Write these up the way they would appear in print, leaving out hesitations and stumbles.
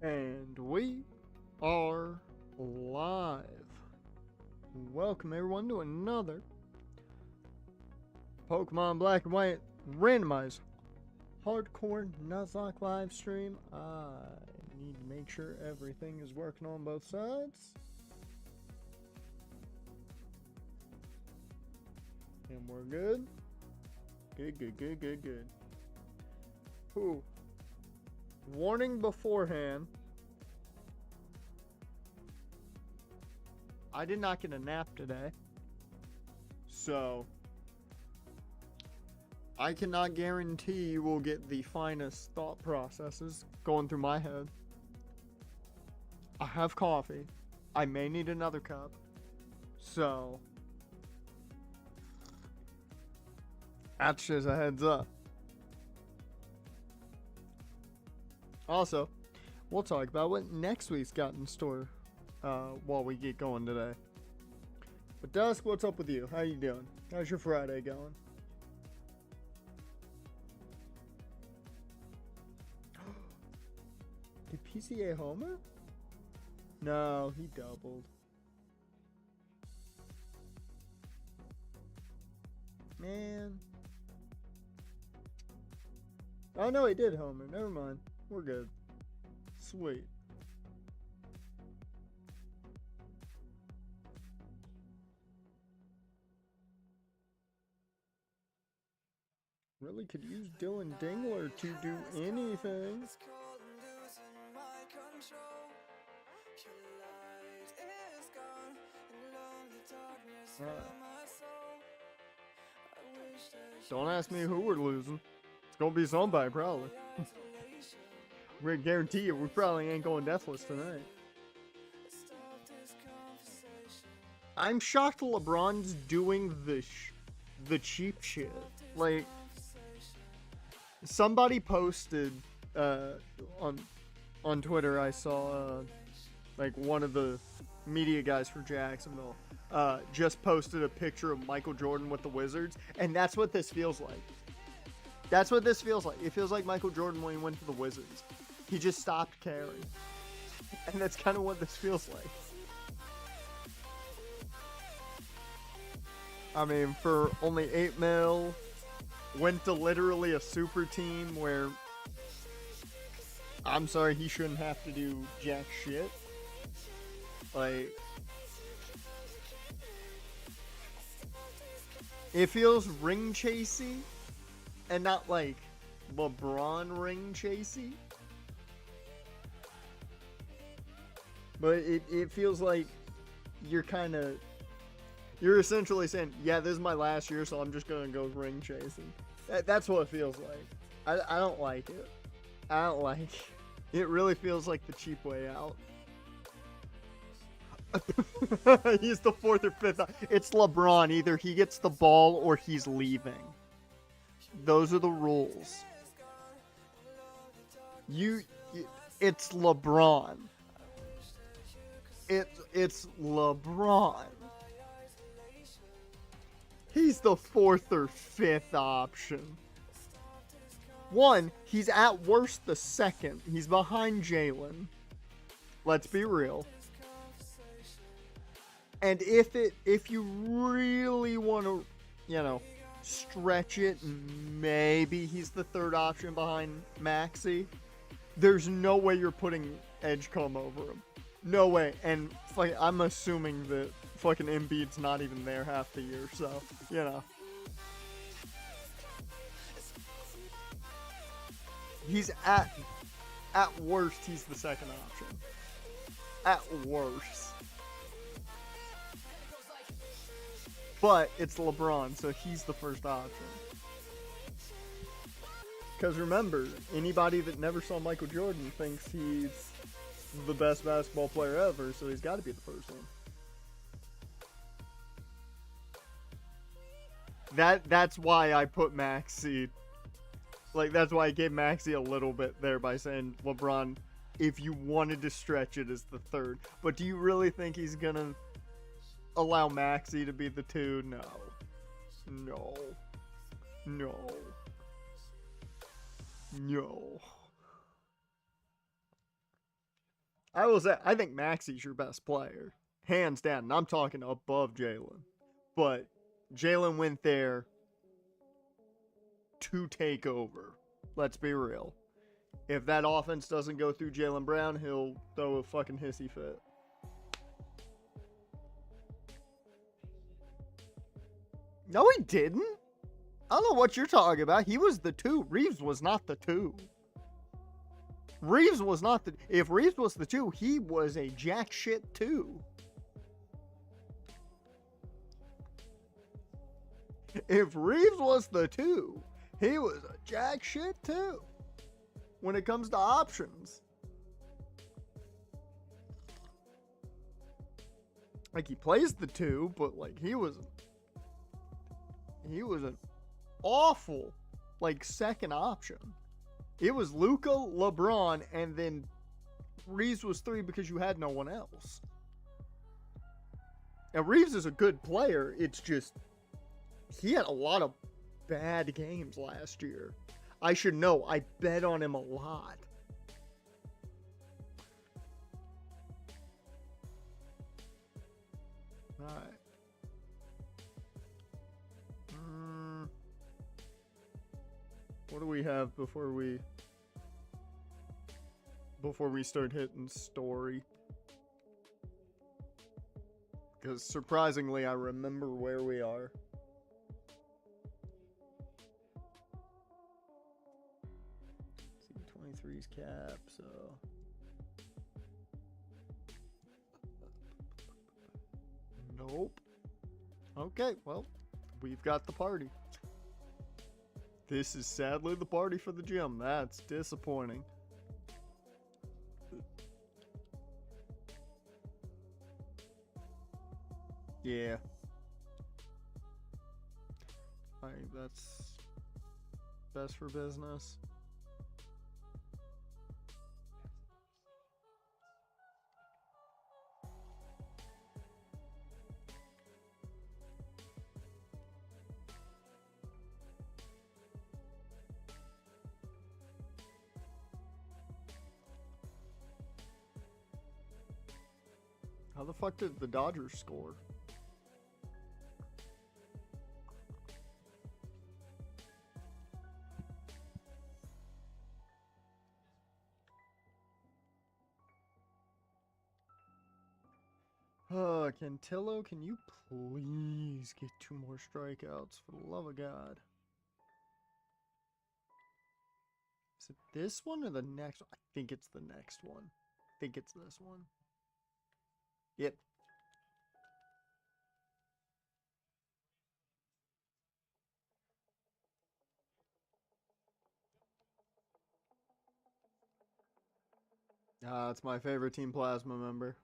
And we are live. Welcome everyone to another Pokemon Black and White randomized hardcore Nuzlocke live stream. I need to make sure everything is working on both sides. And we're good. Good. Ooh. Warning beforehand. I did not get a nap today. So I cannot guarantee you will get the finest thought processes going through my head. I have coffee. I may need another cup. So that's just a heads up. Also, we'll talk about what next week's got in store while we get going today. But Dusk, what's up with you? How you doing? How's your Friday going? Did PCA homer? No, he doubled. Man. Oh no, he did homer. Never mind. We're good. Sweet. Really could use Dylan Dingler to do anything. Don't ask me who we're losing. It's gonna be somebody, probably. We're gonna guarantee you we probably ain't going deathless tonight. I'm shocked LeBron's doing the cheap shit. Like, somebody posted on Twitter, I saw like one of the media guys for Jacksonville just posted a picture of Michael Jordan with the Wizards, and that's what this feels like. That's what this feels like. It feels like Michael Jordan when he went to the Wizards. He just stopped caring. And that's kind of what this feels like. I mean, for only 8 mil, went to literally a super team where, I'm sorry, he shouldn't have to do jack shit. Like, it feels ring chasey and not like LeBron ring chasey. But it feels like you're essentially saying, yeah, this is my last year, so I'm just going to go ring chasing. That's what it feels like. I don't like it. I don't like it. It really feels like the cheap way out. He's the 4th or 5th. It's LeBron. Either he gets the ball or he's leaving. Those are the rules. It's LeBron. It's LeBron. He's the 4th or 5th option. One, he's at worst the 2nd. He's behind Jalen. Let's be real. And if you really want to, stretch it, maybe he's the 3rd option behind Maxey. There's no way you're putting Edgecombe over him. No way. And I'm assuming that fucking Embiid's not even there half the year, so, He's at worst, he's the 2nd option. At worst. But it's LeBron, so he's the 1st option. Because remember, anybody that never saw Michael Jordan thinks he's the best basketball player ever, so he's got to be the 1st one. That's why I put Maxey. Like, that's why I gave Maxey a little bit there by saying LeBron, if you wanted to stretch it, is the 3rd. But do you really think he's gonna allow Maxey to be the 2? No. I will say, I think Maxi's your best player. Hands down. And I'm talking above Jalen. But Jalen went there to take over. Let's be real. If that offense doesn't go through Jaylen Brown, he'll throw a fucking hissy fit. No, he didn't. I don't know what you're talking about. He was the 2. Reeves was not the 2. Reeves was not the... If Reeves was the 2, he was a jack shit 2. If Reeves was the 2, he was a jack shit 2. When it comes to options. Like, he plays the 2, but, like, he was an awful, like, second option. It was Luka, LeBron, and then Reeves was 3 because you had no one else. And Reeves is a good player. It's just, he had a lot of bad games last year. I should know. I bet on him a lot. Alright. What do we have before we start hitting story? Because surprisingly, I remember where we are. 23's cap, so... Nope. Okay, well, we've got the party. This is sadly the party for the gym. That's disappointing. Yeah. I think that's best for business. How the fuck did the Dodgers score? Cantillo, can you please get 2 more strikeouts for the love of God? Is it this one or the next one? I think it's the next one. I think it's this one. Yep. It's my favorite Team Plasma member.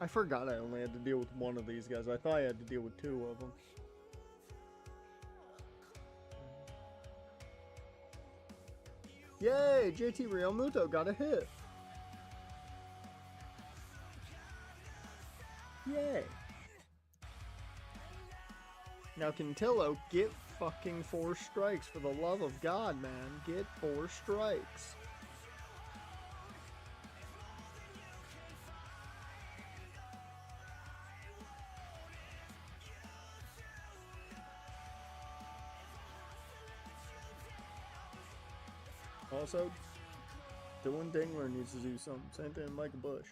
I forgot I only had to deal with one of these guys. I thought I had to deal with 2 of them. Yay! JT Realmuto got a hit. Yay! Now Cantillo, get fucking 4 strikes. For the love of God, man. Get 4 strikes. Also, Dylan Dingler needs to do something. Same thing with Michael Bush.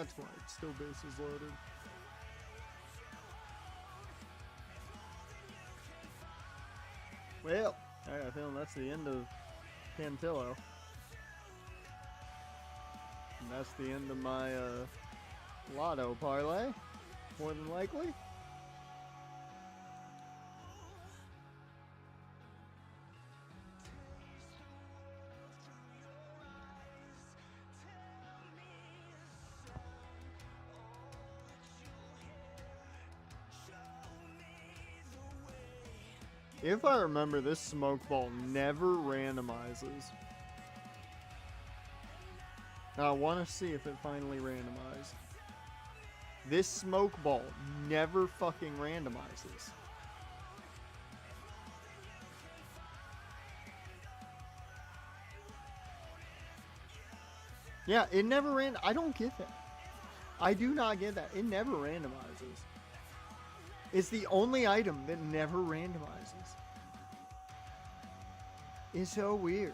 That's why it's still bases loaded. Well, I got a feeling that's the end of Cantillo. And that's the end of my lotto parlay, more than likely. If I remember, this smoke ball never randomizes. Now I want to see if it finally randomized. This smoke ball never fucking randomizes. Yeah, it never ran. I don't get that. I do not get that. It never randomizes. It's the only item that never randomizes. It's so weird.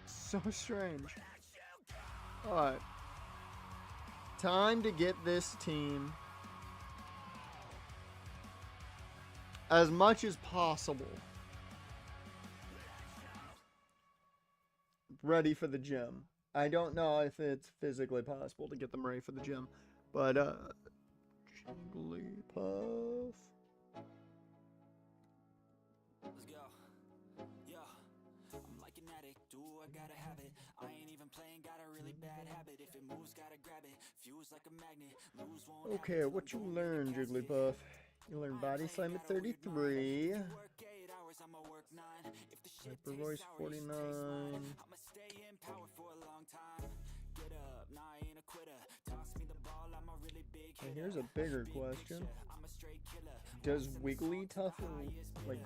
So strange. Alright. Time to get this team as much as possible ready for the gym. I don't know if it's physically possible to get them ready for the gym, but Jigglypuff. Let's go. Yo, I'm like an addict, do I gotta have it. I ain't even playing, got a really bad habit. If it moves, gotta grab it. Fuse like a magnet, lose won't. Okay, what you learn, Jigglypuff? You learn Body Slam at 33. Hyper Voice 49. And here's a bigger question. Does Wigglytuff like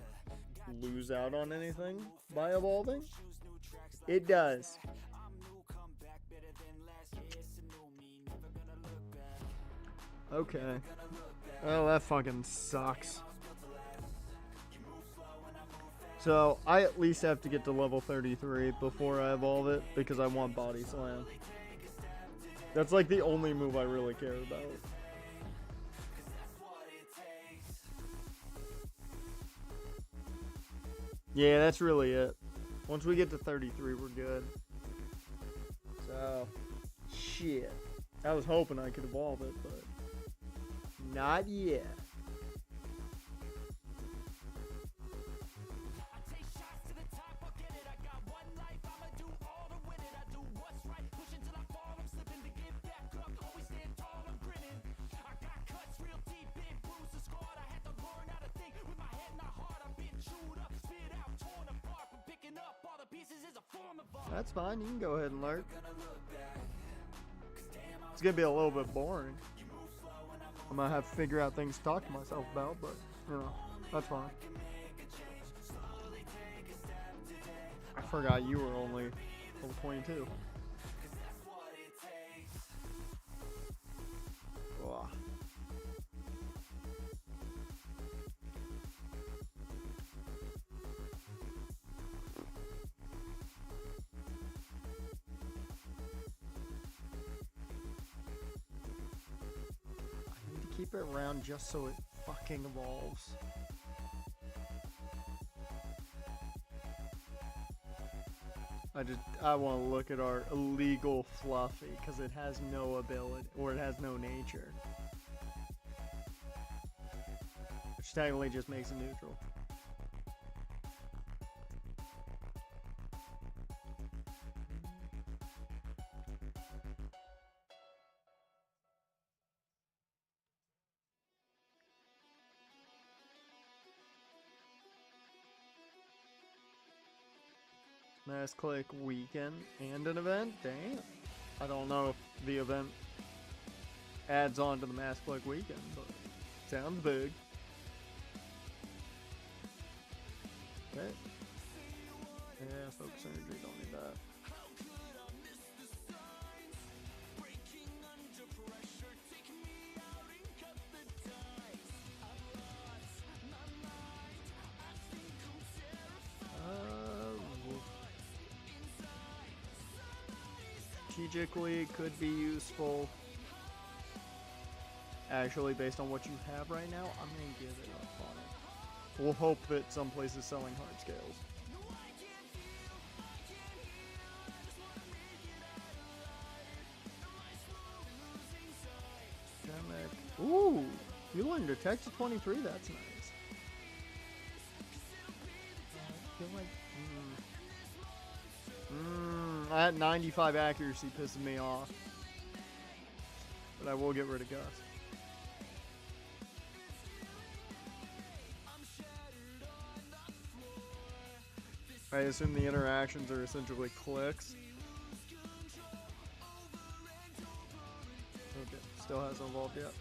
lose out on anything by evolving? It does. Okay. Oh, that fucking sucks. So, I at least have to get to level 33 before I evolve it, because I want Body Slam. That's like the only move I really care about. Yeah, that's really it. Once we get to 33, we're good. So, shit. I was hoping I could evolve it, but not yet. That's fine, you can go ahead and lurk. It's gonna be a little bit boring. I'm gonna have to figure out things to talk to myself about, but, you know, that's fine. I forgot you were only level 22. Ugh. Keep it around just so it fucking evolves. I want to look at our illegal Fluffy because it has no ability, or it has no nature. Which technically just makes it neutral. Mass Click weekend and an event? Damn. I don't know if the event adds on to the Mass Click weekend, but sounds big. Okay. Yeah, focus energy, don't need that. strategically could be useful. Actually, based on what you have right now, I'm gonna give it up on it. We'll hope that some place is selling hard scales. Ooh, healing detect to 23. That's nice. I feel like that 95 accuracy pisses me off, but I will get rid of Gus. I assume the interactions are essentially clicks. Okay, still hasn't evolved yet.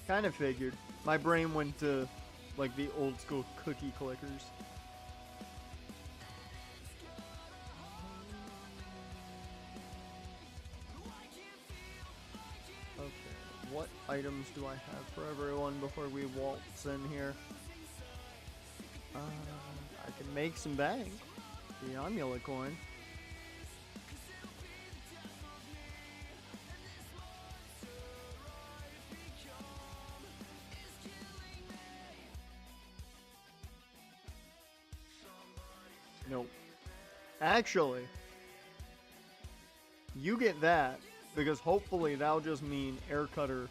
Kind of figured. My brain went to like the old school cookie clickers. Okay, what items do I have for everyone before we waltz in here? I can make some bank. The amulet coin. Nope. Actually, you get that because hopefully that'll just mean Air Cutter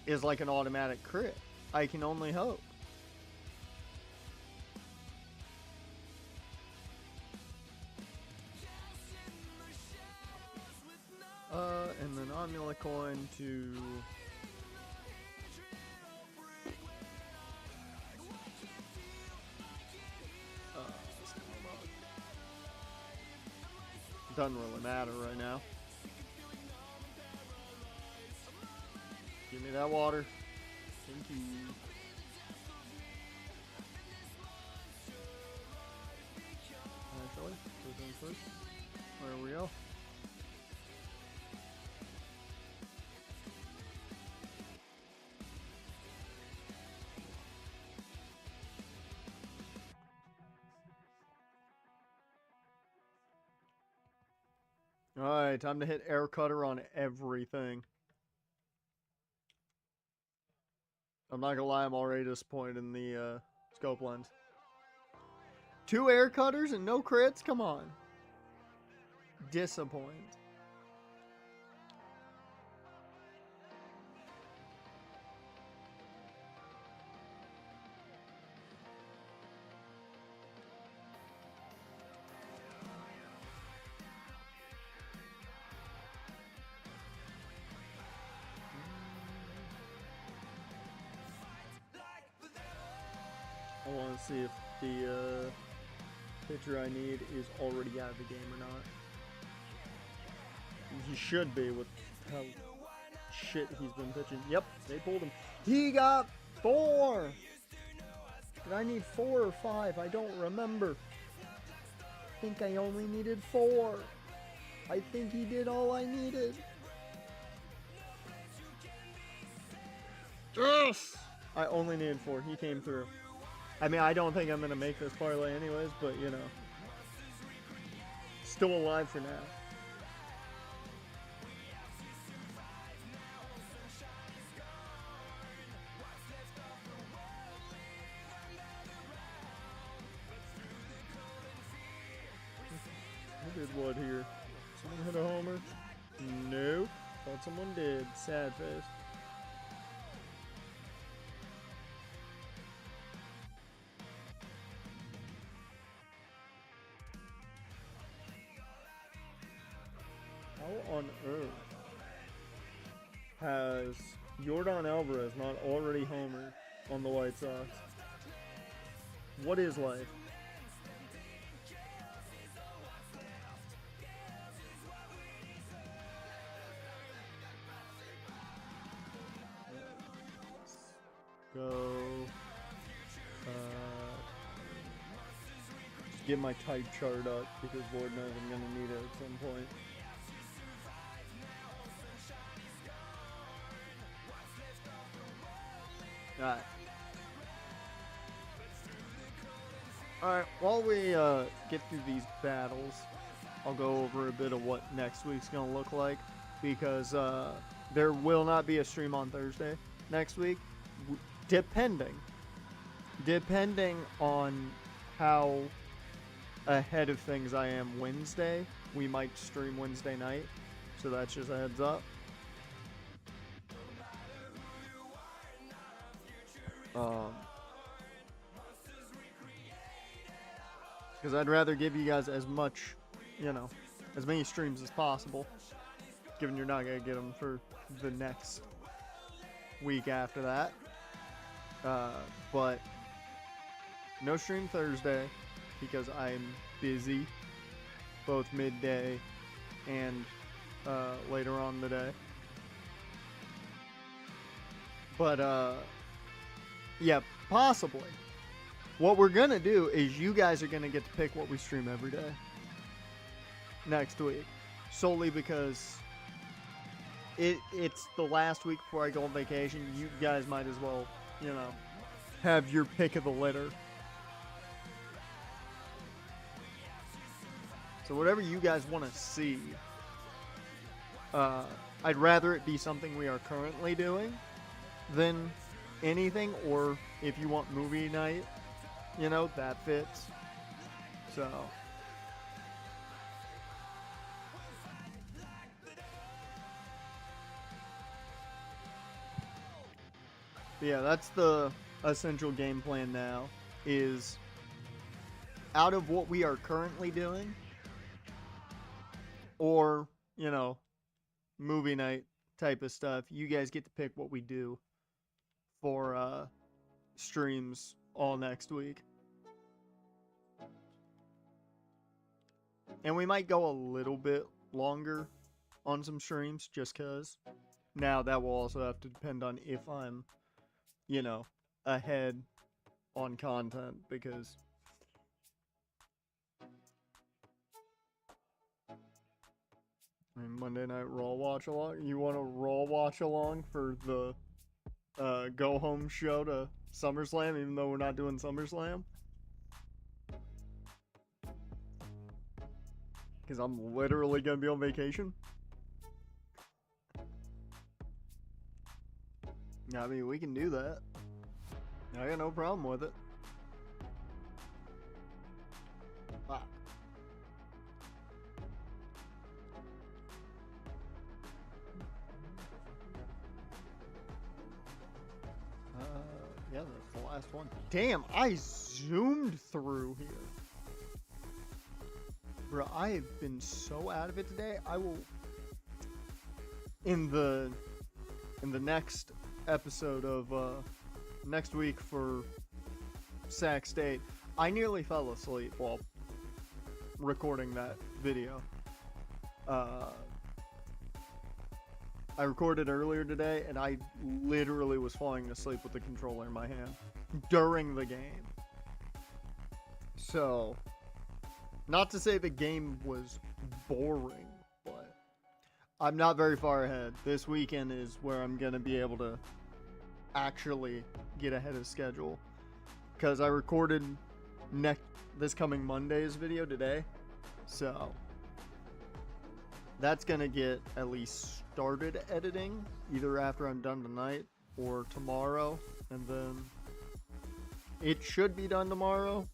is like an automatic crit. I can only hope. And then amulet coin to doesn't really matter right now. Give me that water. Thank you. Actually, goes in first. There we go. Alright, time to hit Air Cutter on everything. I'm not gonna lie, I'm already disappointed in the scope lens. 2 Air Cutters and no crits? Come on. Disappoint. I want to see if the pitcher I need is already out of the game or not. He should be with how shit he's been pitching. Yep, they pulled him. He got 4! Did I need 4 or 5? I don't remember. I think I only needed 4. I think he did all I needed. Yes! I only needed 4. He came through. I mean, I don't think I'm going to make this parlay anyways, but, you know. Still alive for now. Who did what here? Someone hit a homer? Nope. Thought someone did. Sad face. How on earth has Yordan Alvarez not already homered on the White Sox? What is life? Go. Just get my type chart up because Lord knows I'm gonna need it at some point. Alright. Alright, while we get through these battles, I'll go over a bit of what next week's going to look like, because there will not be a stream on Thursday next week, depending on how ahead of things I am Wednesday. We might stream Wednesday night, so that's just a heads up. Because I'd rather give you guys as much, as many streams as possible, given you're not going to get them for the next week after that. But no stream Thursday, because I'm busy both midday and later on in the day. But, yeah, possibly. What we're going to do is you guys are going to get to pick what we stream every day next week. Solely because it's the last week before I go on vacation. You guys might as well, have your pick of the litter. So whatever you guys want to see, I'd rather it be something we are currently doing than anything, or if you want movie night, that fits. So yeah, that's the essential game plan now, is out of what we are currently doing, or, movie night type of stuff, you guys get to pick what we do for streams all next week. And we might go a little bit longer on some streams, just cause. Now that will also have to depend on if I'm, ahead on content, because Monday Night Raw watch along. You want a Raw watch along for the go home show to SummerSlam, even though we're not doing SummerSlam? Because I'm literally gonna be on vacation. I mean, we can do that. I got no problem with it. Fuck. Yeah, that's the last one. Damn, I zoomed through here. Bro, I have been so out of it today. I will, in the next episode of next week for Sac State, I nearly fell asleep while recording that video. I recorded earlier today, and I literally was falling asleep with the controller in my hand during the game. So, not to say the game was boring, but I'm not very far ahead. This weekend is where I'm going to be able to actually get ahead of schedule, because I recorded this coming Monday's video today, so that's going to get at least started editing either after I'm done tonight or tomorrow, and then it should be done tomorrow.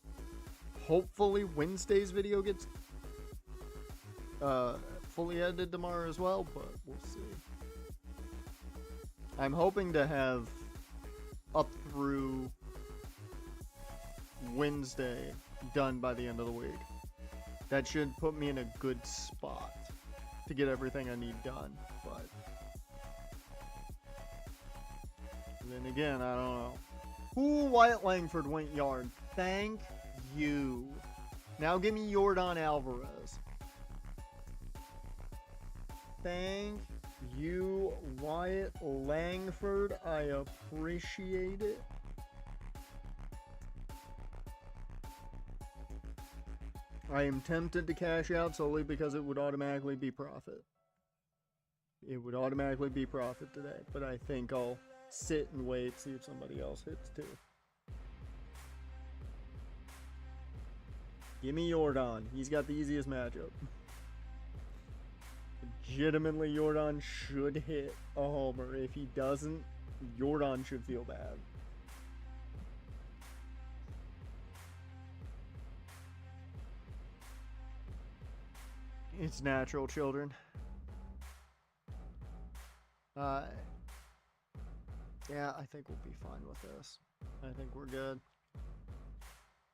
Hopefully Wednesday's video gets fully edited tomorrow as well, but we'll see. I'm hoping to have up through Wednesday done by the end of the week. That should put me in a good spot to get everything I need done, but then again, I don't know. Ooh, Wyatt Langford went yard. Thank you. Now give me Yordan Alvarez. Thank you, Wyatt Langford. I appreciate it. I am tempted to cash out solely because it would automatically be profit. It would automatically be profit today, but I think I'll sit and wait, see if somebody else hits too. Give me Jordan. He's got the easiest matchup. Legitimately, Jordan should hit a homer. If he doesn't, Jordan should feel bad. It's natural, children. Yeah, I think we'll be fine with this. I think we're good.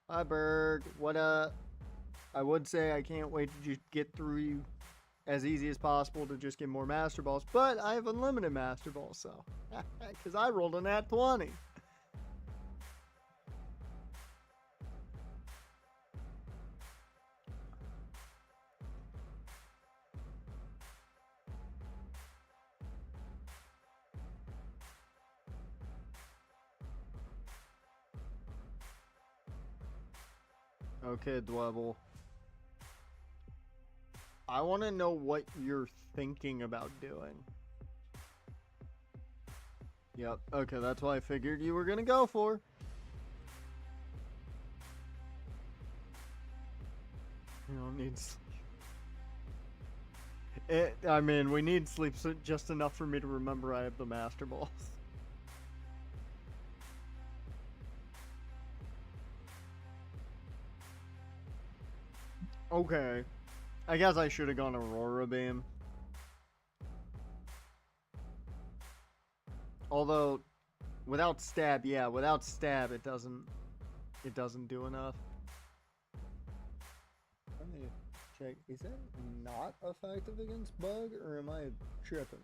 Hi, Berg. What up? I would say I can't wait to just get through you as easy as possible to just get more Master Balls, but I have unlimited Master Balls, so. Because I rolled a nat 20. Okay, Dweble. I want to know what you're thinking about doing. Yep, okay, that's what I figured you were going to go for. You don't need sleep. I mean, we need sleep just enough for me to remember I have the Master Balls. Okay. I guess I should have gone Aurora Beam. Although, without stab, yeah, without stab, it doesn't do enough. Let me check. Is that not effective against bug, or am I tripping?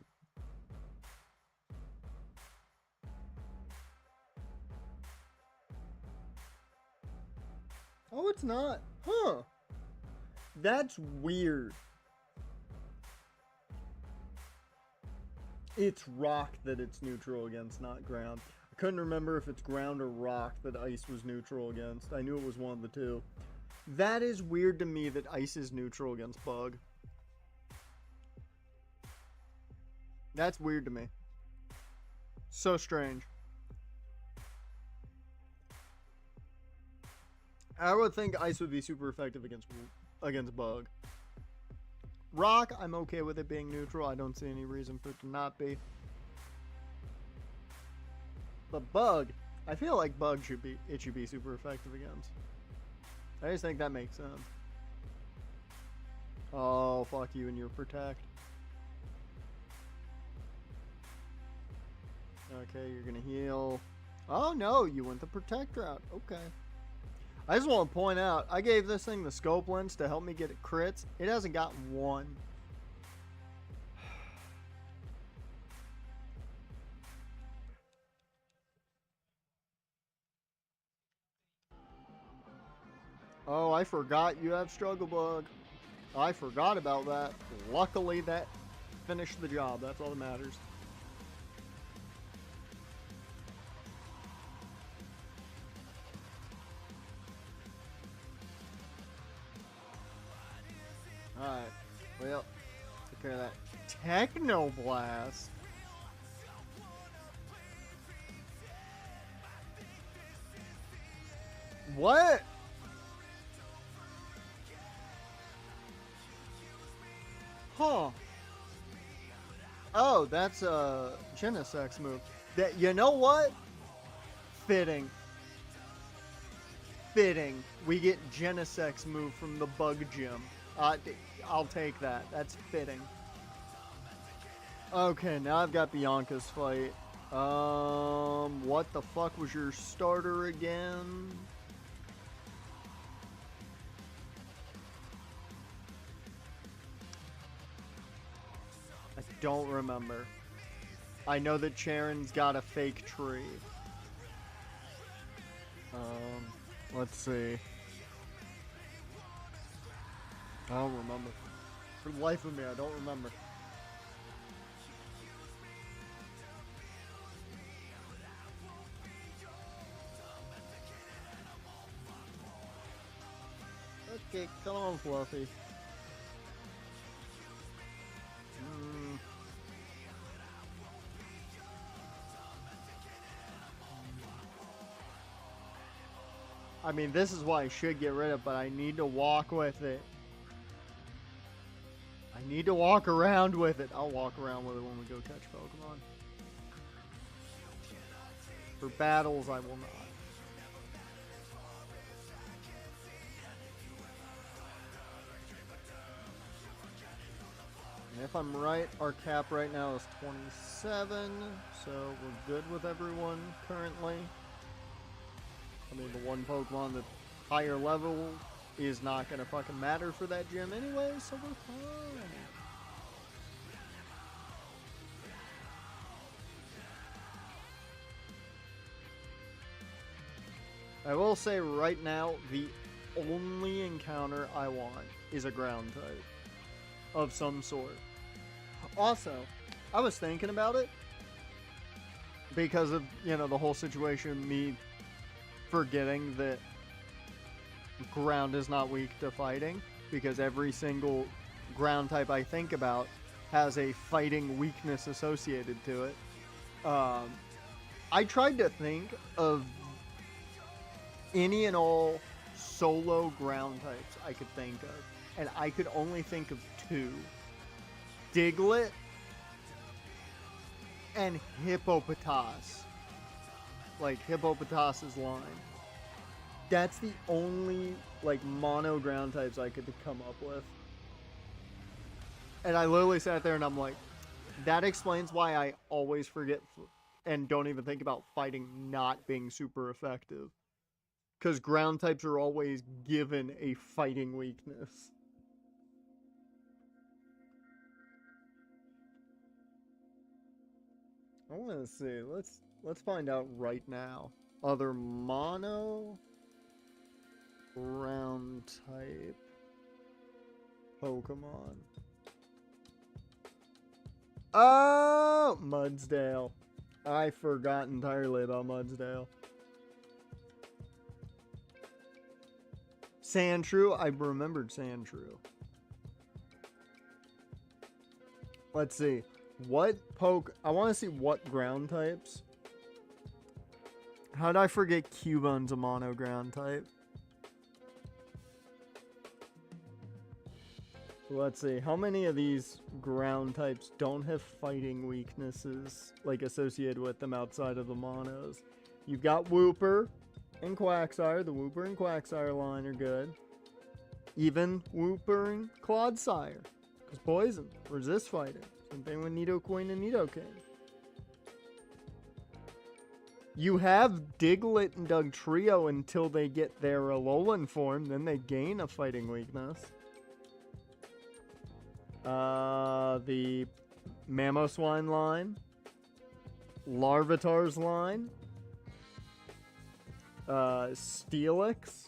Oh, it's not. Huh. That's weird. It's rock that it's neutral against, not ground. I couldn't remember if it's ground or rock that ice was neutral against. I knew it was one of the two. That is weird to me that ice is neutral against bug. That's weird to me. So strange. I would think ice would be super effective against bug. Rock, I'm okay with it being neutral. I don't see any reason for it to not be. But bug, I feel like bug should be super effective against. I just think that makes sense. Oh, fuck you and your protect. Okay, you're gonna heal. Oh no, you went the protect route. Okay. I just want to point out, I gave this thing the scope lens to help me get it crits. It hasn't gotten one. Oh, I forgot you have struggle bug. I forgot about that. Luckily, that finished the job. That's all that matters. Alright. Well, take care of that. Techno Blast. What? Huh. Oh, that's a Genesex move. That, you know what? Fitting. Fitting. We get Genesex move from the Bug Gym. I'll take that. That's fitting. Okay, now I've got Bianca's fight. What the fuck was your starter again? I don't remember. I know that Charon's got a fake tree. Let's see. I don't remember. For the life of me, I don't remember. Okay, come on, Fluffy. I I mean, this is why I should get rid of, but I need to walk with it. I need to walk around with it. I'll walk around with it when we go catch Pokemon. For battles, I will not. And if I'm right, our cap right now is 27, so we're good with everyone currently. I mean, the one Pokemon that's higher level is not going to fucking matter for that gym anyway, so we're fine. I will say right now, the only encounter I want is a ground type of some sort. Also, I was thinking about it because of, you know, the whole situation, me forgetting that ground is not weak to fighting, because every single ground type I think about has a fighting weakness associated to it. I tried to think of any and all solo ground types I could think of, and I could only think of two: Diglett and Hippopotas. Like Hippopotas's line. That's the only like mono ground types I could come up with. And I literally sat there and I'm like, that explains why I always forget and don't even think about fighting not being super effective. Because ground types are always given a fighting weakness. I want to see. Let's find out right now. Other mono ground type Pokemon. Oh, Mudsdale. I forgot entirely about Mudsdale. Sandshrew. I remembered Sandshrew. Let's see. What I want to see what ground types. How did I forget Cubone's a mono ground type? Let's see. How many of these ground types don't have fighting weaknesses like associated with them outside of the monos? You've got Wooper and Quagsire. The Wooper and Quagsire line are good. Even Wooper and Clodsire. Because poison. Resist fighting. Same thing with Nidoqueen and Nidoking. You have Diglett and Dugtrio until they get their Alolan form. Then they gain a fighting weakness. The Mamoswine line. Larvitar's line. Steelix.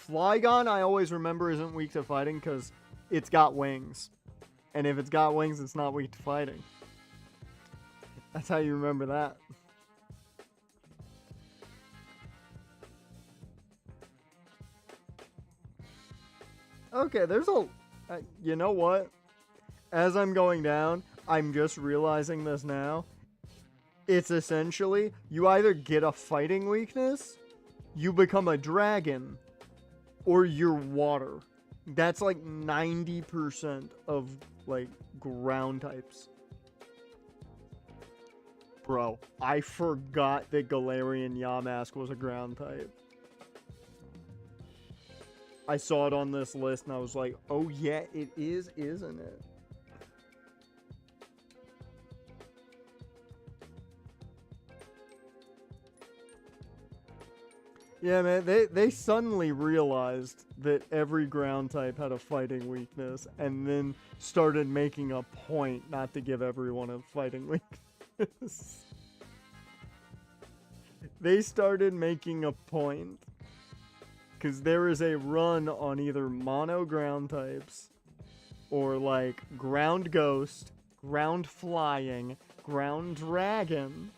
Flygon, I always remember, isn't weak to fighting because it's got wings. And if it's got wings, it's not weak to fighting. That's how you remember that. Okay, there's a... you know what? As I'm going down, I'm just realizing this now. It's essentially, you either get a fighting weakness, you become a dragon, or you're water. That's like 90% of, like, ground types. Bro, I forgot that Galarian Yamask was a ground type. I saw it on this list and I was like, oh yeah, it is, isn't it? Yeah, man, they suddenly realized that every ground type had a fighting weakness and then started making a point not to give everyone a fighting weakness. They started making a point. Because there is a run on either mono ground types or like ground ghost, ground flying, ground dragon.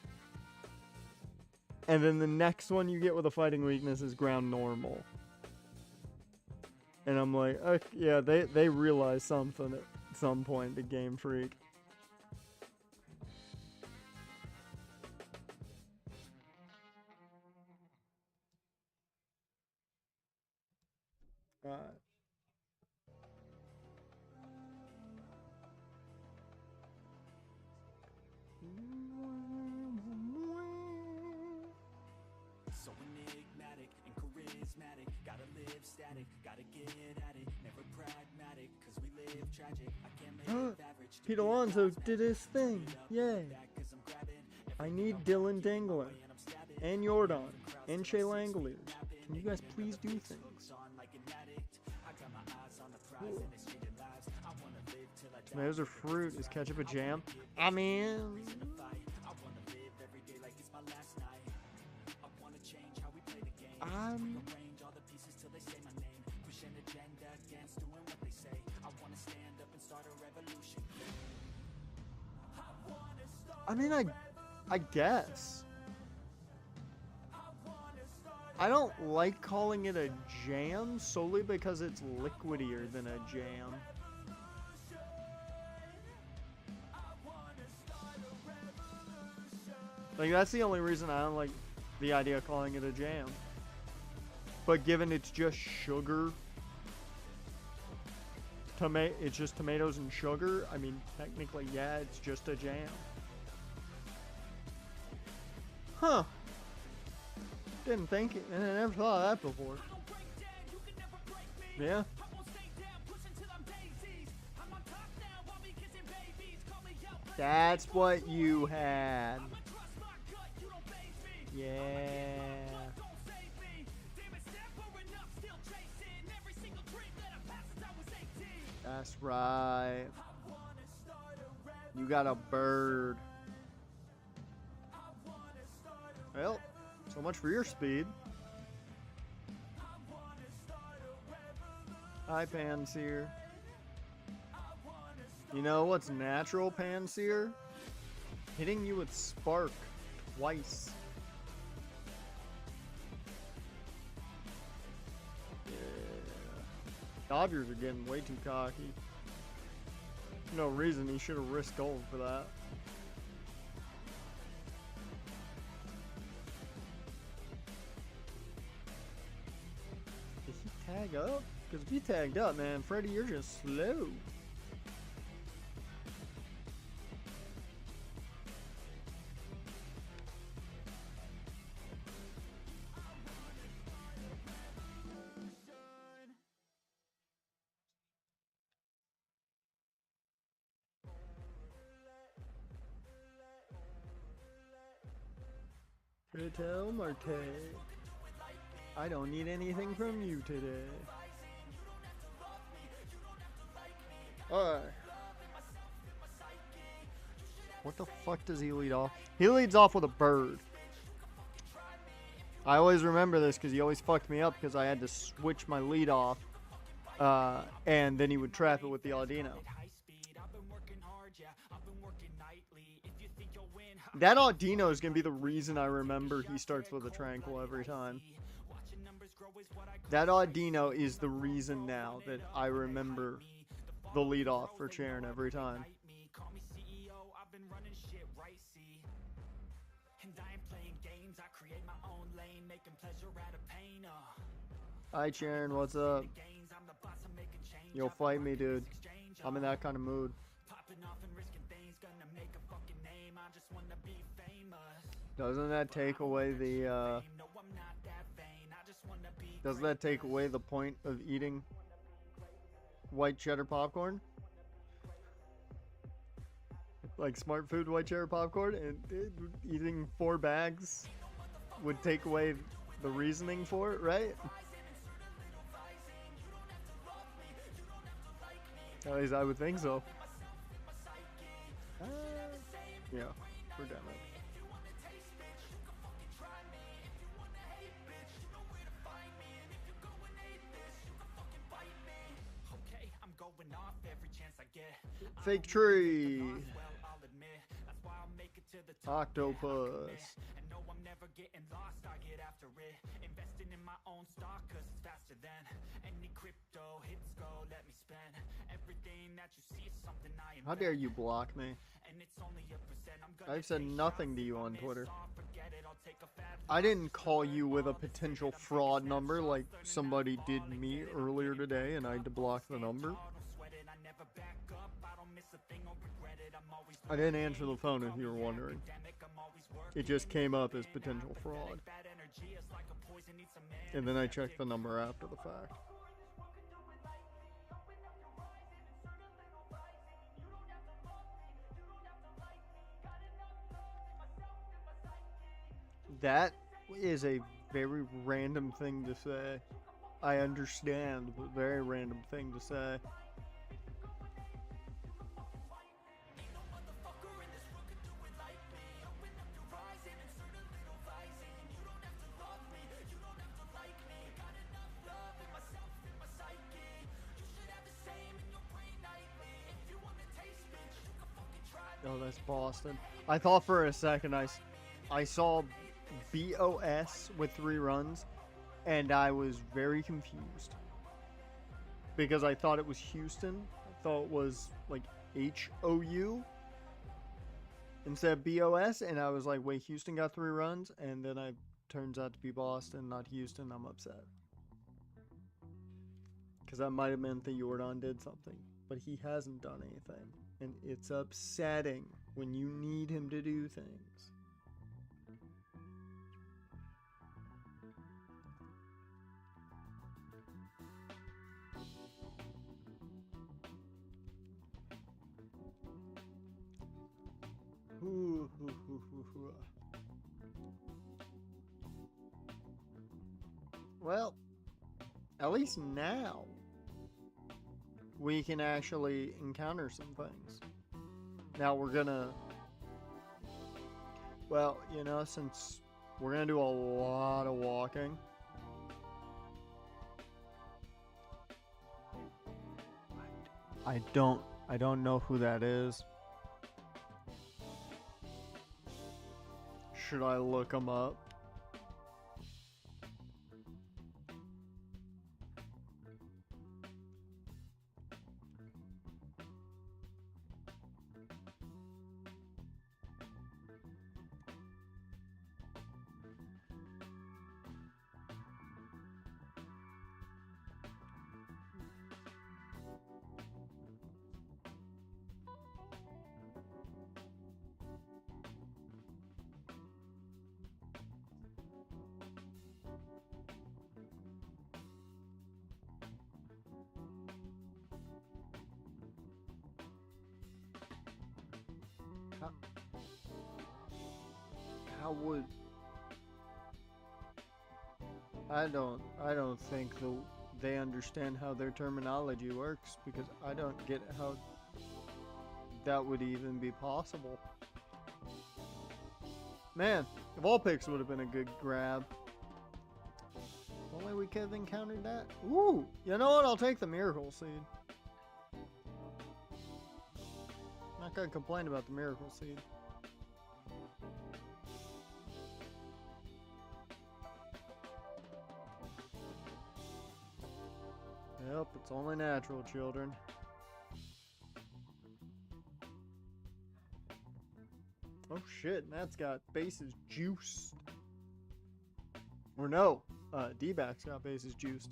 And then the next one you get with a fighting weakness is ground normal. And I'm like, okay, yeah, they realize something. some point, the Game Freak. Alright. So enigmatic and charismatic, gotta live static, gotta get at it, never pragmatic, cause we live tragic, I can't live average. Pete Alonso did his thing, yay. I need Dylan Dingler, and Jordan, and Shea Langoliers. Can you guys please do things? Tomatoes or fruit? Is ketchup a jam? I mean... I mean, I guess. I don't like calling it a jam solely because it's liquidier than a jam. Like, that's the only reason I don't like the idea of calling it a jam. But given it's just sugar, it's just tomatoes and sugar, I mean, technically, yeah, it's just a jam. Huh. Didn't think it, and I never thought of that before. Yeah. That's what you had. Yeah. That's right. You got a bird. Well, so much for your speed. Hi, Panseer. You know what's natural, Panseer? Hitting you with Spark twice. Yeah. Dodgers are getting way too cocky. No reason he should have risked gold for that. Did he tag up? Because if he tagged up, man, Freddy, you're just slow. Tell Marte, I don't need anything from you today. Alright. What the fuck does he lead off? He leads off with a bird. I always remember this because he always fucked me up because I had to switch my lead off. And then he would trap it with the Audino. That Audino is going to be the reason I remember he starts with a tranquil every time. That Audino is the reason now that I remember the lead off for Charon every time. Hi Charon, what's up? You'll fight me, dude. I'm in that kind of mood. Doesn't that take away the doesn't that take away the point of eating white cheddar popcorn? Like smart food white cheddar popcorn, and eating 4 bags would take away the reasoning for it, right? At least I would think so. Yeah, we're done. Fake tree. to the top, yeah, I Octopus. commit. And no, I'm never getting lost, I get after it. Investing in my own stock, cause it's faster than any crypto hits go, let me spend. Everything that you see is something I How dare you block me? and it's only a percent. I'm gonna I've said take nothing shots to you if I on miss Twitter. off, forget it, I'll take a fat I loss. didn't call you with a potential fraud number like somebody did me earlier today, and I had to block the number. I didn't answer the phone if you were wondering. It just came up as potential fraud. And then I checked the number after the fact. That is a very random thing to say. I understand, but very random thing to say. Oh, that's Boston. I thought for a second I saw BOS with 3 runs, and I was very confused. Because I thought it was Houston. I thought it was like HOU instead of BOS, and I was like, wait, Houston got 3 runs? And then it turns out to be Boston, not Houston. I'm upset. Because that might have meant that Jordan did something. But he hasn't done anything. And it's upsetting when you need him to do things. Well, at least now we can actually encounter some things. Now we're gonna, well, you know, since we're gonna do a lot of walking, I don't know who that is. Should I look him up? How would I don't think they understand how their terminology works, because I don't get how that would even be possible. Man, if all picks would have been a good grab. Only we could have encountered that. Ooh, you know what? I'll take the miracle seed. Not gonna complain about the miracle seed. Yep, it's only natural, children. Oh shit, that's got bases juiced. Or no, D-back's got bases juiced.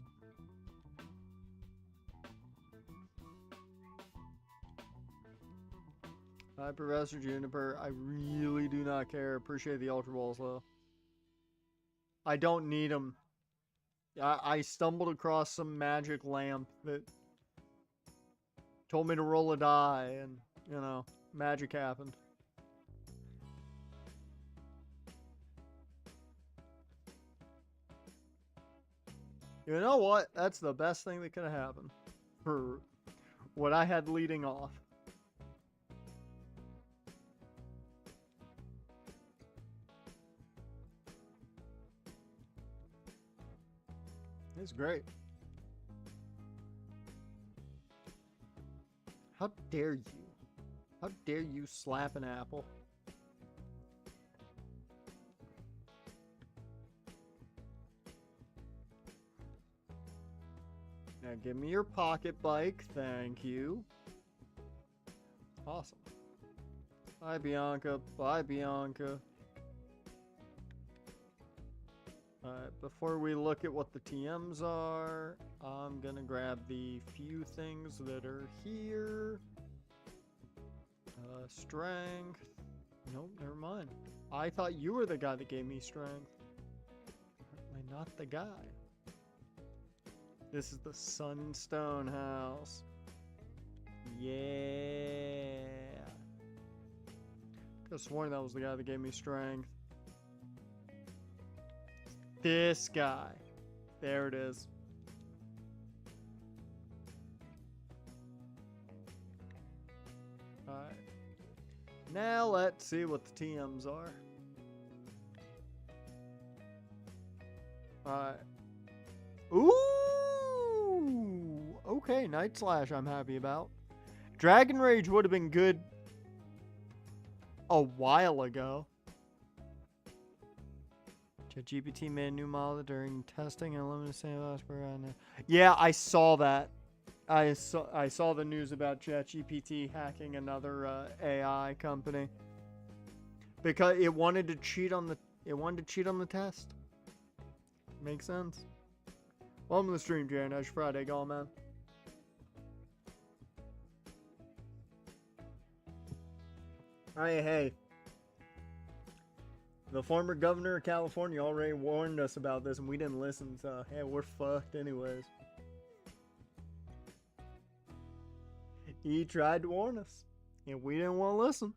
Hi, Professor Juniper. I really do not care. Appreciate the Ultra Balls, though. I don't need them. I stumbled across some magic lamp that told me to roll a die, and, you know, magic happened. You know what? That's the best thing that could have happened for what I had leading off. It's great. How dare you? How dare you slap an apple? Now give me your pocket bike. Thank you. Awesome. Bye, Bianca. Bye, Bianca. Alright, before we look at what the TMs are, I'm gonna grab the few things that are here. Strength. Nope, never mind. I thought you were the guy that gave me strength. Apparently not the guy. This is the Sunstone house. Yeah. Could have sworn that was the guy that gave me strength. This guy. There it is. Alright. Now let's see what the TMs are. Alright. Ooh! Okay, Night Slash I'm happy about. Dragon Rage would have been good a while ago. ChatGPT made a new model during testing and limited sandbox. Yeah, I saw that. I saw the news about ChatGPT hacking another AI company because it wanted to cheat on the test. Makes sense. Welcome to the stream, Jaren. How's your Friday going, man? Hey. The former governor of California already warned us about this and we didn't listen, so hey, we're fucked anyways. He tried to warn us, and we didn't want to listen.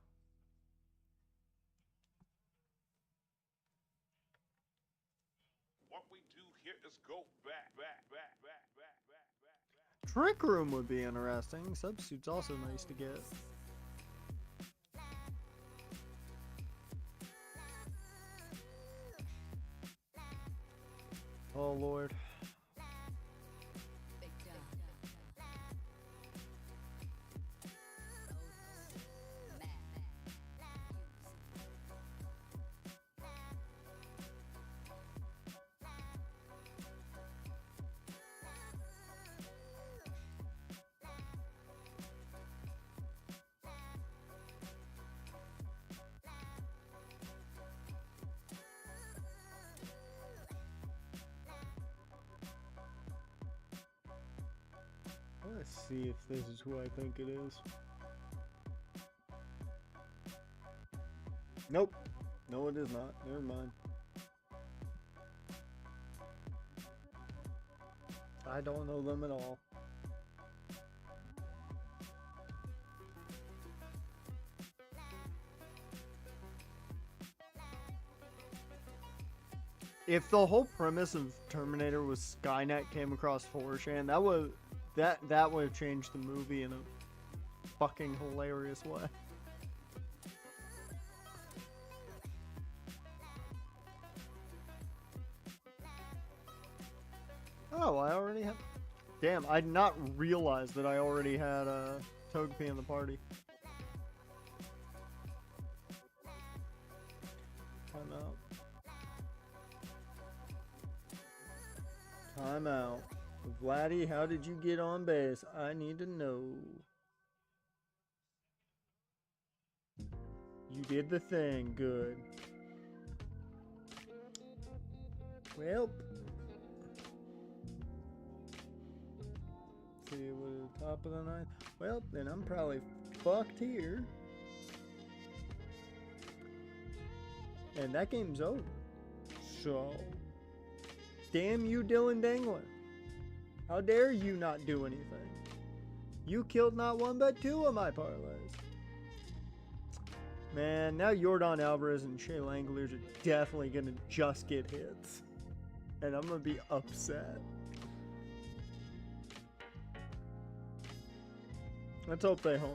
What we do here is go back. Trick Room would be interesting. Substitute's also nice to get. Oh, Lord. Let's see if this is who I think it is. Nope. No, it is not. Never mind. I don't know them at all. If the whole premise of Terminator was Skynet came across 4chan, that would have changed the movie in a fucking hilarious way. Oh, I already have. Damn, I did not realize that I already had Togepi in the party. Time out. Time out. Vladdy, how did you get on base? I need to know. You did the thing. Good. Well. See what at the top of the ninth. Well, then I'm probably fucked here. And that game's over. So. Damn you, Dylan Dangler. How dare you not do anything? You killed not one but two of my parlays. Man, now Yordan Alvarez and Shea Langoliers are definitely going to just get hits. And I'm going to be upset. Let's hope they homer.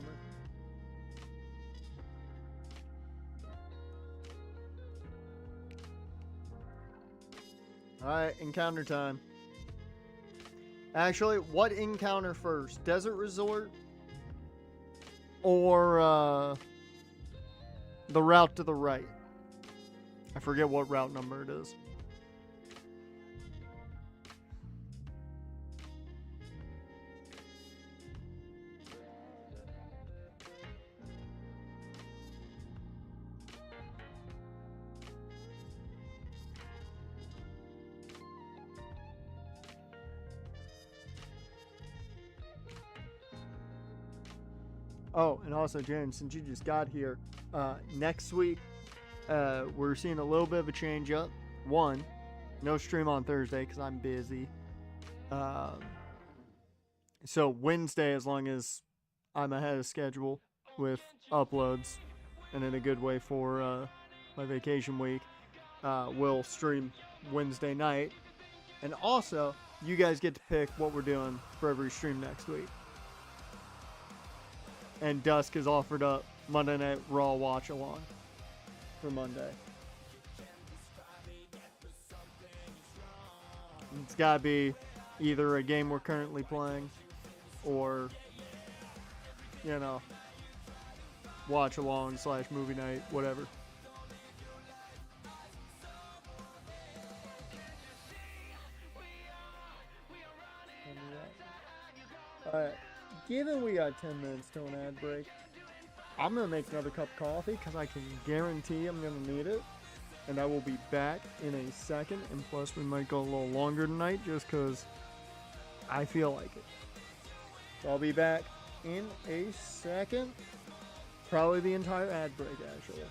Alright, encounter time. Actually, what encounter first? Desert Resort? Or, the route to the right? I forget what route number it is. Oh, and also, Jaron, since you just got here, next week, we're seeing a little bit of a change up. One, no stream on Thursday because I'm busy. So Wednesday, as long as I'm ahead of schedule with uploads and in a good way for my vacation week, we'll stream Wednesday night. And also, you guys get to pick what we're doing for every stream next week. And Dusk has offered up Monday Night Raw watch along for Monday. It's gotta be either a game we're currently playing or, you know, watch along / movie night, whatever. Alright, given we got 10 minutes to an ad break, I'm gonna make another cup of coffee because I can guarantee I'm gonna need it. And I will be back in a second, and plus we might go a little longer tonight just because I feel like it. So I'll be back in a second. Probably the entire ad break, actually.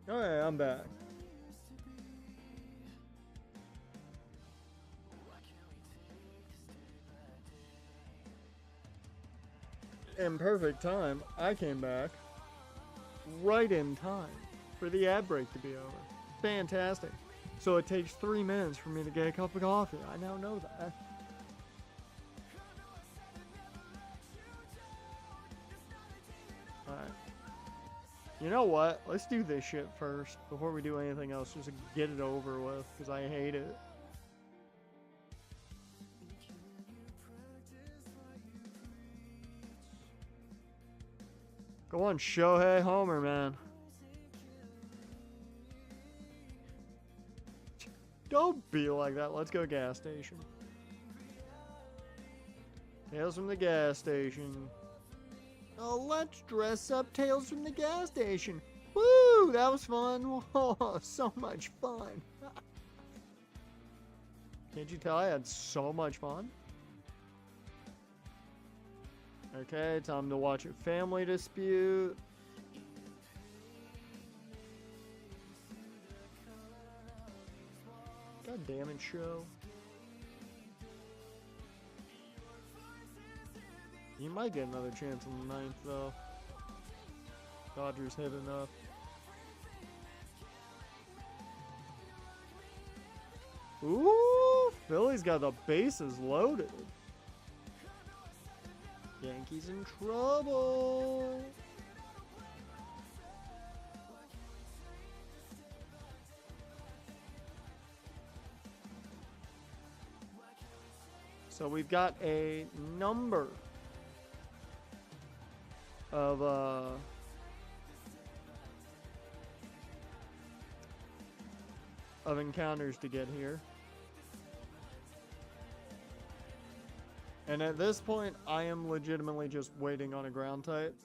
Alright, I'm back. In perfect time, I came back right in time for the ad break to be over. Fantastic. So it takes 3 minutes for me to get a cup of coffee. I now know that. Alright. You know what? Let's do this shit first before we do anything else. Just to get it over with, because I hate it. Go on, Shohei Homer, man. Don't be like that. Let's go gas station. Tales from the gas station. Oh, let's dress up Tales from the gas station. Woo! That was fun. Oh, so much fun. Can't you tell I had so much fun? Okay, time to watch a family dispute. God damn it, show. You might get another chance on the 9th, though. Dodgers hit enough. Ooh, Philly's got the bases loaded. Yankees in trouble. So we've got a number of encounters to get here. And at this point, I am legitimately just waiting on a ground type.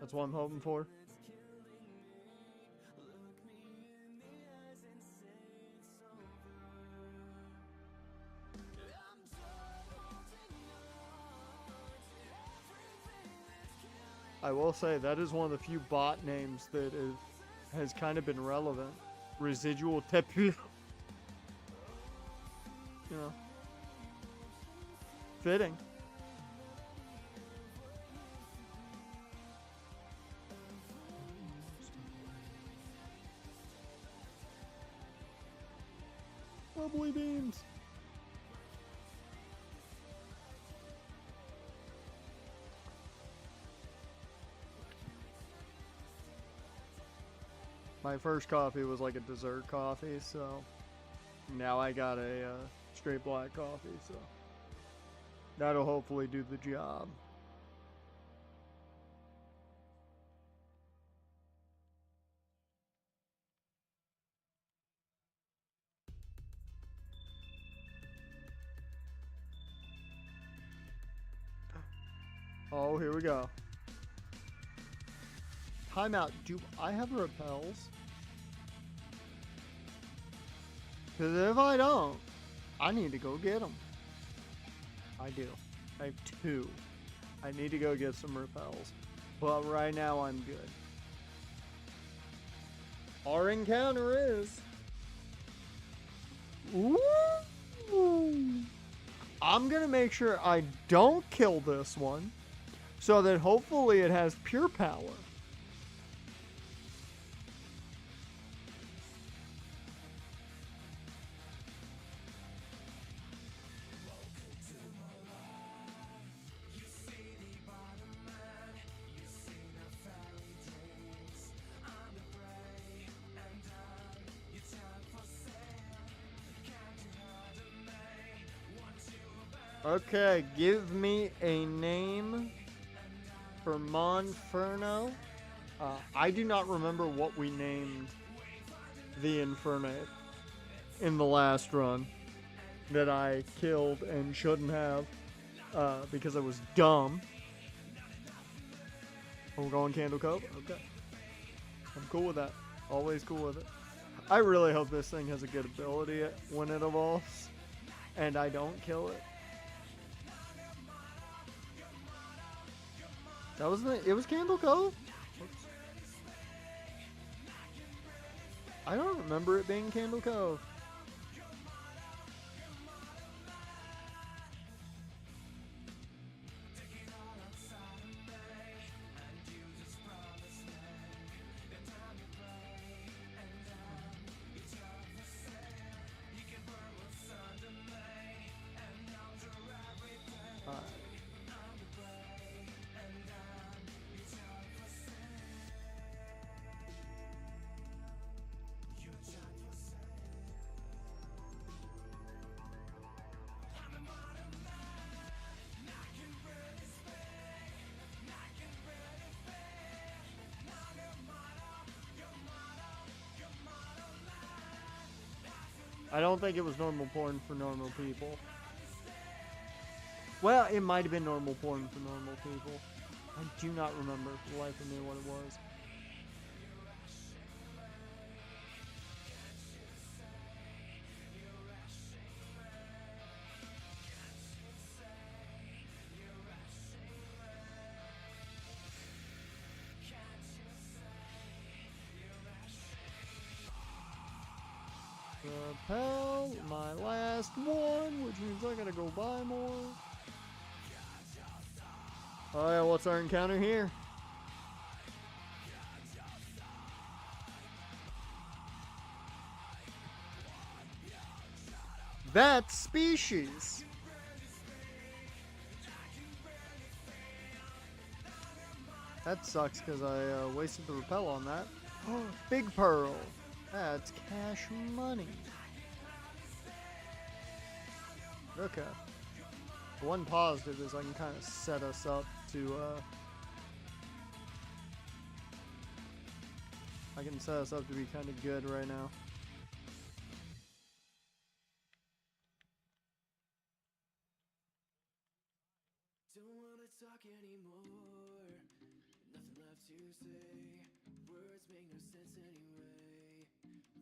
That's what I'm hoping for. I will say that is one of the few bot names that has kind of been relevant. Residual tepu. You know. Fitting. Bubbly beams. My first coffee was like a dessert coffee, so now I got a straight black coffee, so that'll hopefully do the job. Oh, here we go. Timeout. Do I have repels? Because if I don't, I need to go get them. I do. I have 2. I need to go get some repels. But right now, I'm good. Our encounter is... Ooh! I'm going to make sure I don't kill this one, so that hopefully it has pure power. Okay, give me a name for Monferno. I do not remember what we named the Infernate in the last run that I killed and shouldn't have because I was dumb. Oh, we're going Candle Cove? Okay. I'm cool with that. Always cool with it. I really hope this thing has a good ability when it evolves and I don't kill it. That was it was Candle Cove? Oops. I don't remember it being Candle Cove. I don't think it was normal porn for normal people. Well, it might have been normal porn for normal people. I do not remember for the life of me what it was. Repel, my last one, which means I gotta go buy more. Oh yeah, what's our encounter here? That's species. That sucks because I wasted the repel on that. Oh, Big Pearl. That's cash money. Okay. The one positive is I can kind of set us up to, I can set us up to be kind of good right now. Don't wanna talk anymore. Nothing left to say. Words make no sense anyway.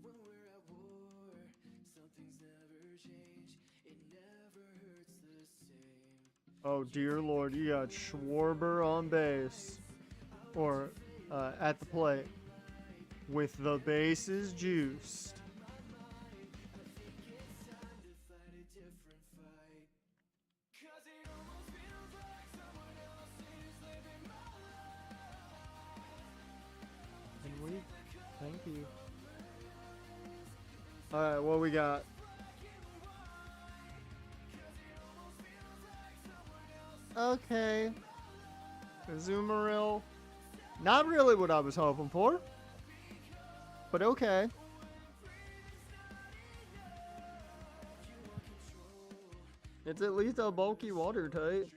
When we're at war, some things never change. It never hurts the same. Oh dear lord, you got Schwarber on base. Or at the plate. With the bases juiced. Thank you. Alright, what we got? Okay. Azumarill. Not really what I was hoping for. But okay. It's at least a bulky water type.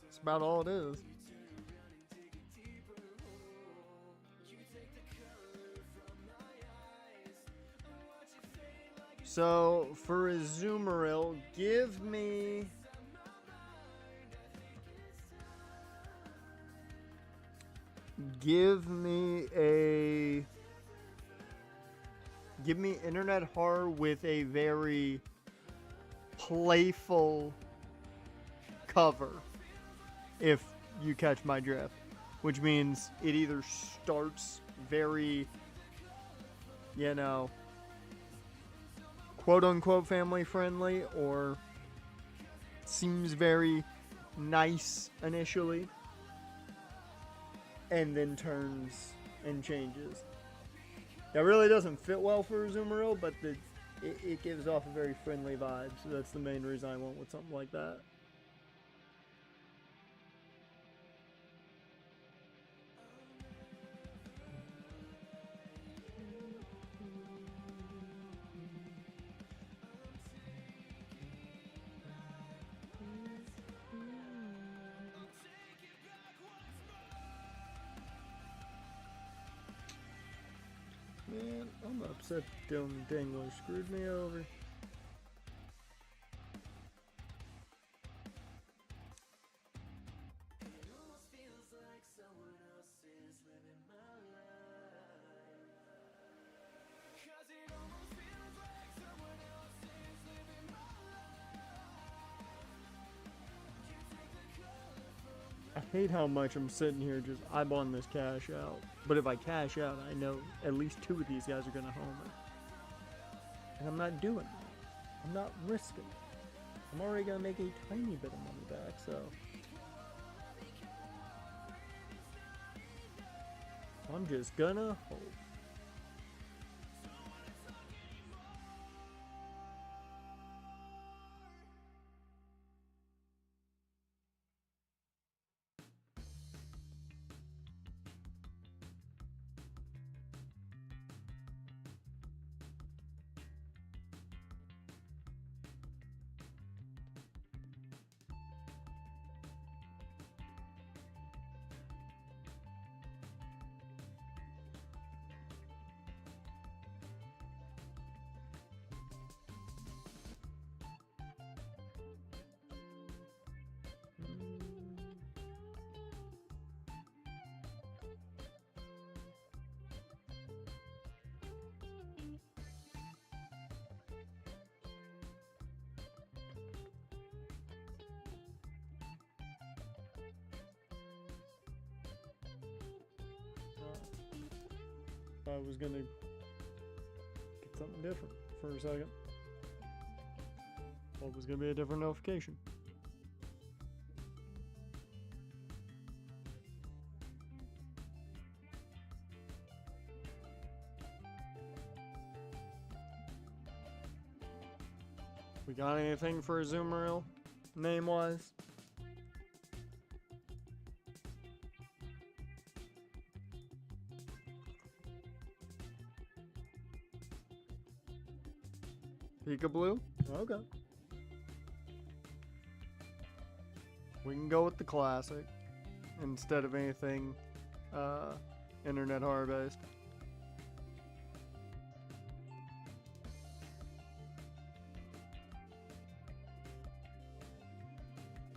That's about all it is. So, for Azumarill, give me internet horror with a very playful cover, if you catch my drift. Which means it either starts very, you know, quote-unquote family-friendly, or seems very nice initially, and then turns and changes. That really doesn't fit well for Azumarill, but it gives off a very friendly vibe, so that's the main reason I went with something like that. Man, I'm upset Dylan Dangler screwed me over. I hate how much I'm sitting here just eyeballing this cash out. But if I cash out, I know at least two of these guys are going to homer. And I'm not doing that. I'm not risking it. I'm already going to make a tiny bit of money back, so. I'm just gonna hope. I was gonna get something different for a second. Thought it was gonna be a different notification. We got anything for a Zoom reel, name-wise? Peekaboo? Okay. We can go with the classic instead of anything internet horror based.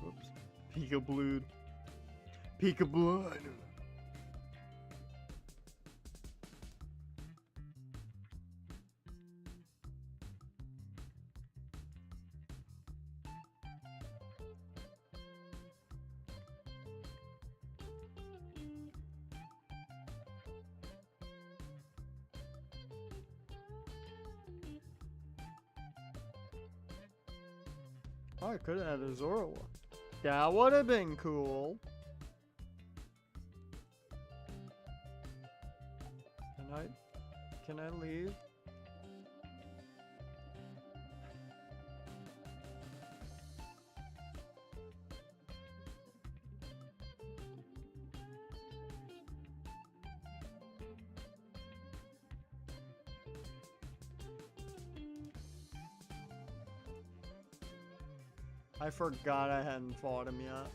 Whoops. Peekaboo. Peekaboo. Oh, I could have had a Zora one. That would have been cool. Can I leave? I forgot I hadn't fought him yet.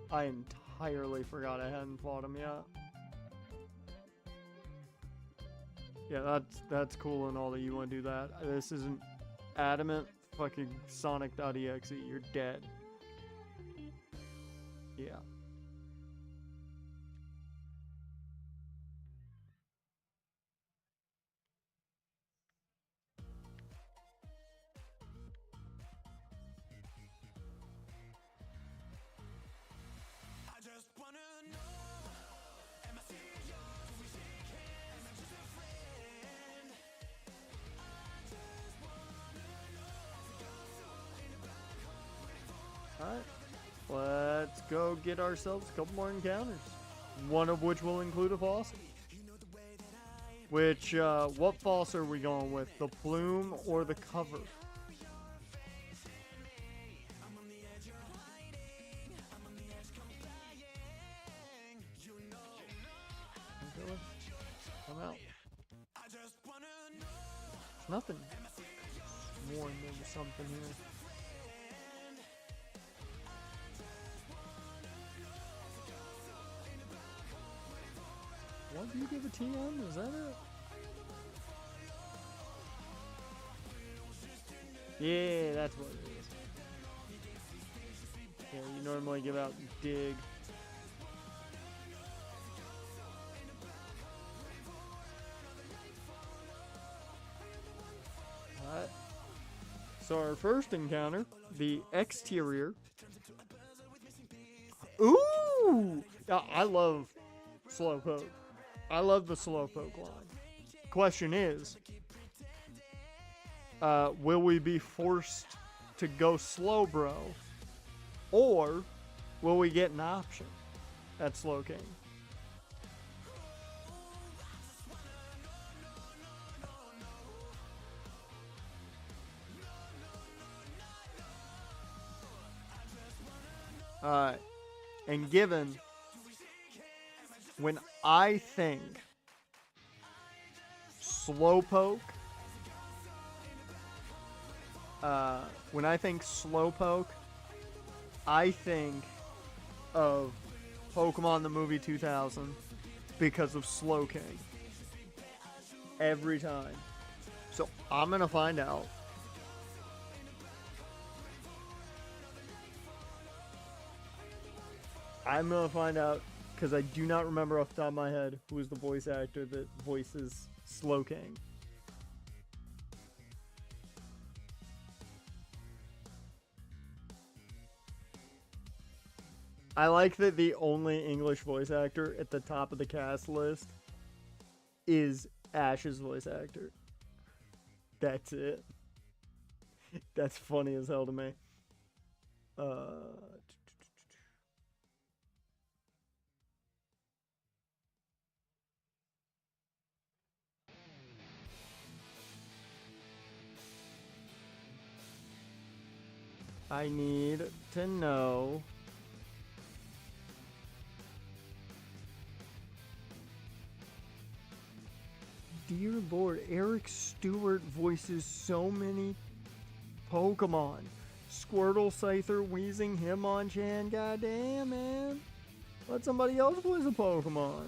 I entirely forgot I hadn't fought him yet. Yeah, that's cool and all that you want to do that. This isn't adamant fucking Sonic.exe. You're dead. Yeah. I just wanna know, am I serious? We shake hands, am I just a friend? I just wanna know, Alright. Let's go get ourselves a couple more encounters. One of which will include a fossil. Which, what fossil are we going with? The plume or the cover? I'm out. There's nothing more than something here. What do you give a TM? Is that it? Yeah, that's what it is. Yeah, you normally give out dig. Alright. So our first encounter, the exterior. Ooh! Yeah, I love Slowpoke. I love the Slowpoke line. Question is, will we be forced to go slow, bro? Or will we get an option at Slowking? Alright. And given when I think Slowpoke, I think of Pokemon the movie 2000 because of Slowking. Every time. So I'm gonna find out. I'm gonna find out because I do not remember off the top of my head who is the voice actor that voices Slowking. I like that the only English voice actor at the top of the cast list is Ash's voice actor. That's it. That's funny as hell to me. I need to know. Dear Lord, Eric Stewart voices so many Pokemon. Squirtle, Scyther, Weezing, Hitmonchan. Goddamn, man. Let somebody else voice a Pokemon.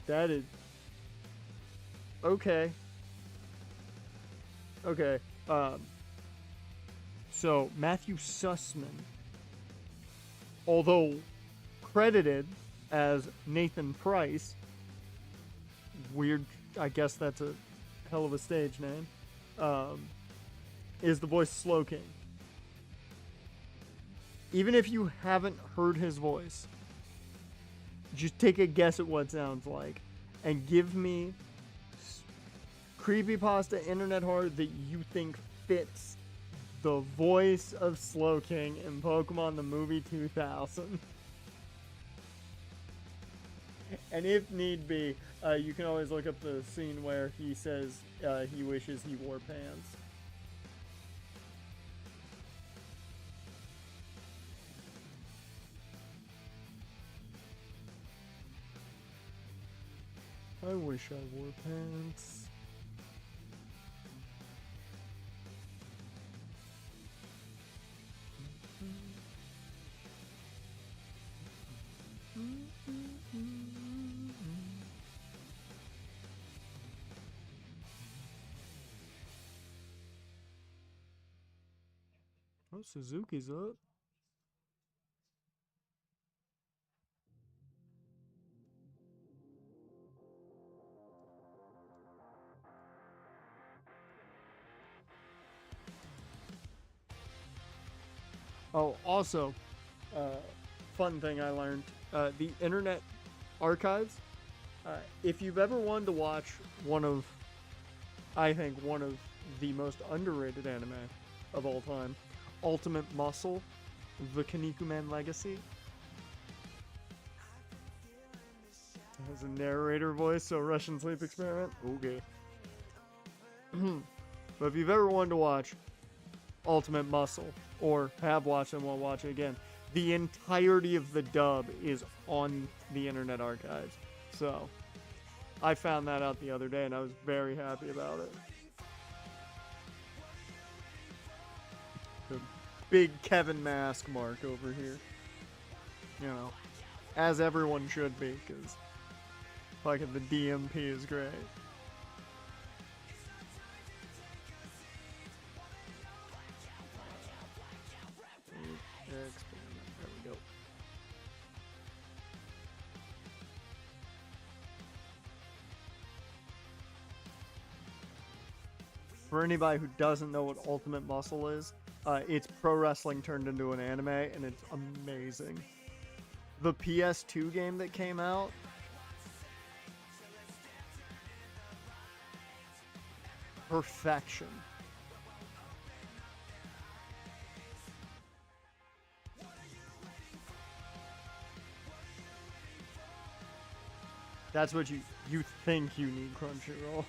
That is... Okay. Okay. So, Matthew Sussman, although credited as Nathan Price, weird, I guess that's a hell of a stage name, is the voice of Slowking. Even if you haven't heard his voice, just take a guess at what it sounds like, and give me creepypasta internet horror that you think fits the voice of Slowking in Pokemon the Movie 2000. And if need be, you can always look up the scene where he says he wishes he wore pants. I wish I wore pants. Oh, Suzuki's up. Oh, also, fun thing I learned, the Internet Archives, if you've ever wanted to watch I think one of the most underrated anime of all time, Ultimate Muscle, The Kinnikuman Legacy, has a narrator voice, so Russian Sleep Experiment, okay. But if you've ever wanted to watch Ultimate Muscle, or have watched and want to watch it again, the entirety of the dub is on the Internet Archives. So, I found that out the other day and I was very happy about it. The big Kevin Mask mark over here. You know, as everyone should be, because fucking the DMP is great. There we go. For anybody who doesn't know what Ultimate Muscle is, it's pro wrestling turned into an anime, and it's amazing. The PS2 game that came out, perfection. That's what you think you need Crunchyroll.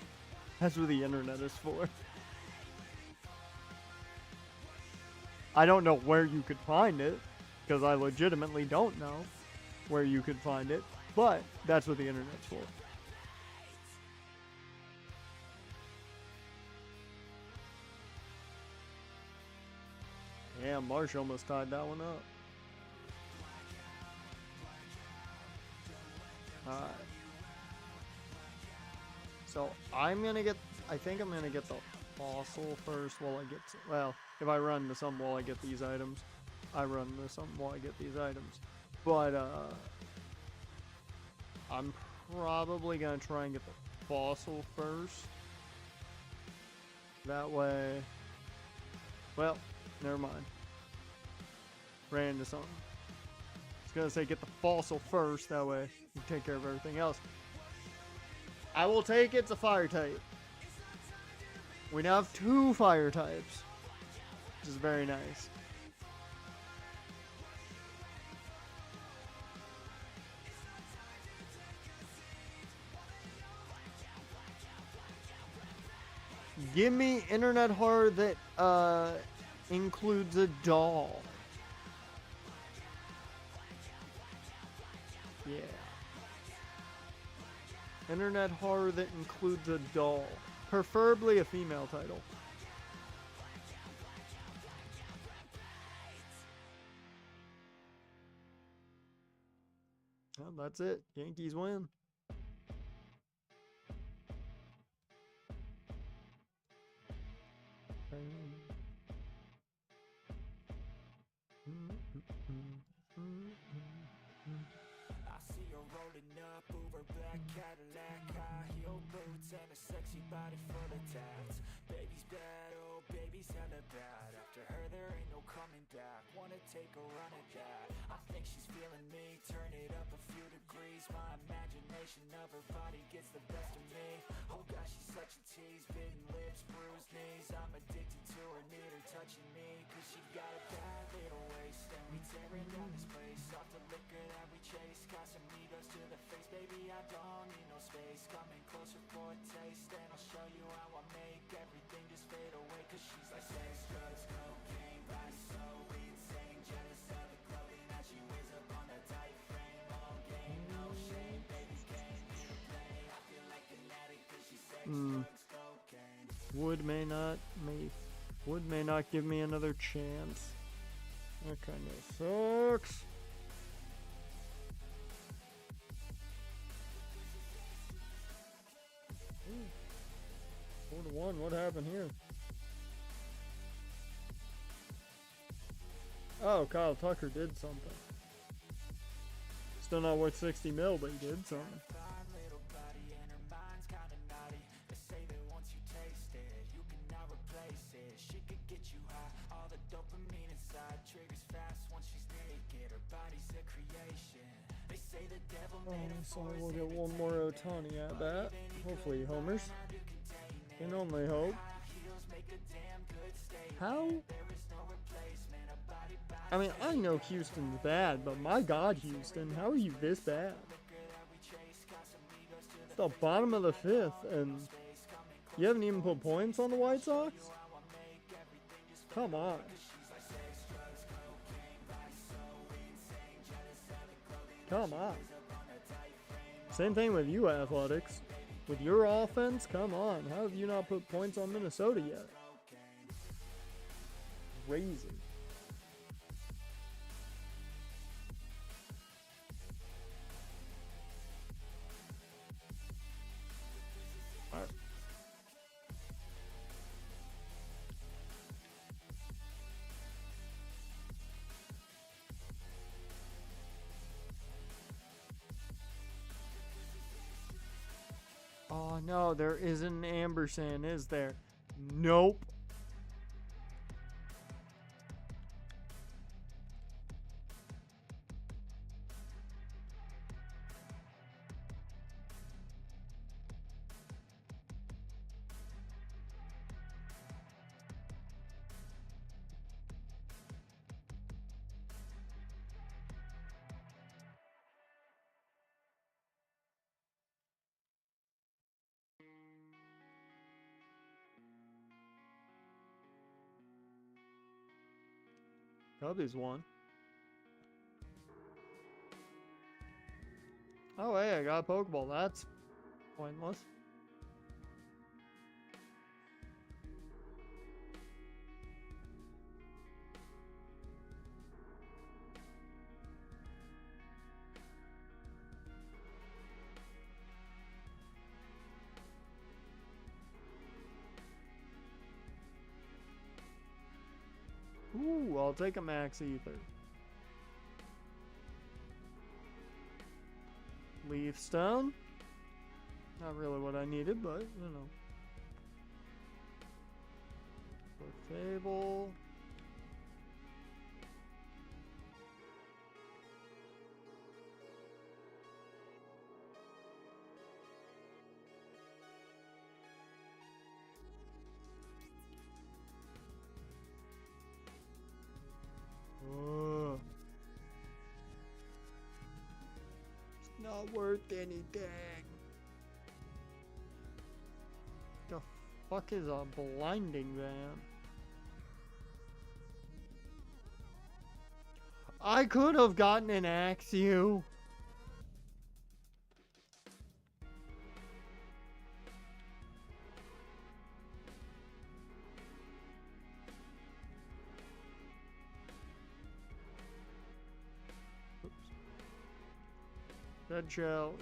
That's what the internet is for. I don't know where you could find it, because I legitimately don't know where you could find it, but that's what the internet's for. Yeah, Marsh almost tied that one up. Alright. So I think I'm gonna get the fossil first while I get well, if I run to something while I get these items. I run to something while I get these items. But I'm probably gonna try and get the fossil first. That way. Well, never mind. Ran into something. I was gonna say get the fossil first. That way you take care of everything else. I will take it's a fire type. We now have 2 fire types, which is very nice. Give me internet horror that includes a doll. Yeah. Internet horror that includes a doll. Preferably a female title. Well, that's it. Yankees win. I see her rolling up, Uber black Cadillac, high heel boots and a sexy body full of tats. Baby's bad, oh baby's hella bad. After her there ain't no coming back. Wanna take a run at that? I think she's feeling me. Turn it up a few degrees. My imagination of her body gets the best of me. Oh gosh, she's such a tease. Bitten lips, bruised knees. I'm addicted to her, need her touching me. Cause she got a bad little waist. And we tearing down this place. Off the liquor that we chase. Casamigos to the face, baby, I don't need no space. Coming closer for a taste, and I'll show you how I make everything just fade away. Cause she's like sex, drugs, cocaine, body so insane. Jealous of the clothing that she wears up on that tight frame. All game, no shame, baby, can't need to play. I feel like an addict cause she's sex, drugs, cocaine. Wood may not give me another chance. That kind of sucks. Ooh. 4-1, what happened here? Oh, Kyle Tucker did something. Still not worth 60 mil, but he did something. Fine little body and her mind's kinda naughty. They say that once you taste it, you cannot replace it. She could get you high, all the dopamine inside triggers fast once she's naked. Her body's a creation. They say the devil made her So for his we'll get one more Otani at bat. Hopefully, homers. Can only hope. How? I mean, I know Houston's bad, but my God, Houston, how are you this bad? It's the bottom of the 5th, and you haven't even put points on the White Sox? Come on. Come on. Same thing with you, Athletics. With your offense, come on. How have you not put points on Minnesota yet? Crazy. Alright. Oh no, there isn't an ampersand, is there? Nope. Cubbies won. Oh, hey, I got a Pokeball. That's pointless. Ooh, I'll take a Max Ether. Leaf stone. Not really what I needed, but you know. For Fable. Ugh. It's not worth anything. The fuck is a blinding van? I could have gotten an Axew. Dead shell.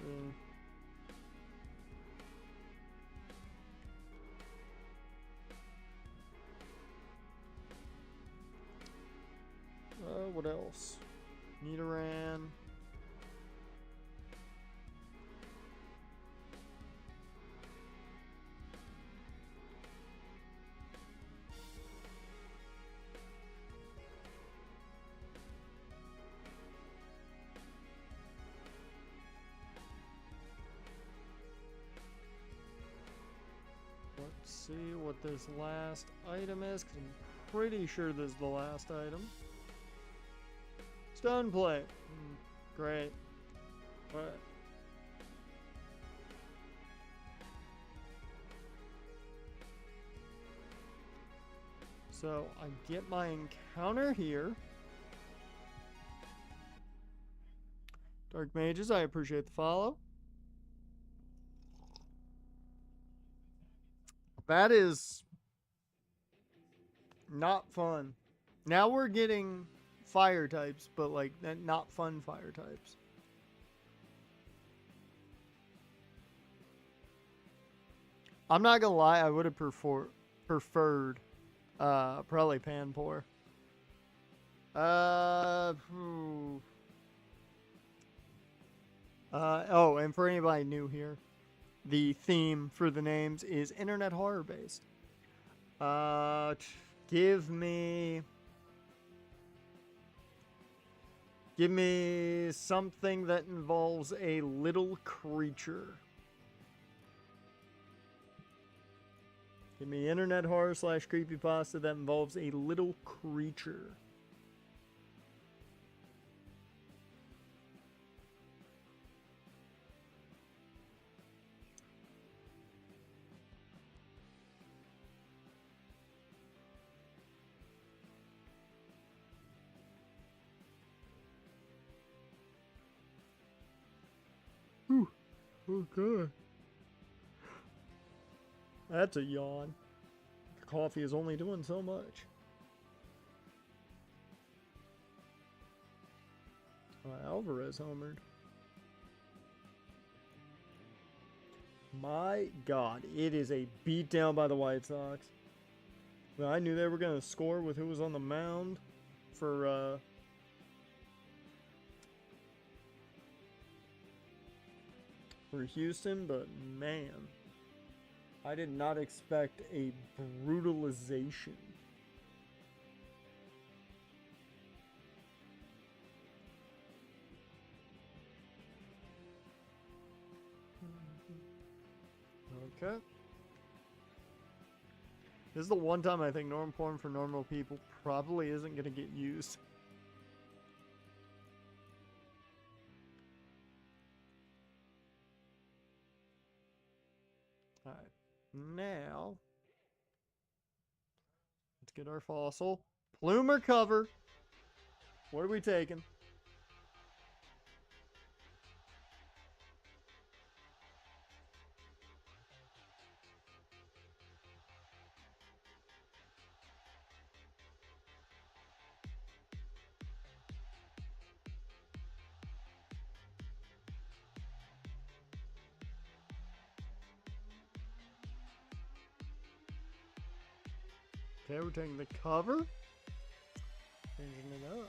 What else? Nidoran. Let's see what this last item is, 'cause I'm pretty sure this is the last item. Stone plate. Great. What? So I get my encounter here. Dark Mages, I appreciate the follow. That is not fun. Now we're getting fire types, but like not fun fire types. I'm not gonna lie, I would have preferred probably Panpour. Oh, and for anybody new here, the theme for the names is internet horror based. Give me something that involves a little creature. Give me internet horror / creepypasta that involves a little creature. Oh, God. That's a yawn. The coffee is only doing so much. Alvarez homered. My God, it is a beatdown by the White Sox. Well, I knew they were going to score with who was on the mound for Houston, but man, I did not expect a brutalization. Okay. This is the one time I think norm porn for normal people probably isn't going to get used. Alright, now let's get our fossil. Plume or cover? What are we taking? Okay, we're taking the cover. Changing it up.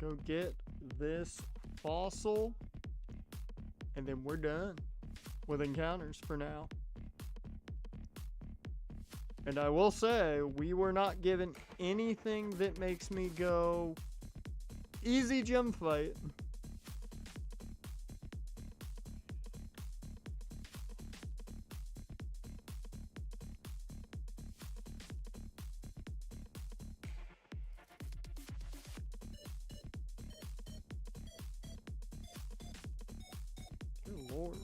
Go get this fossil, and then we're done with encounters for now. And I will say, we were not given anything that makes me go, easy gem fight. Good lord.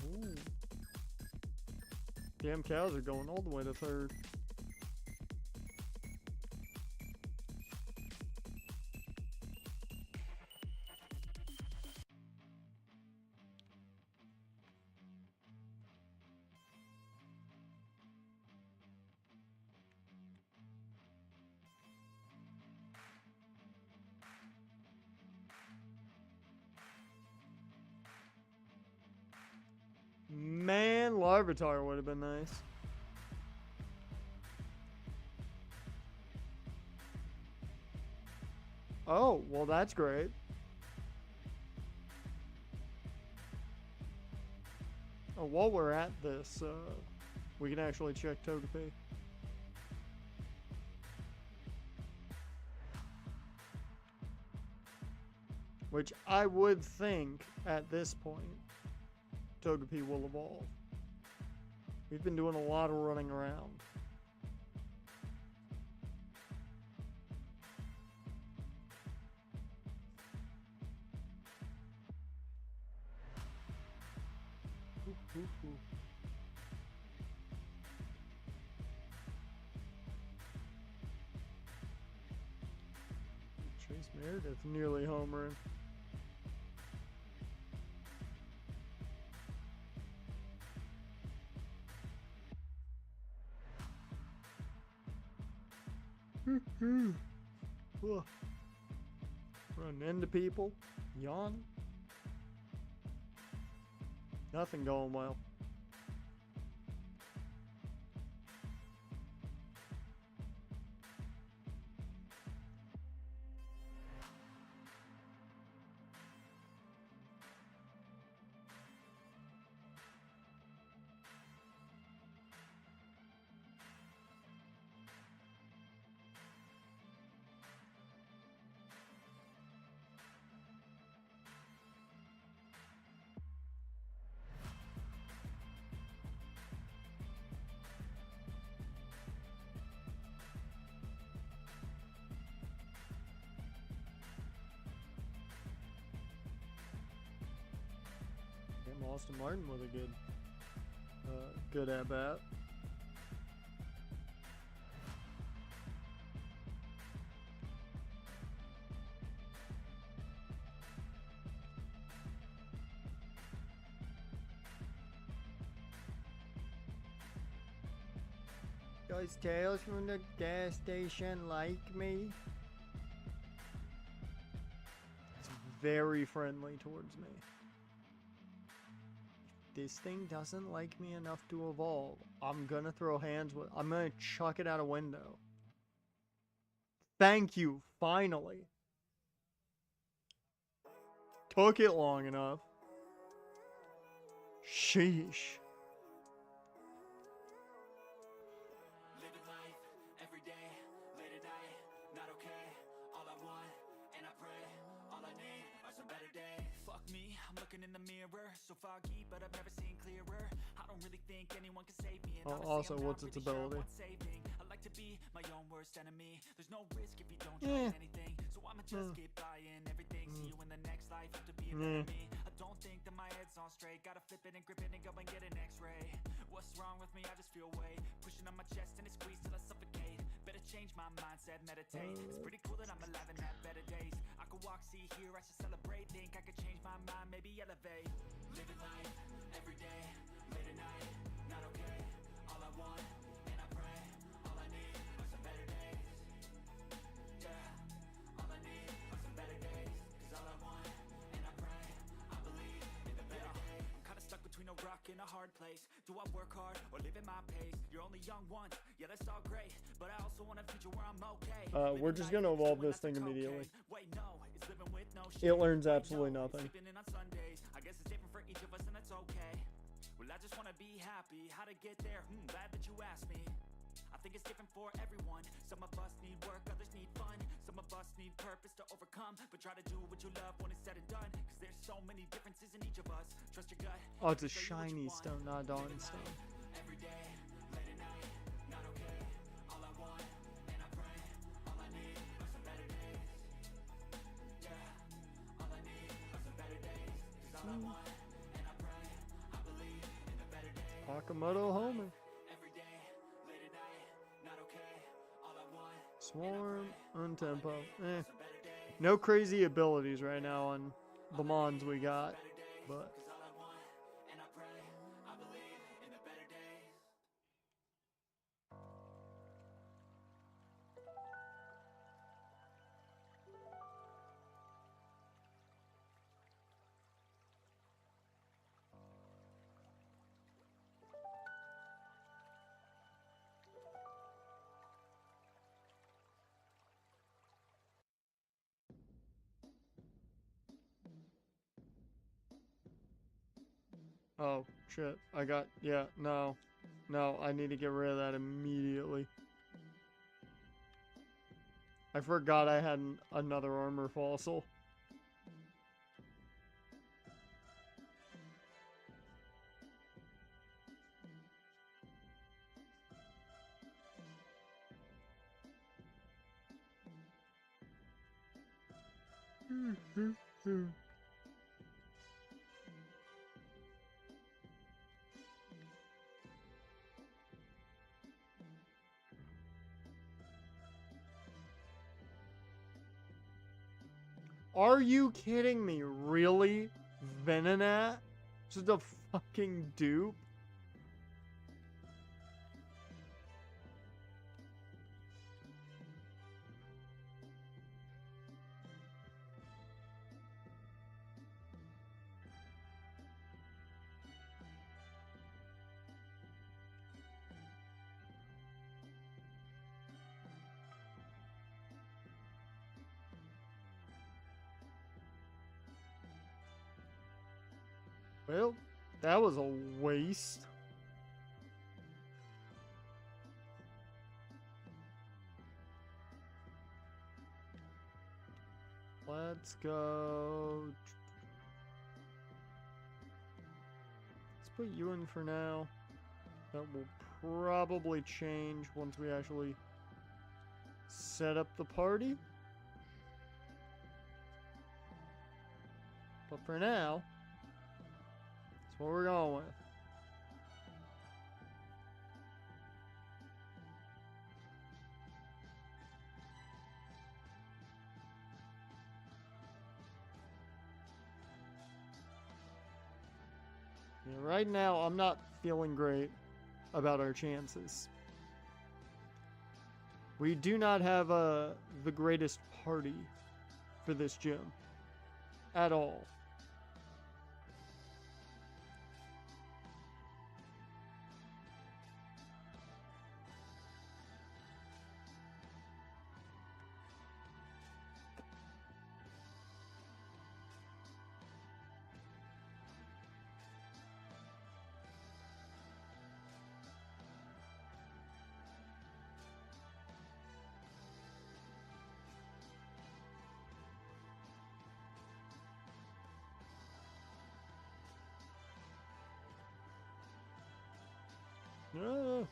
Ooh. Damn cows are going all the way to third. Man, Larvitar would have been nice. Oh, well that's great. Oh, while we're at this, we can actually check Togepi. Which I would think, at this point, Togepi will evolve. We've been doing a lot of running around. Chase Meredith nearly homering. Running into people, yawn. Nothing going well. Damn, Austin Martin with a good at bat. Does Tails from the gas station like me? It's very friendly towards me. If this thing doesn't like me enough to evolve, I'm gonna throw hands with. I'm gonna chuck it out a window. Thank you, finally. Took it long enough. Sheesh. Living life every day, late at night, not okay. All I want, and I pray, all I need are some better days. Fuck me, I'm looking in the mirror, so foggy, but I've never seen clearer. I don't really think anyone can save me. And Also, what's its ability? I like to be my own worst enemy. There's no risk if you don't try anything, so I'ma just keep buying everything. See you in the next life, have to be a better me. I don't think that my head's on straight. Gotta flip it and grip it and go and get an x-ray. What's wrong with me? I just feel weight pushing on my chest and it squeezes till I suffocate. Better change my mindset, meditate. It's pretty cool that I'm alive and have better days. I could walk, see, hear, I should celebrate. Think I could change my mind, maybe elevate. Living life every day, late at night, not okay. All I want, and I pray, all I need are some better days. Yeah, all I need are some better days. Cause all I want, and I pray, face? Do I work hard or live at my pace? You're only young once, yeah, that's all great, but I also want a future where I'm okay. We're just gonna evolve this thing immediately. It learns absolutely nothing. I guess it's different for each of us, and that's okay. Well, I just want to be happy. How to get there? Glad that you asked me. I think it's different for everyone. Some of us need work, others need fun. Some of us need purpose to overcome, but try to do what you love when it's said and done. Cause there's so many differences in each of us. Trust your gut. Oh, it's a shiny stone, not a dawn stone. Every day, late at night, not okay. All I want, and I pray, all I need are some better days. Yeah, all I need are some better days. Cause all I want, and I pray, I believe in the better days. Akamoto Homer. Every day, late at night, not okay. All I want, Swarm, untempo. No crazy abilities right now on the mons we got, but cause all I want, and I pray, I believe in the better days. oh shit, no, I need to get rid of that immediately. I forgot I had another armor fossil. Are you kidding me? Really? Venonat? Just a fucking dupe? Well, that was a waste. Let's go. Let's put you in for now. That will probably change once we actually set up the party. But for now, that's what we're going with. Yeah, right now, I'm not feeling great about our chances. We do not have the greatest party for this gym at all. Ah.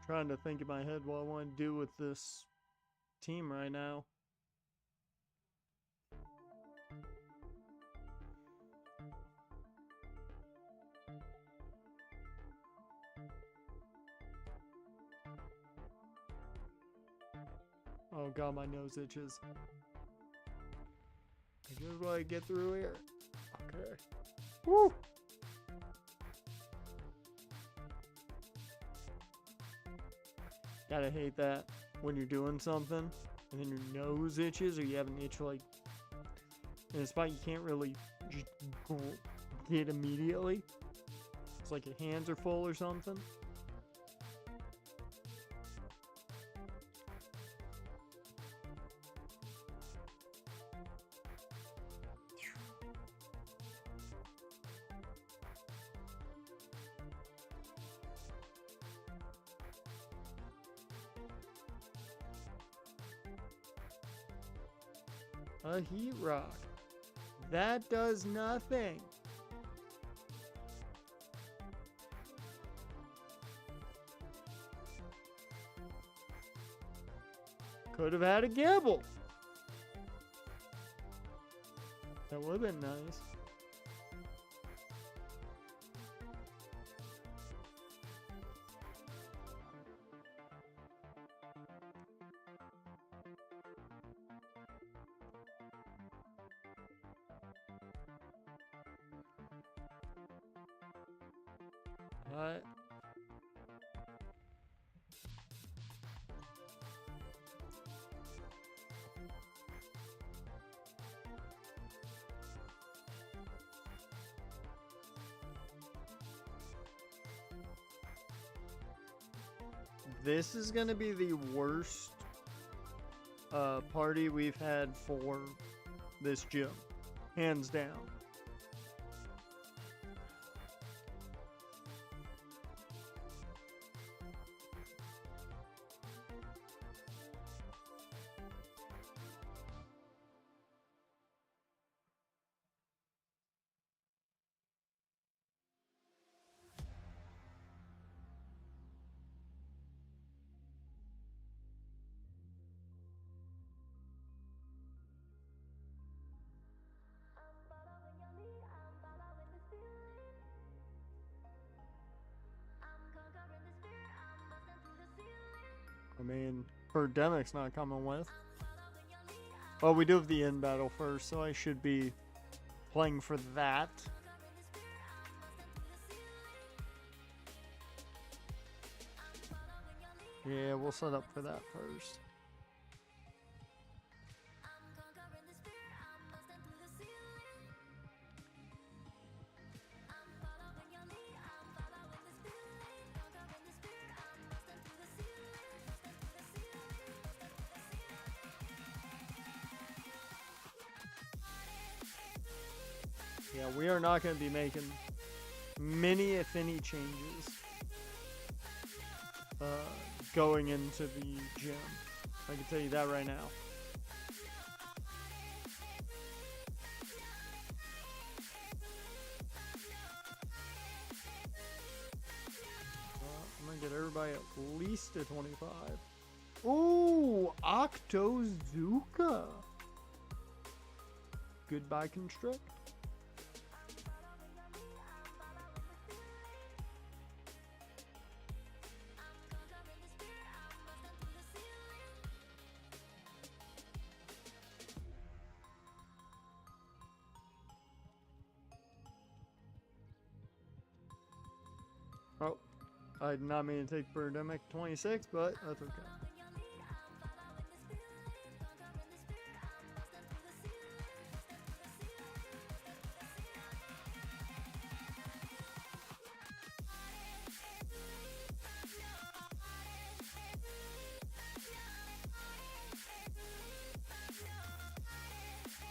Trying to think in my head what I want to do with this team right now. Oh god, my nose itches. I just want to get through here. Fuck. Okay. Woo! Gotta hate that when you're doing something and then your nose itches or you have an itch like in a spot you can't really just get immediately. It's like your hands are full or something. A heat rock. That does nothing. Could have had a gibble. That would have been nice. What? This is gonna be the worst party we've had for this gym, hands down. I mean, Birdemic's not coming with. Well, we do have the end battle first, so I should be playing for that. Yeah, we'll set up for that first. Yeah, we are not going to be making many, if any, changes going into the gym. I can tell you that right now. I'm going to get everybody at least a 25. Ooh, Octozuka. Goodbye, Constrict. Oh, I did not mean to take Birdemic 26, but that's okay.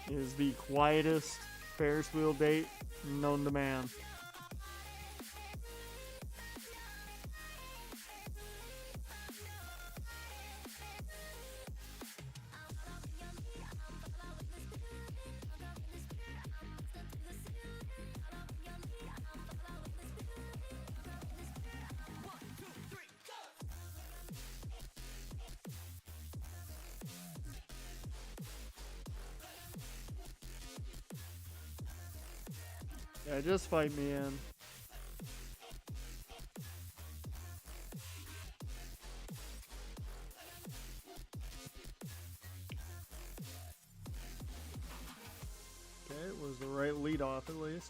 It is the quietest Ferris wheel date known to man. Yeah, just fight me in. Okay, it was the right lead off at least.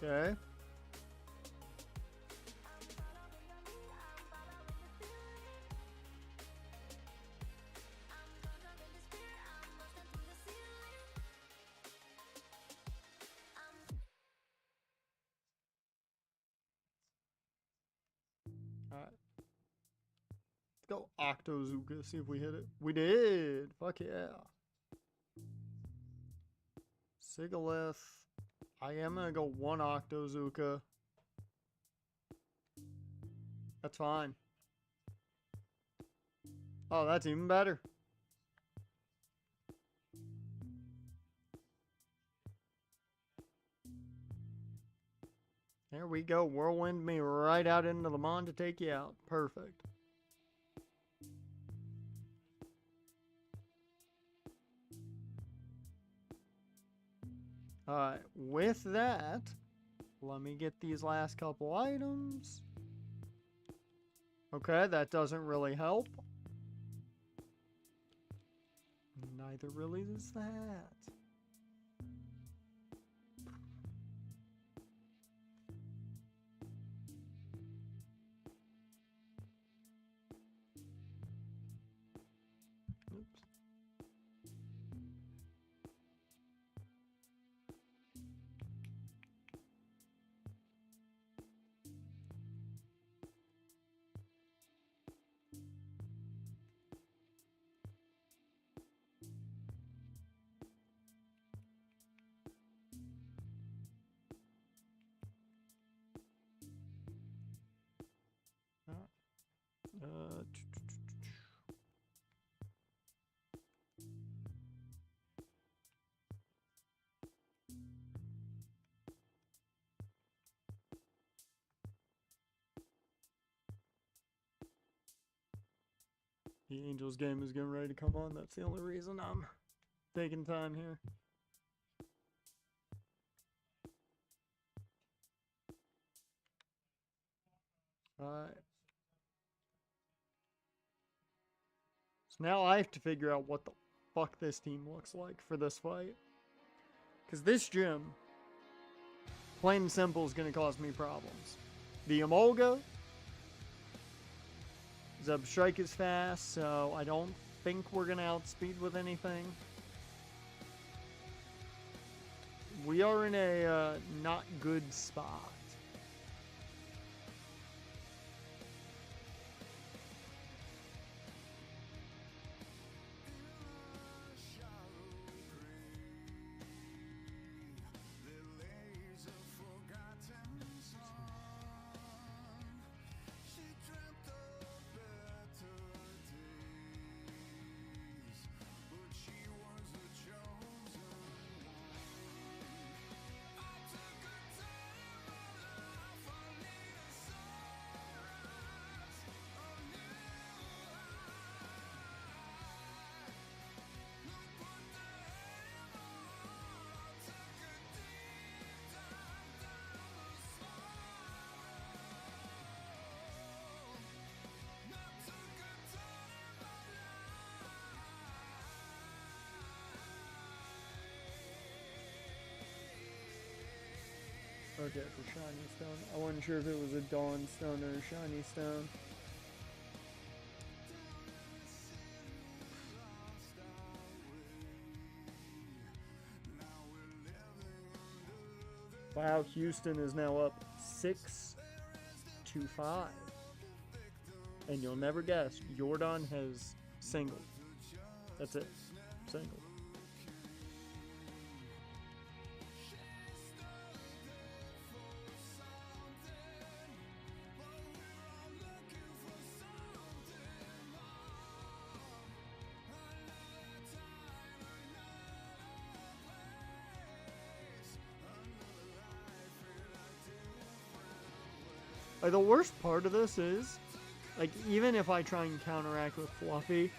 Okay. Alright. Let's go Octozuka, see if we hit it. We did! Fuck yeah. Sigalith. I am gonna go one Octozuka. That's fine. Oh, that's even better. There we go. Whirlwind me right out into the mon to take you out. Perfect. Alright, with that, let me get these last couple items. Okay, that doesn't really help. Neither really does that. Oops. Uh, The Angels game is getting ready to come on. That's the only reason I'm taking time here. Alright. So now I have to figure out what the fuck this team looks like for this fight. Because this gym, plain and simple, is going to cause me problems. The Emolga, Zubstrike is fast, so I don't think we're going to outspeed with anything. We are in a not good spot. Okay, for Shiny Stone. I wasn't sure if it was a Dawn Stone or a Shiny Stone. Wow, Houston is now up 6-5. And you'll never guess, Jordan has singled. That's it. Single. Like, the worst part of this is, like, even if I try and counteract with Fluffy,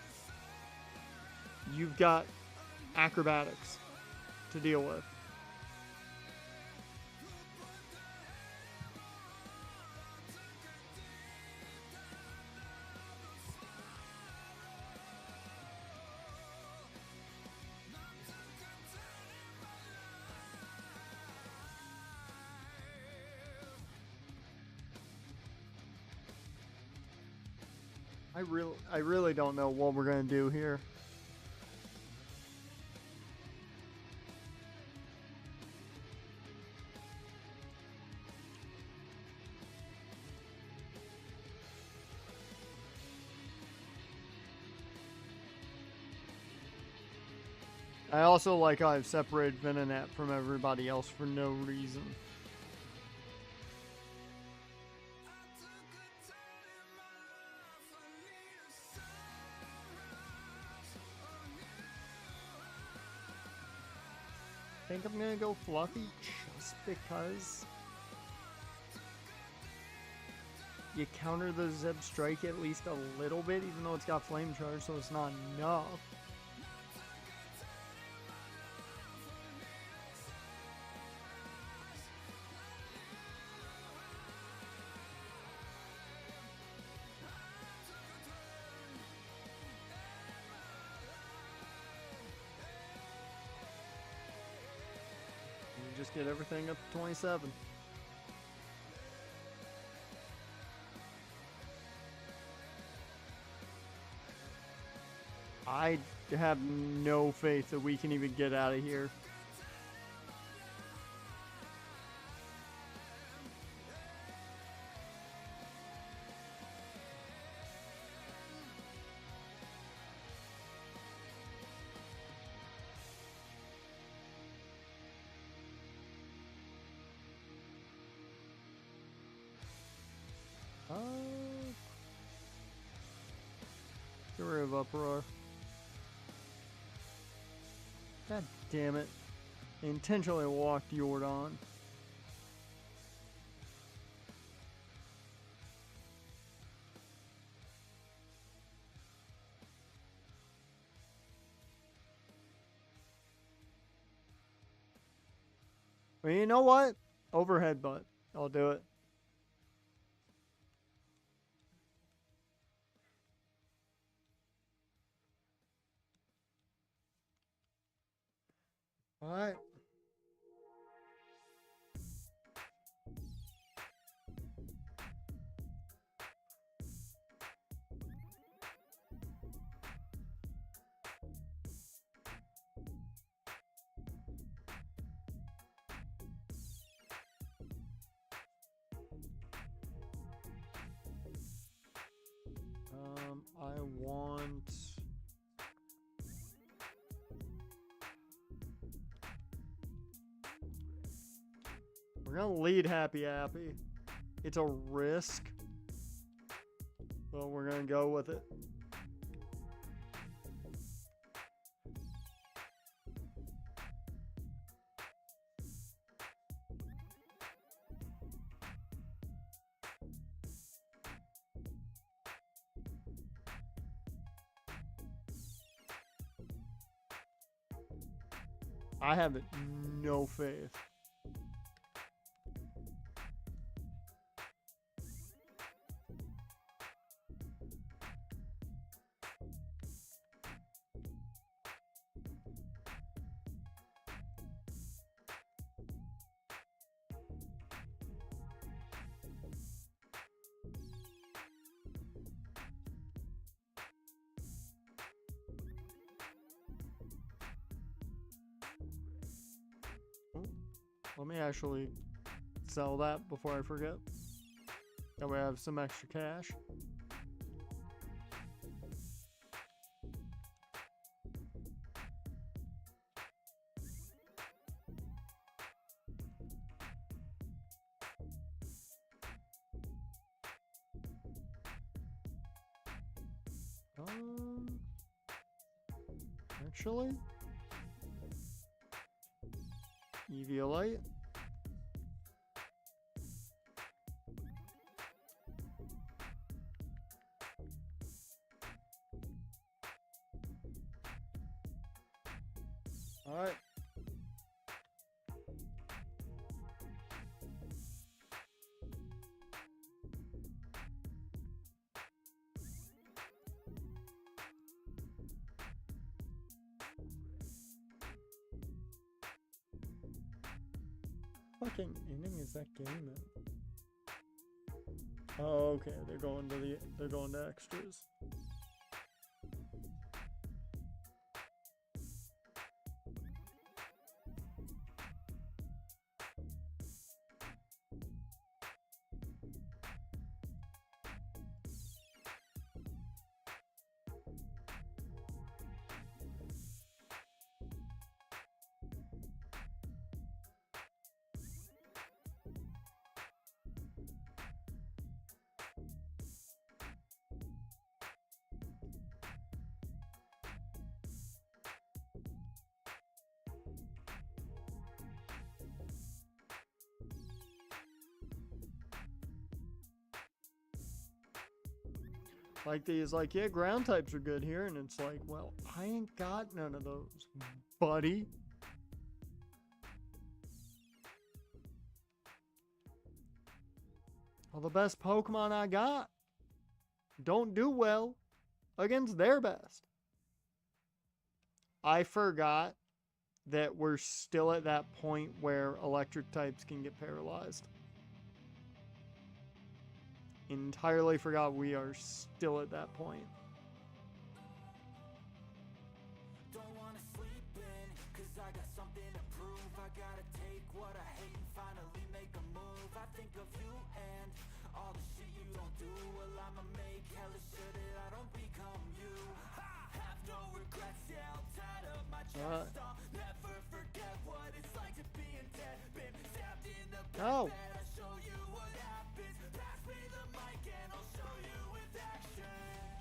you've got acrobatics to deal with. I really don't know what we're gonna do here. I also like how I've separated Venonat from everybody else for no reason. I think I'm gonna go Fluffy just because you counter the Zeb Strike at least a little bit, even though it's got Flame Charge, so it's not enough. You just get everything up to 27. I have no faith that we can even get out of here. Get rid of Uproar. God damn it. I intentionally walked Yordon. Well, you know what? Overhead butt. I'll do it. Alright. I want... We're gonna lead Happy Happy. It's a risk, but we're gonna go with it. I have no faith. Let me actually sell that before I forget. That way I have some extra cash. Actually, Eviolite. All right. Fucking inning is that game in? Oh, okay. They're going to extras. Like these, like, yeah, ground types are good here, and it's like, well, I ain't got none of those, buddy. Well, the best Pokemon I got don't do well against their best. I forgot that we're still at that point where electric types can get paralyzed. Entirely forgot we are still at that point. Don't wanna sleep in, cause I got something to prove. I gotta take what I hate and finally make a move. I think of you and all the shit you don't do. Well, I'ma make hella sure that I don't become you. I have no regrets, yeah, I'll tie up my chest. I'll never forget what it's like to being dead. Been stabbed in the back, Oh. I'll show you what happens. Pass me the mic and I'll show you with action.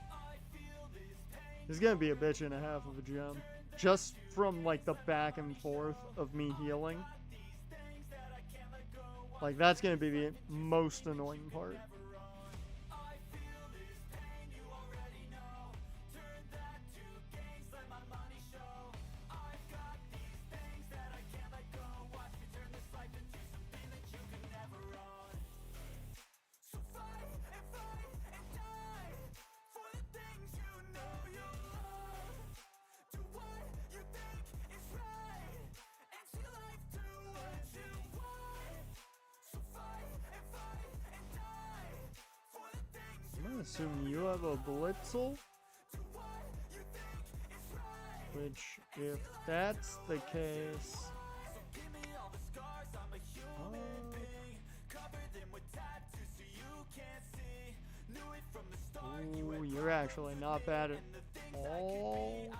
I feel this pain. This is gonna be a bitch and a half of a gem. Just from like the back and forth of me healing. Like that's gonna be the most annoying part. I feel this pain, you already know. Turn that to gains, let my money show. I've got these things that I can't let go. Watch me turn this life into something that you can never own. So fight and die for the things you know you love. Do what you think is right and see life do what you want. So fight and die for the things I'm gonna assume you have a Blitzel. Which, if that's the case, ooh, you're actually not bad at all.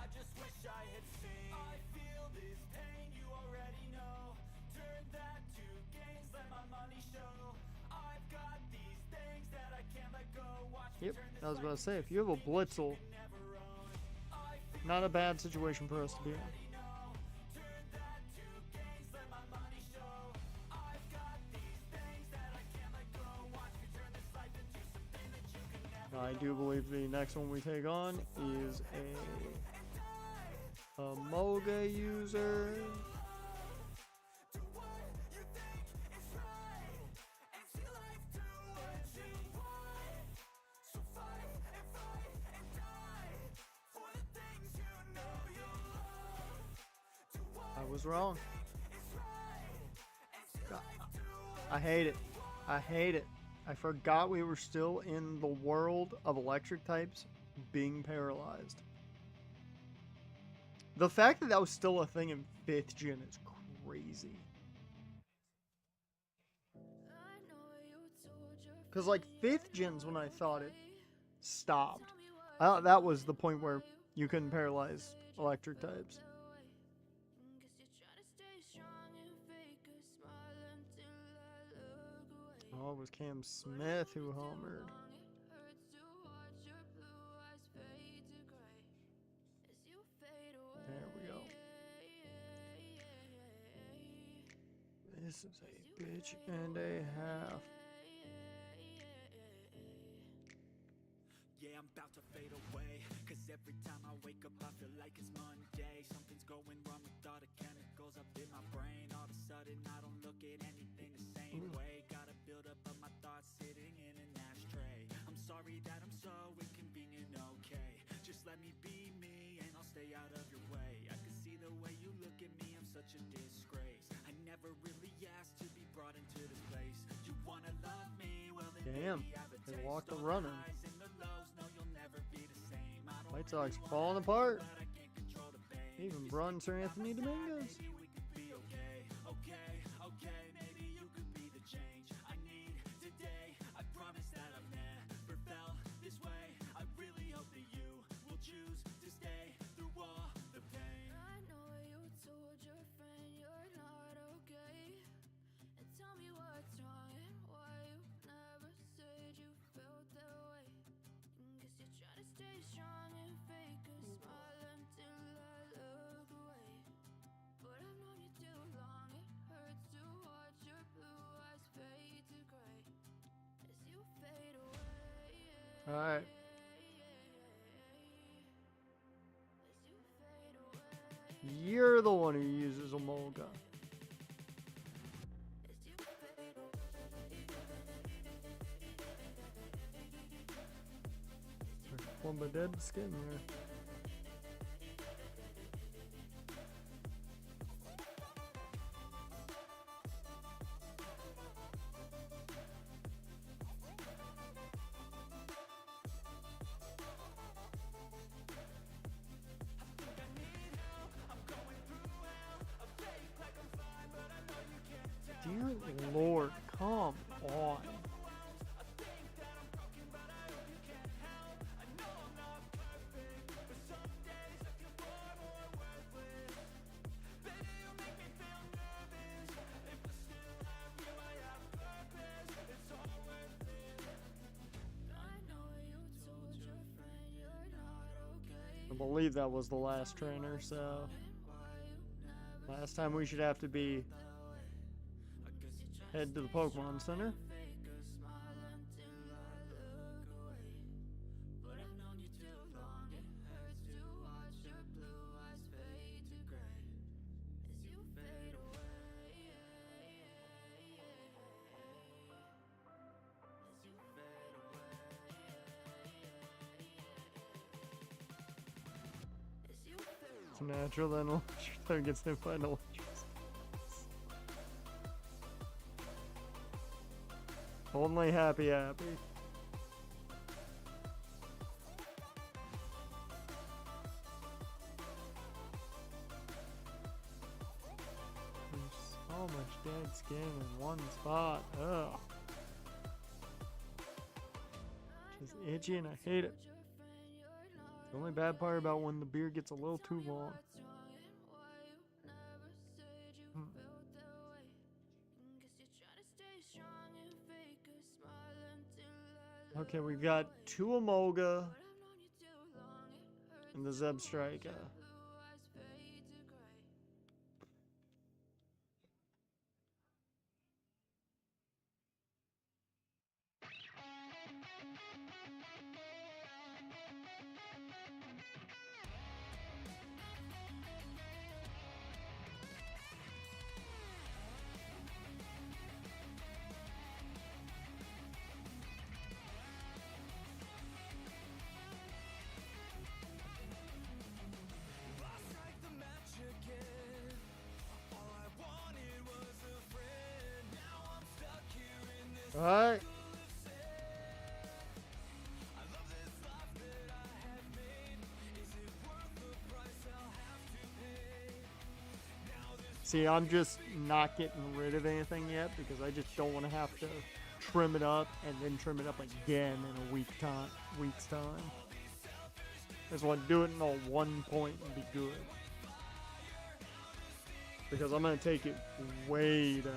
Yep, I was about to say, if you have a Blitzel, not a bad situation for us to be in. I do believe the next one we take on is a Moga user. I was wrong. I hate it. I hate it. I forgot we were still in the world of electric types being paralyzed. The fact that that was still a thing in 5th gen is crazy. Because, like, 5th gen's when I thought it stopped. I thought that was the point where you couldn't paralyze electric types. Oh, it was Cam Smith who homered. There we go. This is a bitch and a half. Yeah, I'm about to fade away, cause every time I wake up I feel like it's Monday. Something's going wrong with all the chemicals up in my brain. All of a sudden I don't look at anything the same way. Gotta build up of my thoughts sitting in an ashtray. I'm sorry that I'm so inconvenient, okay. Just let me be me and I'll stay out of your way. I can see the way you look at me, I'm such a disgrace. I never really asked to be brought into this place. You wanna love me? Well then Damn, maybe have a they taste. walked the All running. highs and the lows, no, you'll never be the same. I don't White Sox falling apart. but I can't control the pain. Even Brun Sir Anthony Domingos. Maybe we could be okay, okay, maybe you could be the change I need today. I promise that I've never felt this way. I really hope that you will choose to stay through all the pain. I know you told your friend you're not okay. And tell me what's wrong and why you never said you felt that way. Guess you're trying to stay strong and fake a smile until I look away. But I've known you too long, it hurts to watch your blue eyes fade to gray as you fade away. Alright. you're the one who uses Emolga. One by dead skin there. Dear Lord, come on. I believe that was the last trainer, so last time we should have to be head to the Pokemon Center. It's natural then Electric gets hit by an Electric. Only happy. There's so much dead skin in one spot. Ugh. Just itchy and I hate it. The only bad part about when the beard gets a little too long. Okay, we've got 2 Emolga and the Zebstrika. Alright. See, I'm just not getting rid of anything yet because I just don't want to have to trim it up and then trim it up again in a week's time. I just want to do it in all one point and be good. Because I'm going to take it way down.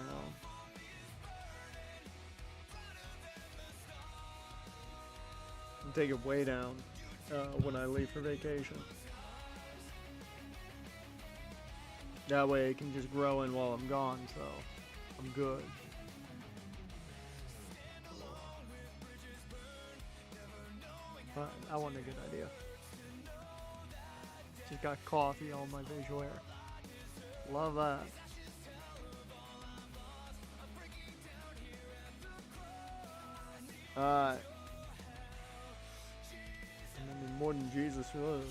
Take it way down when I leave for vacation. That way it can just grow in while I'm gone, so I'm good. That wasn't a good idea. Just got coffee on my visual air. Love that. Alright. I mean, more than Jesus was.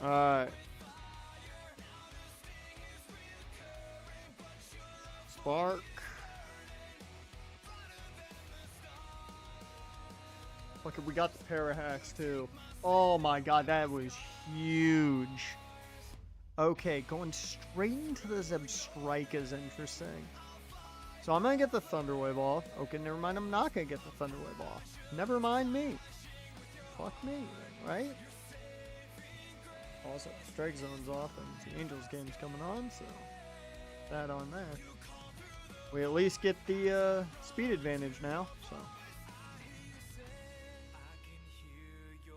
Alright. Spark. Look, we got the Parahacks too. Oh my god, that was huge. Okay, going straight into the Zebstrika is interesting. So I'm gonna get the Thunder Wave off. Okay, never mind, I'm not gonna get the Thunder Wave off. Never mind me. Fuck me, right? Also, Strike Zone's off and the Angels game's coming on, so that on there. We at least get the speed advantage now, so.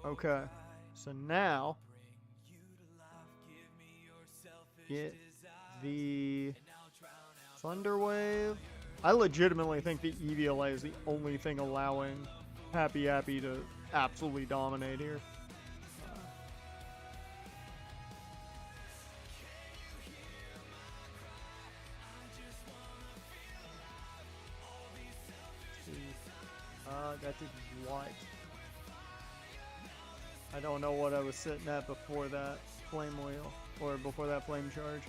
Okay, so now get the Thunder Wave I legitimately think the EVLA is the only thing allowing Happy Happy to absolutely dominate here. That did what? I don't know what I was sitting at before that flame wheel, or before that flame charge.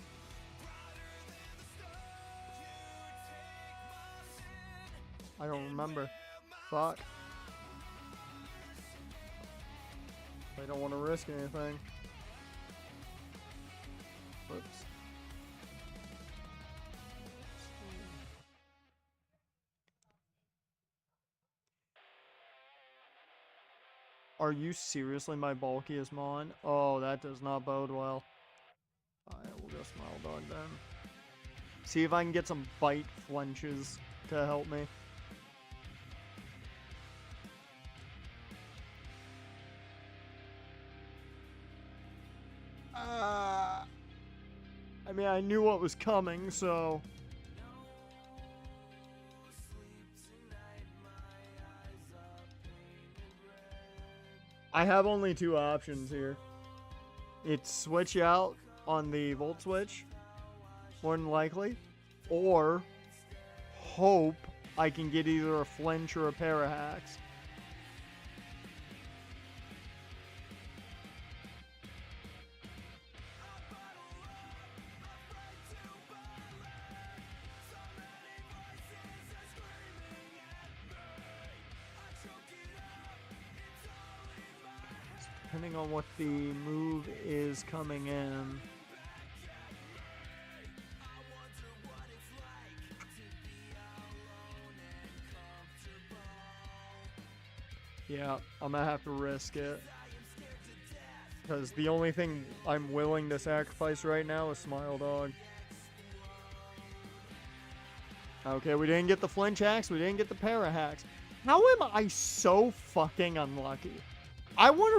I don't remember. Fuck. I don't want to risk anything. Whoops. Are you seriously my bulkiest mon? Oh, that does not bode well. Alright, we'll go Smile Dog then. See if I can get some bite flinches to help me. I mean, I knew what was coming, so... I have only two options here. It's switch out on the Volt Switch, more than likely, or hope I can get either a flinch or a pair of hacks. Depending on what the move is coming in. Yeah, I'm gonna have to risk it. Because the only thing I'm willing to sacrifice right now is Smile Dog. Okay, we didn't get the flinch hacks, we didn't get the para hacks. How am I so fucking unlucky? I want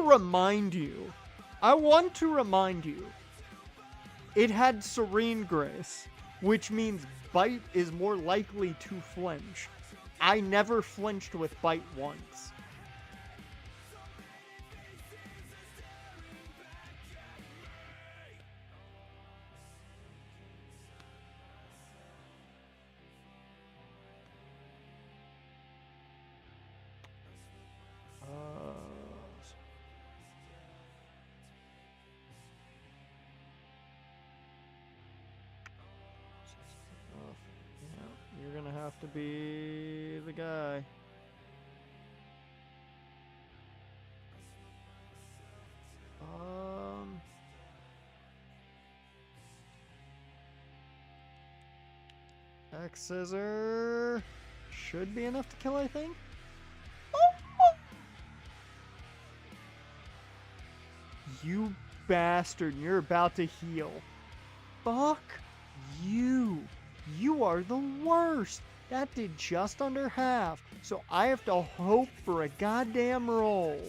to remind you, it had Serene Grace, which means Bite is more likely to flinch. I never flinched with Bite once. You're gonna have to be the guy. X Scissor should be enough to kill, I think. You bastard, you're about to heal. Fuck you. You are the worst. That did just under half. So I have to hope for a goddamn roll.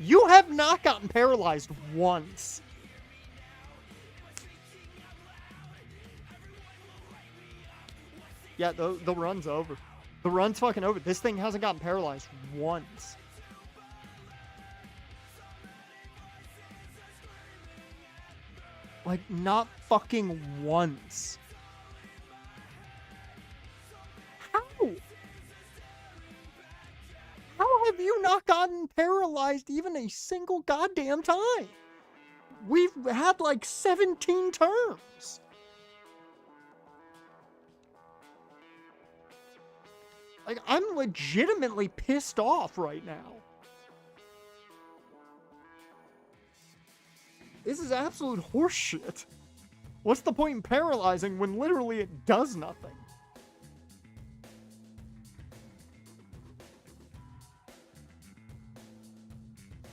You have not gotten paralyzed once. Yeah, the run's over. The run's fucking over. This thing hasn't gotten paralyzed once. Like, not fucking once. How? How have you not gotten paralyzed even a single goddamn time? We've had like 17 turns. Like, I'm legitimately pissed off right now. This is absolute horseshit. What's the point in paralyzing when literally it does nothing?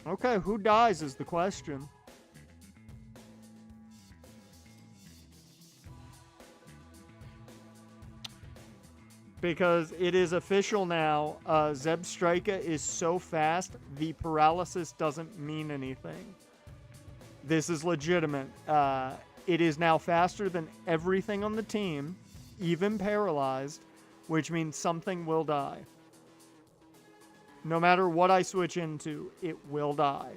Okay, who dies is the question. Because it is official now, Zebstrika is so fast, the paralysis doesn't mean anything. This is legitimate. It is now faster than everything on the team, even paralyzed, which means something will die. No matter what I switch into, it will die.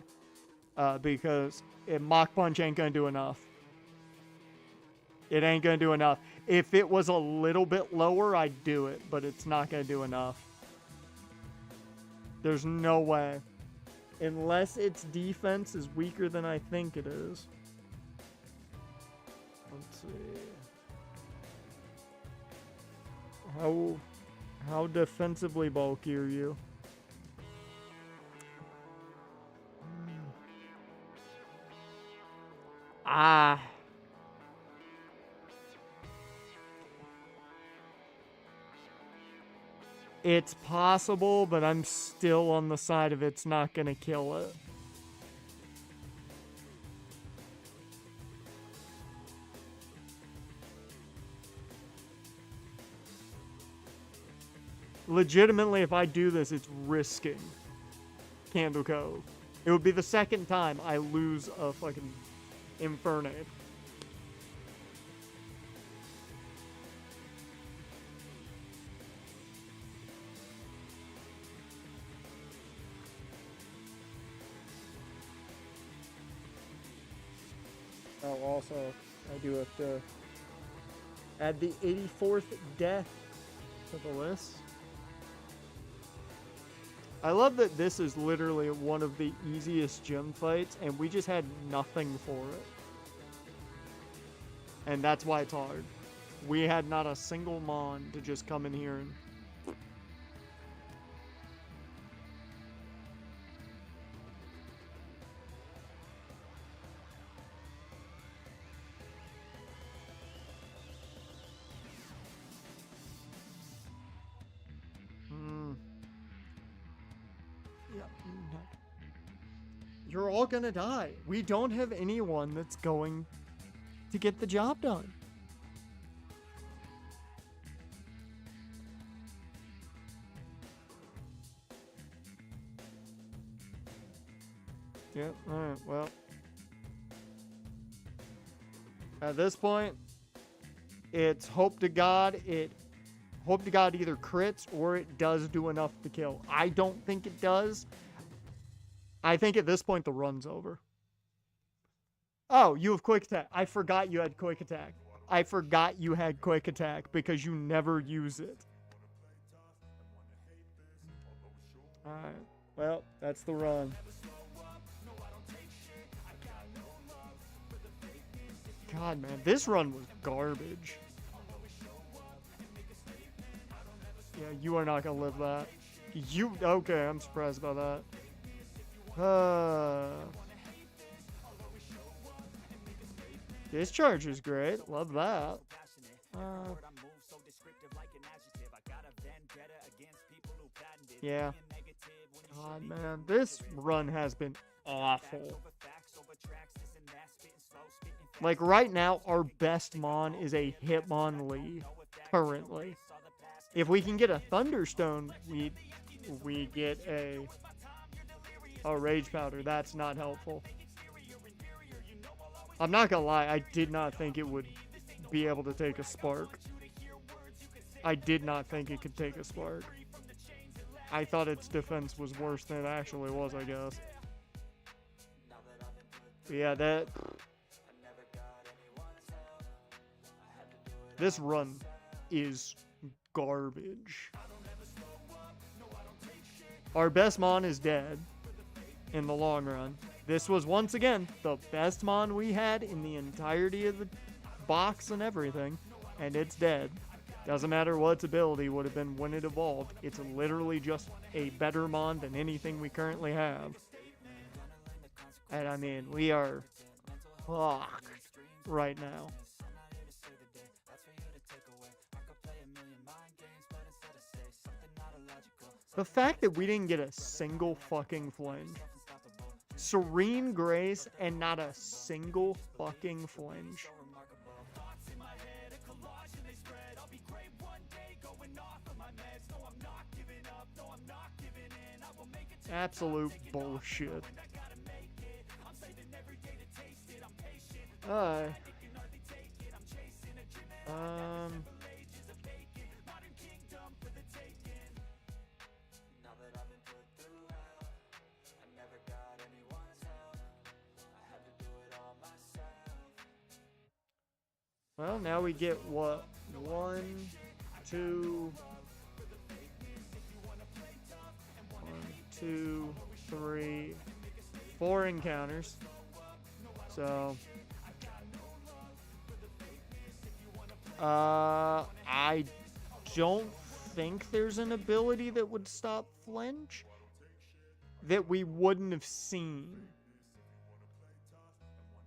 Because Mach Punch ain't going to do enough. It ain't going to do enough. If it was a little bit lower, I'd do it, but it's not going to do enough. There's no way. Unless its defense is weaker than I think it is. Let's see. How defensively bulky are you? Ah. It's possible, but I'm still on the side of it's not going to kill it. Legitimately, if I do this, it's risking Candle Cove. It would be the second time I lose a fucking Infernape. Oh, also, I do have to add the 84th death to the list. I love that this is literally one of the easiest gym fights, and we just had nothing for it. And that's why it's hard. We had not a single Mon to just come in here and... You're all gonna die. We don't have anyone that's going to get the job done. Yep, alright, well. At this point, it's hope to God either crits or it does do enough to kill. I don't think it does. I think at this point the run's over. Oh, you have quick attack. I forgot you had quick attack. I forgot you had quick attack because you never use it. Alright. Well, that's the run. God, man. This run was garbage. Yeah, you are not going to live that. Okay, I'm surprised by that. Discharge is great. Love that. Yeah. God, man. This run has been awful. Like, right now, our best Mon is a Hitmonlee, currently. If we can get a Thunderstone, we get a Rage Powder. That's not helpful. I'm not gonna lie, I did not think it would be able to take a Spark. I did not think it could take a Spark. I thought its defense was worse than it actually was, I guess. But yeah, this run is garbage. Our best Mon is dead in the long run. This was once again the best Mon we had in the entirety of the box and everything, and it's dead. Doesn't matter what its ability would have been when it evolved. It's literally just a better Mon than anything we currently have. And I mean, we are fucked right now. The fact that we didn't get a single fucking flinch. Serene Grace and not a single fucking flinch. Absolute bullshit. Now that I've been put through hell, I never got anyone's help. I had to do it all myself. Well, now we get what? 1, 2, 3, 4 encounters. So, I don't think there's an ability that would stop flinch that we wouldn't have seen.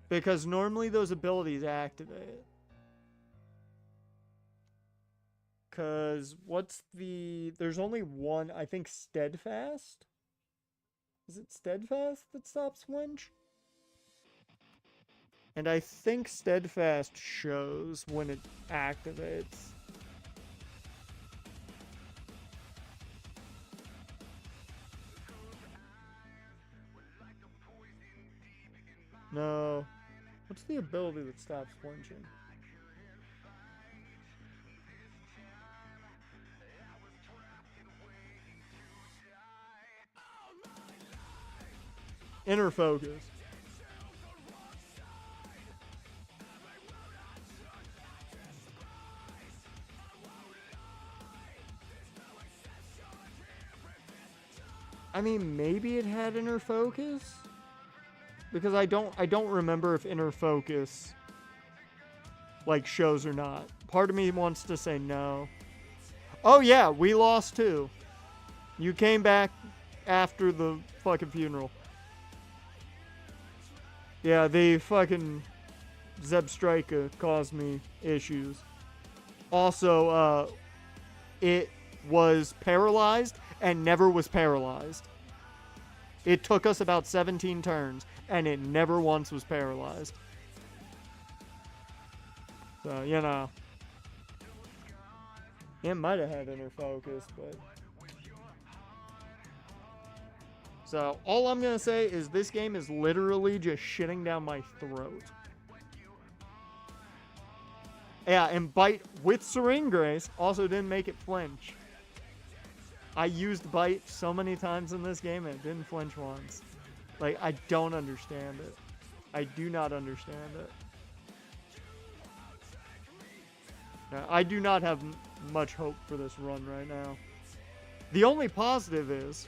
Because normally those abilities activate. Because there's only one, I think, Steadfast? Is it Steadfast that stops flinch? And I think Steadfast shows when it activates. No. What's the ability that stops flinching? Inner focus. I mean, maybe it had inner focus? Because I don't remember if inner focus like shows or not. Part of me wants to say no. Oh yeah, we lost too. You came back after the fucking funeral. Yeah, the fucking Zebstrika caused me issues. Also, it was paralyzed and never was paralyzed. It took us about 17 turns, and it never once was paralyzed. So, you know. It might have had inner focus, but... So, all I'm gonna say is this game is literally just shitting down my throat. Yeah, and Bite with Serene Grace also didn't make it flinch. I used Bite so many times in this game and it didn't flinch once. Like, I don't understand it. I do not understand it. Now, I do not have much hope for this run right now. The only positive is...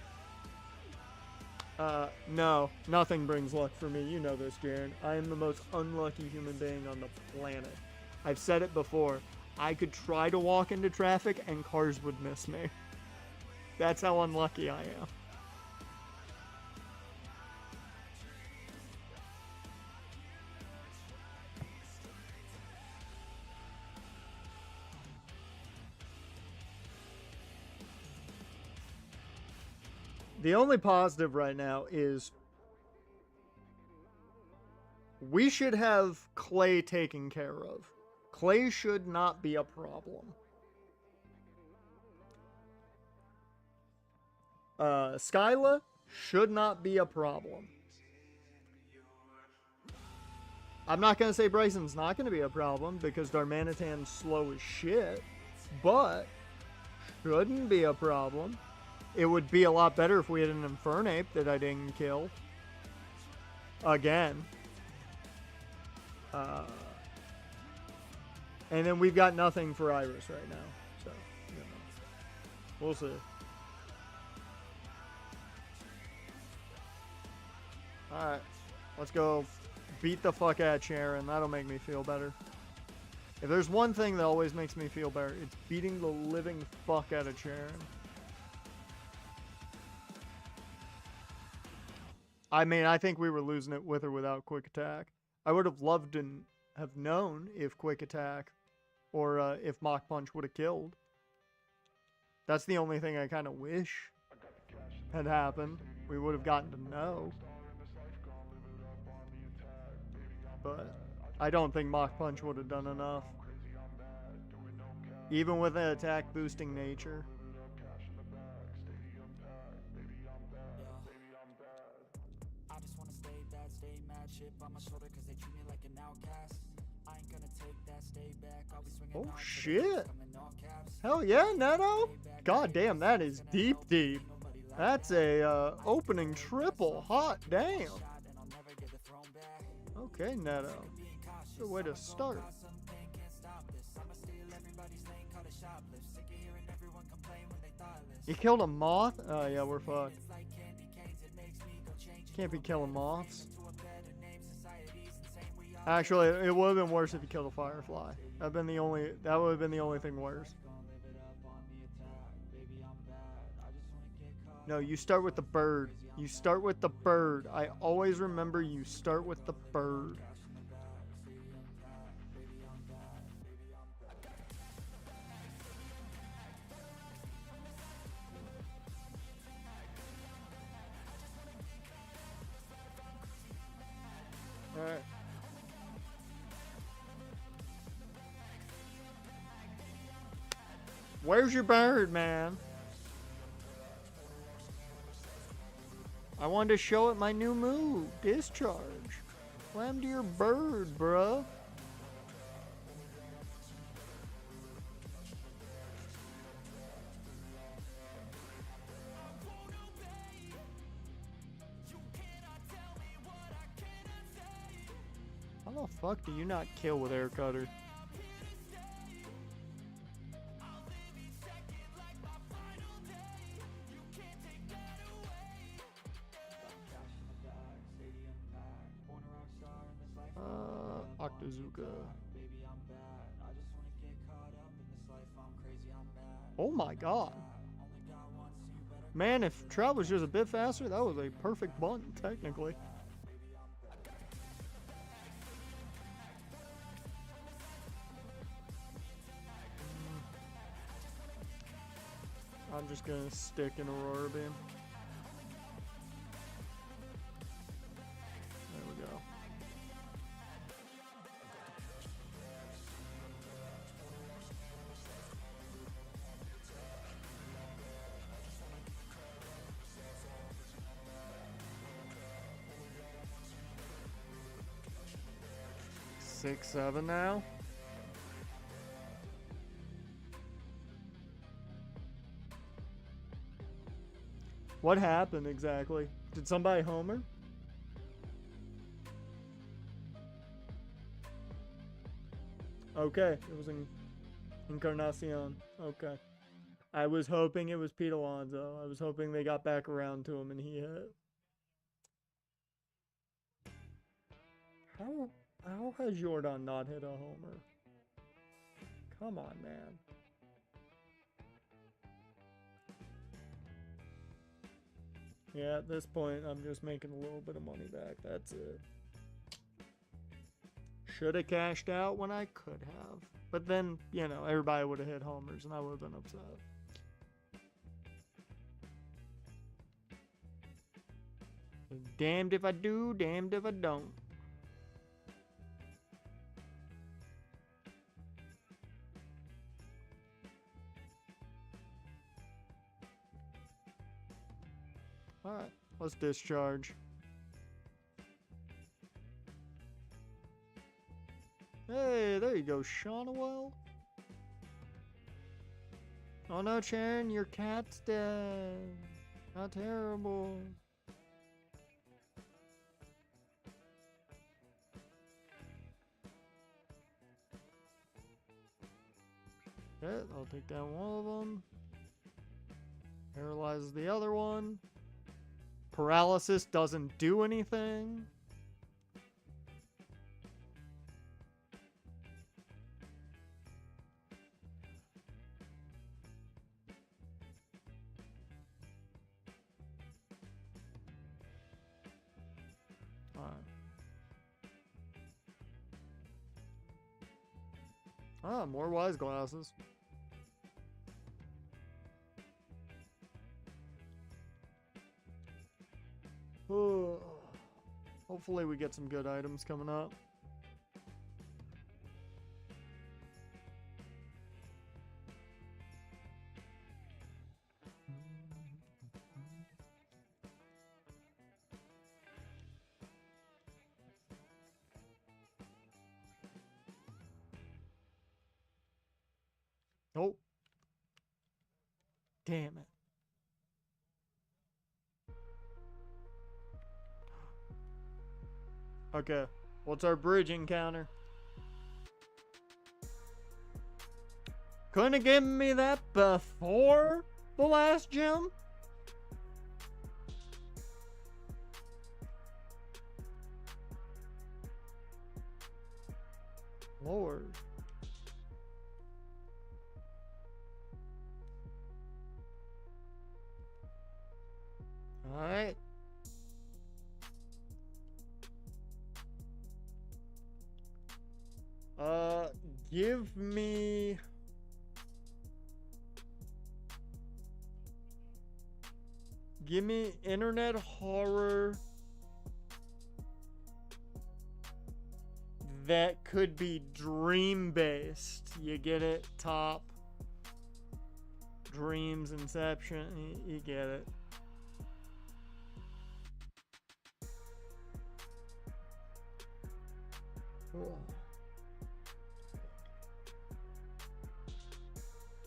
no, nothing brings luck for me. You know this, Jaren. I am the most unlucky human being on the planet. I've said it before. I could try to walk into traffic and cars would miss me. That's how unlucky I am. The only positive right now is we should have Clay taken care of. Clay should not be a problem. Skyla should not be a problem. I'm not going to say Bryson's not going to be a problem because Darmanitan's slow as shit, but shouldn't be a problem. It would be a lot better if we had an Infernape that I didn't kill. Again. And then we've got nothing for Iris right now. So, you know, we'll see. Alright. Let's go beat the fuck out of Sharon. That'll make me feel better. If there's one thing that always makes me feel better, it's beating the living fuck out of Sharon. I mean, I think we were losing it with or without Quick Attack. I would have loved to have known if Quick Attack or if Mach Punch would have killed. That's the only thing I kind of wish had happened. We would have gotten to know. But I don't think Mach Punch would have done enough. Even with an attack boosting nature. I just wanna stay bad, stay mad, shit on my shoulder cause they treat me like an outcast. Oh shit! Hell yeah, Neto! God damn, that is deep, deep. That's a opening triple. Hot damn. Okay, Neto. Good way to start. You killed a moth? Oh yeah, we're fucked. Can't be killing moths. Actually, it would have been worse if you killed a firefly. That would have been the only thing worse. No, you start with the bird. You start with the bird. I always remember you start with the bird. Alright. Where's your bird, man? I wanted to show it my new move, Discharge. Slam to your bird, bruh. How the fuck do you not kill with air cutter? Octazooka. Oh my god. Man, if Trout was just a bit faster, that was a perfect bunt, technically. I'm just gonna stick an Aurora Beam. There we go. Six, 7 now. What happened exactly? Did somebody homer? Okay, it was in Encarnacion. Okay. I was hoping it was Pete Alonso. I was hoping they got back around to him and he hit. How has Jordan not hit a homer? Come on, man. Yeah, at this point, I'm just making a little bit of money back. That's it. Should have cashed out when I could have. But then, you know, everybody would have hit homers and I would have been upset. Damned if I do, damned if I don't. Alright, let's discharge. Hey, there you go, Shawnwell. Oh no, Sharon, your cat's dead. How terrible. Okay, I'll take down one of them. Paralyzes the other one. Paralysis doesn't do anything. Alright. Ah, more wise glasses. Hopefully we get some good items coming up. Damn it. Okay, what's our bridge encounter? Couldn't have given me that before the last gym? Lord. Alright. Give me... Give me internet horror that could be dream-based. You get it? Top. Dreams, Inception. You get it.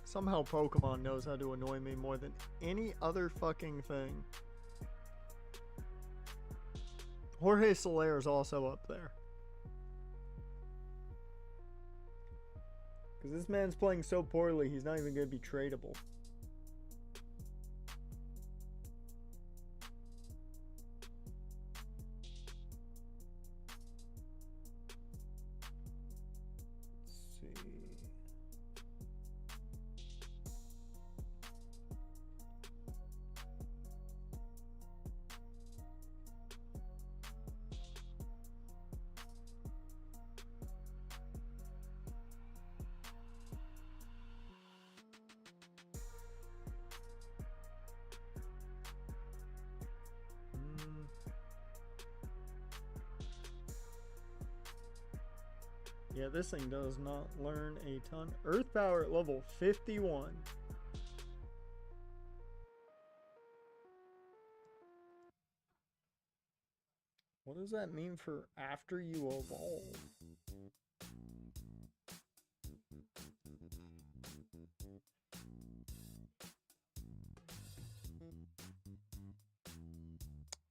Somehow Pokemon knows how to annoy me more than any other fucking thing. Jorge Soler is also up there. Because this man's playing so poorly, he's not even going to be tradable. Yeah, this thing does not learn a ton. Earth power at level 51. What does that mean for after you evolve?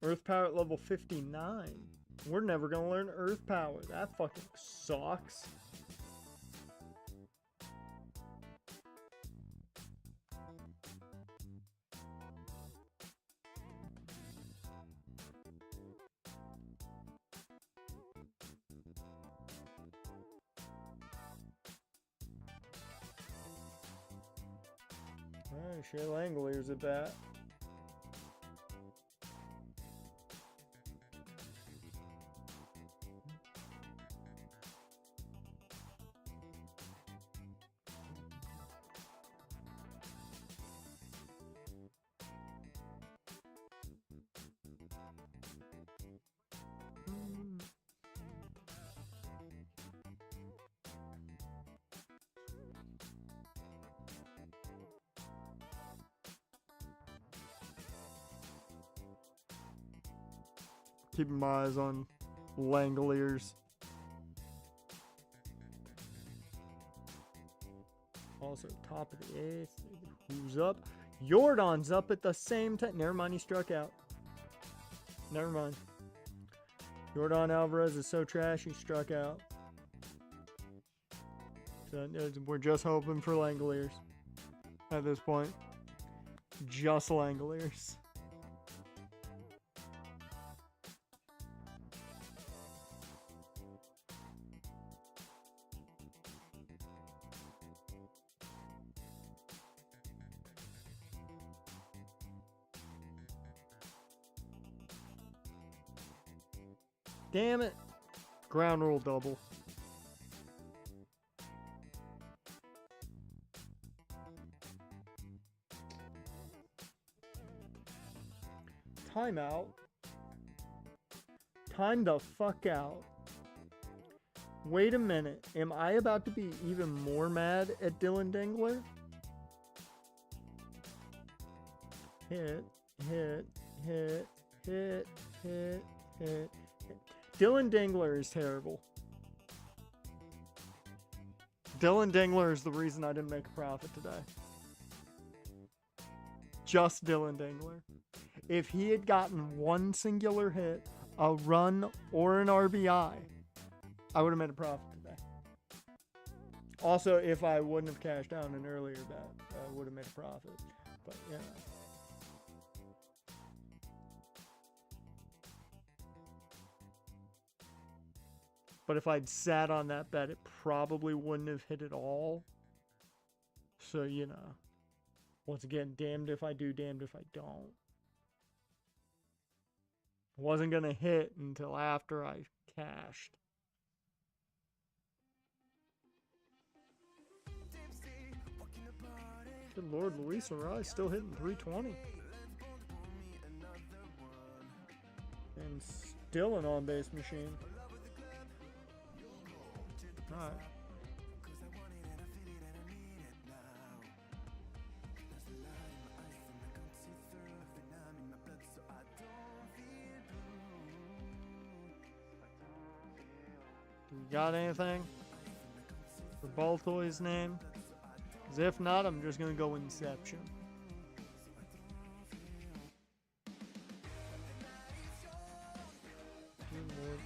Earth power at level 59. We're never gonna learn Earth power. That fucking sucks. Alright, shit, Langlier's at bat. Keeping my eyes on Langoliers. Also, top of the 8th. Who's up? Yordan's up at the same time. Never mind, he struck out. Never mind. Yordan Alvarez is so trash, he struck out. So we're just hoping for Langoliers at this point. Just Langoliers. Damn it. Ground rule double. Timeout. Time the fuck out. Wait a minute. Am I about to be even more mad at Dylan Dingler? Hit, hit, hit, hit, hit, hit. Dylan Dingler is terrible. Dylan Dingler is the reason I didn't make a profit today. just Dylan Dingler. If he had gotten one singular hit, a run, or an RBI, I would have made a profit today. Also, if I wouldn't have cashed out an earlier bet, I would have made a profit. But, yeah. But if I'd sat on that bet, it probably wouldn't have hit at all. So, you know. Once again, damned if I do, damned if I don't. Wasn't going to hit until after I cashed. Good Lord, Luis Arraez still hitting 320. And still an on-base machine. Alright. You got anything for Baltoy's name? Because if not, I'm just going to go Inception.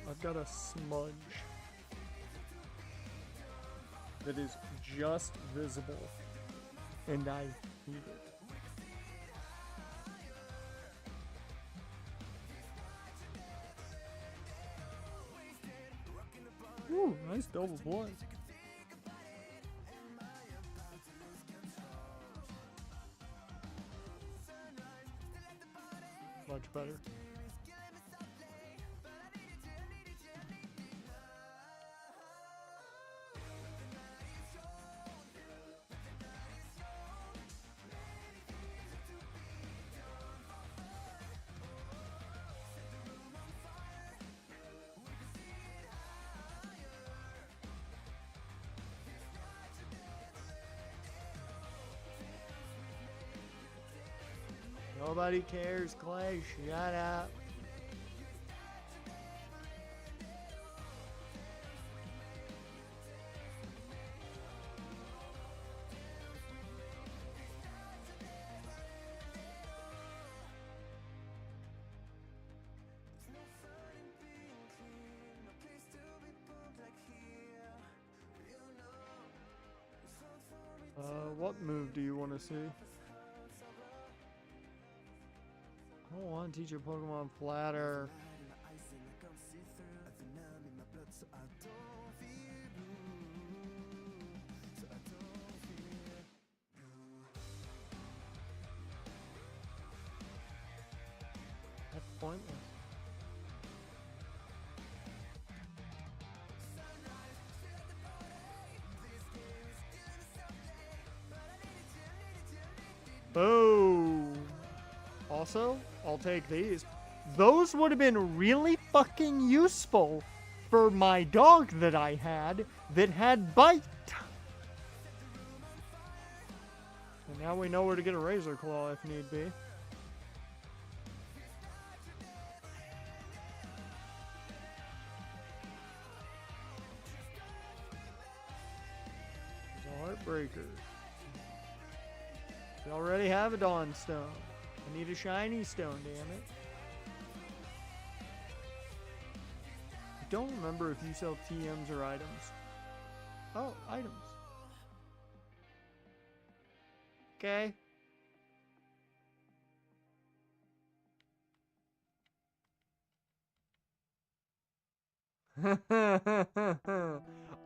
I've got a smudge that is just visible, and I hate it. Ooh, nice double play. Much better. Nobody cares, Clay. Shut up. What move do you want to see? I don't want to teach a Pokemon flatter. That's pointless. Boom. Also, I'll take these. Those would have been really fucking useful for my dog that I had that had bite. And now we know where to get a Razor Claw if need be. It's a Heartbreaker. We already have a Dawn Stone. I need a shiny stone, damn it. I don't remember if you sell TMs or items. Oh, items. Okay.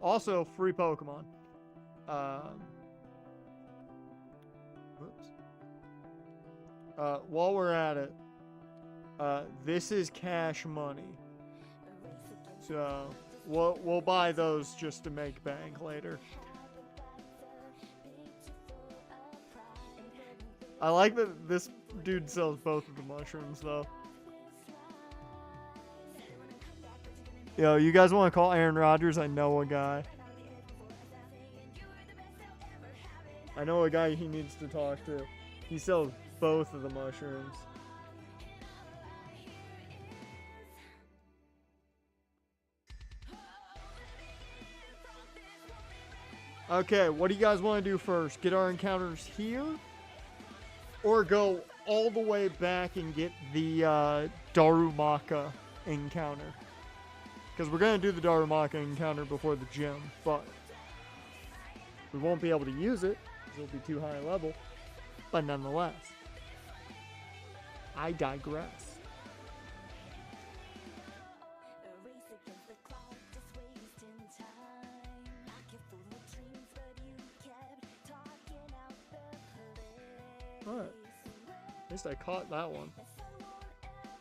Also, free Pokemon. Whoops. While we're at it, this is cash money. So we'll buy those just to make bank later. I like that this dude sells both of the mushrooms though. Yo, you guys want to call Aaron Rodgers? I know a guy. I know a guy he needs to talk to. He sells both of the mushrooms. Okay, what do you guys want to do first? Get our encounters here? Or go all the way back and get the Darumaka encounter. Because we're going to do the Darumaka encounter before the gym, but we won't be able to use it because it'll be too high level. But nonetheless, I digress. A race against the clock, just wasting time. Pocket full of dreams, but you kept talking out the place. Alright. At least I caught that one. The sun won't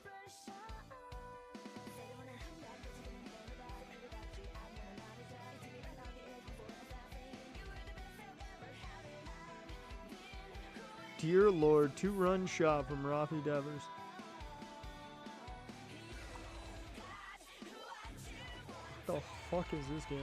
ever shine. Say you wanna hang out, but you didn't think about it. Without you, I'm gonna not as right. Till you right on the edge before I start saying you were the best I've ever had, and I've been Dear Lord, 2-run shot from Rafi Devers. What the fuck is this game?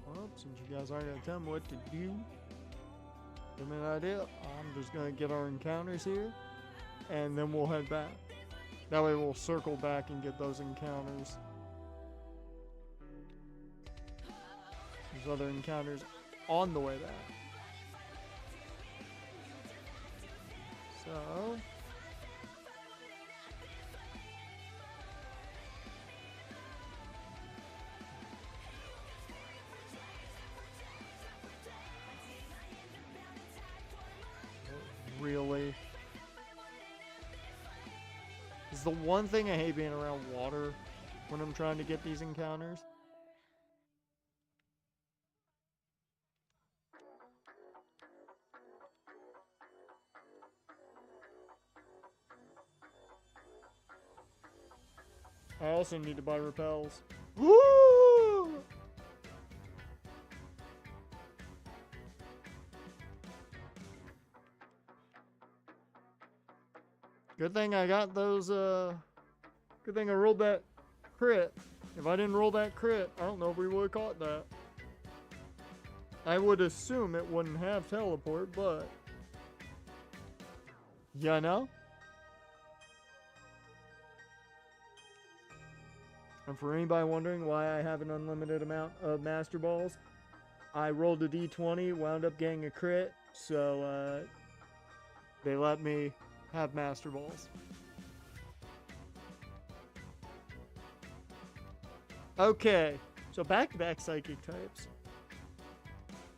Well, since you guys aren't going to tell me what to do, give me an idea. I'm just going to get our encounters here, and then we'll head back. That way we'll circle back and get those encounters. There's other encounters on the way back. So... really. Is the one thing I hate being around water when I'm trying to get these encounters. I also need to buy repels. Woo! Good thing I got those, good thing I rolled that crit. If I didn't roll that crit, I don't know if we would have caught that. I would assume it wouldn't have teleport, but... you know? And for anybody wondering why I have an unlimited amount of Master Balls, I rolled a d20, wound up getting a crit, so, they let me have Master Balls. Okay, so back-to-back psychic types.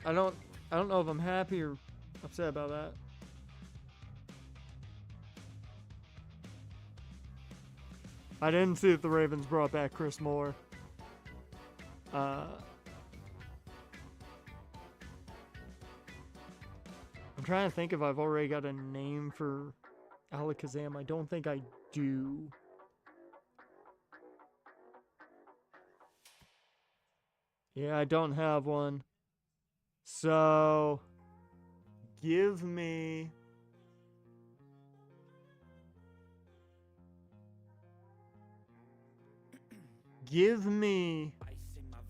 I don't know if I'm happy or upset about that. I didn't see that the Ravens brought back Chris Moore. I'm trying to think if I've already got a name for Alakazam. I don't think I do. Yeah, I don't have one. So, give me...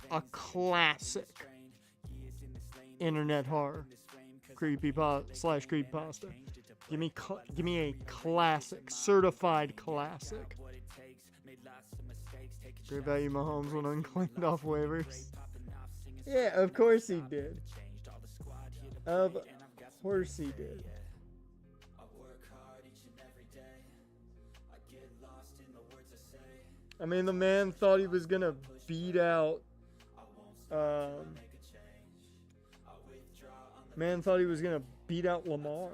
a classic internet horror creepypasta. Give me a classic, certified classic. Great value Mahomes went unclaimed off waivers. Yeah, of course he did. Of course he did. I mean, the man thought he was gonna beat out. Man thought he was gonna beat out Lamar.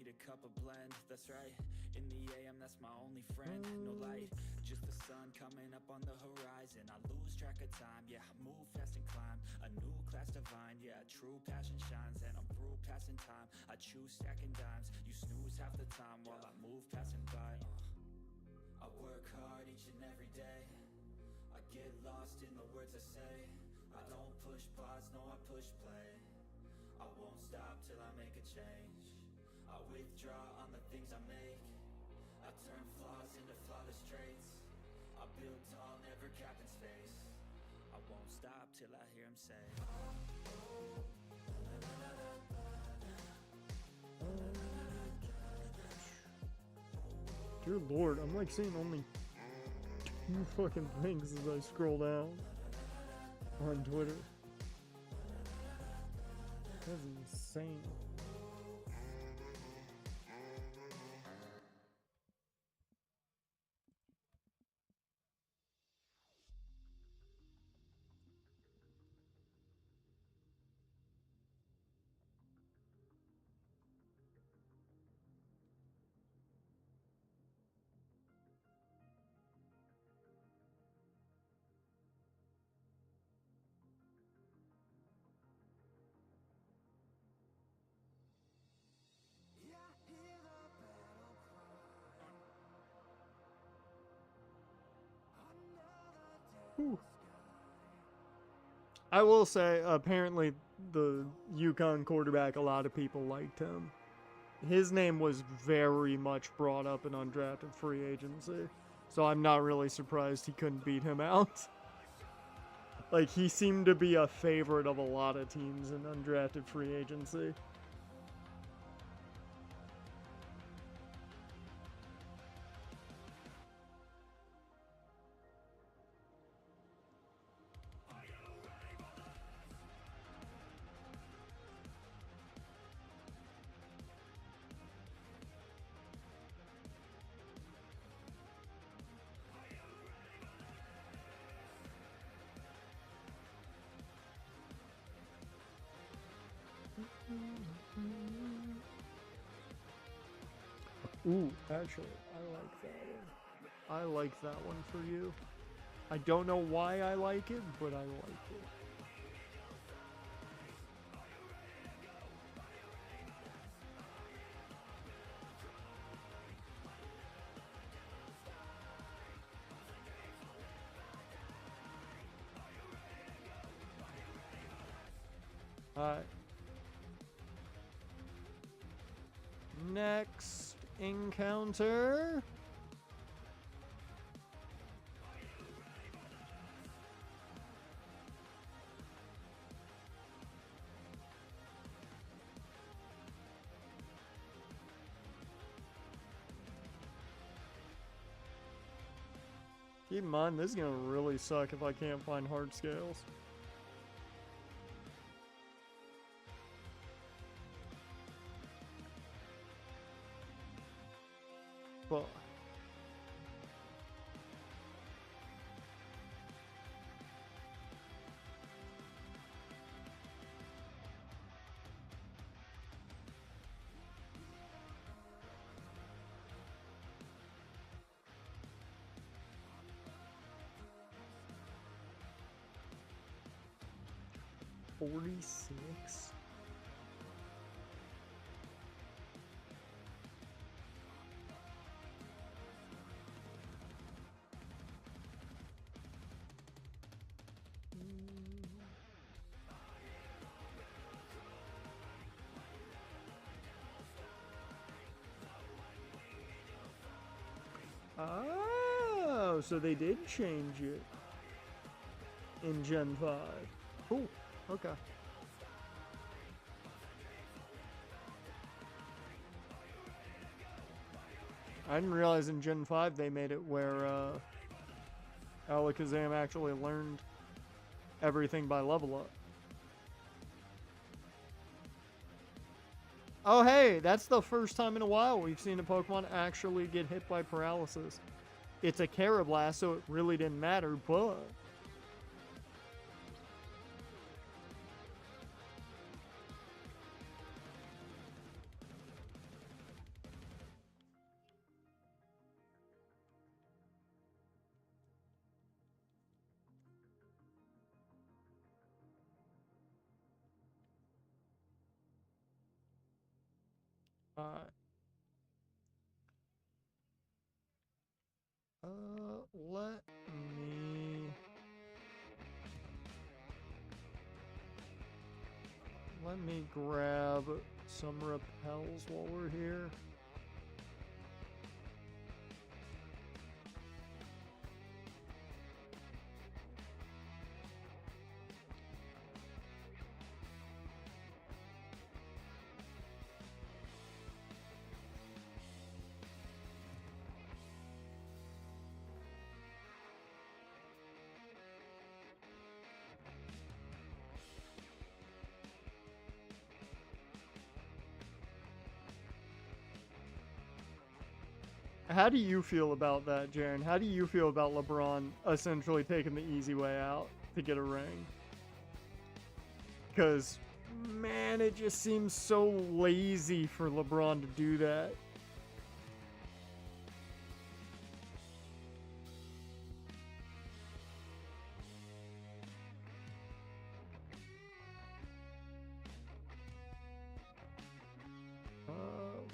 need a cup of blend, that's right. In the AM, that's my only friend. No light, just the sun coming up on the horizon. I lose track of time, yeah, I move fast and climb. A new class divine, yeah, true passion shines. And I'm through passing time, I choose stacking dimes. You snooze half the time while I move passing by. I work hard each and every day. I get lost in the words I say. I don't push pause, no, I push play. I won't stop till I make a change. I withdraw on the things I make. I turn flaws into flawless traits. I build tall, never cap in space. I won't stop till I hear him say, Dear Lord, I'm like seeing only 2 fucking things as I scroll down on Twitter. That's insane. Yeah, I hear the battle cry under the Whew. I will say, apparently, the UConn quarterback, a lot of people liked him. His name was very much brought up in undrafted free agency, so I'm not really surprised he couldn't beat him out. Like, he seemed to be a favorite of a lot of teams in undrafted free agency. Ooh, actually, I like that one. I like that one for you. I don't know why I like it, but I like it. Alright. Next encounter. Keep in mind, this is gonna really suck if I can't find hard scales. But $46. Oh, so they did change it in Gen 5. Cool. Okay. I didn't realize in Gen 5 they made it where Alakazam actually learned everything by level up. Oh hey, that's the first time in a while we've seen a Pokemon actually get hit by paralysis. It's a Carablast, so it really didn't matter, but... Alright. Let me grab some repels while we're here. How do you feel about that, Jaren? How do you feel about LeBron essentially taking the easy way out to get a ring? Because, man, it just seems so lazy for LeBron to do that.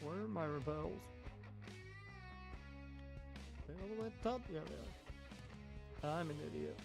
Where are my repels? They all the way at the top? Yeah, they are. I'm an idiot.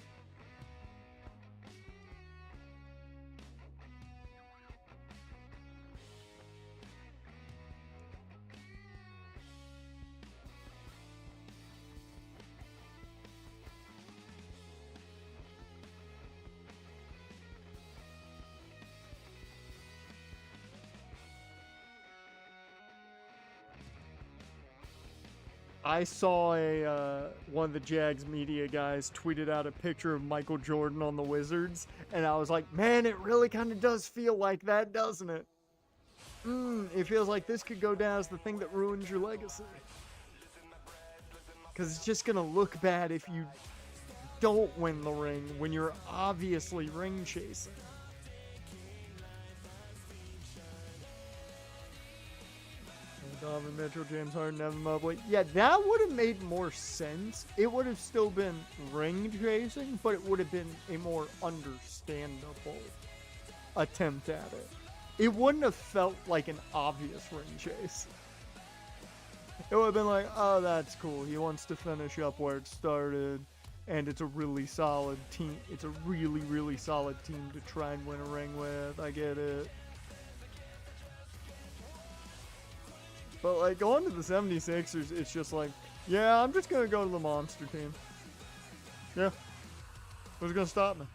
I saw one of the Jags media guys tweeted out a picture of Michael Jordan on the Wizards, and I was like, man, it really kind of does feel like that, doesn't it? It feels like this could go down as the thing that ruins your legacy. Because it's just going to look bad if you don't win the ring when you're obviously ring chasing. Donovan Mitchell, James Harden, Evan Mobley. Yeah, that would have made more sense. It would have still been ring chasing, but it would have been a more understandable attempt at it. It wouldn't have felt like an obvious ring chase. It would have been like, oh, that's cool. He wants to finish up where it started, and it's a really solid team. It's a really, really solid team to try and win a ring with. I get it. But, like, going to the 76ers, it's just like, yeah, I'm just going to go to the monster team. Yeah. What's going to stop me?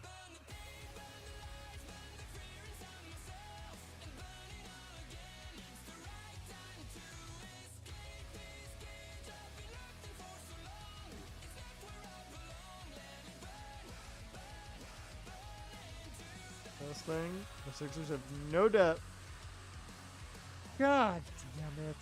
Last thing, the Sixers have no depth. God damn it.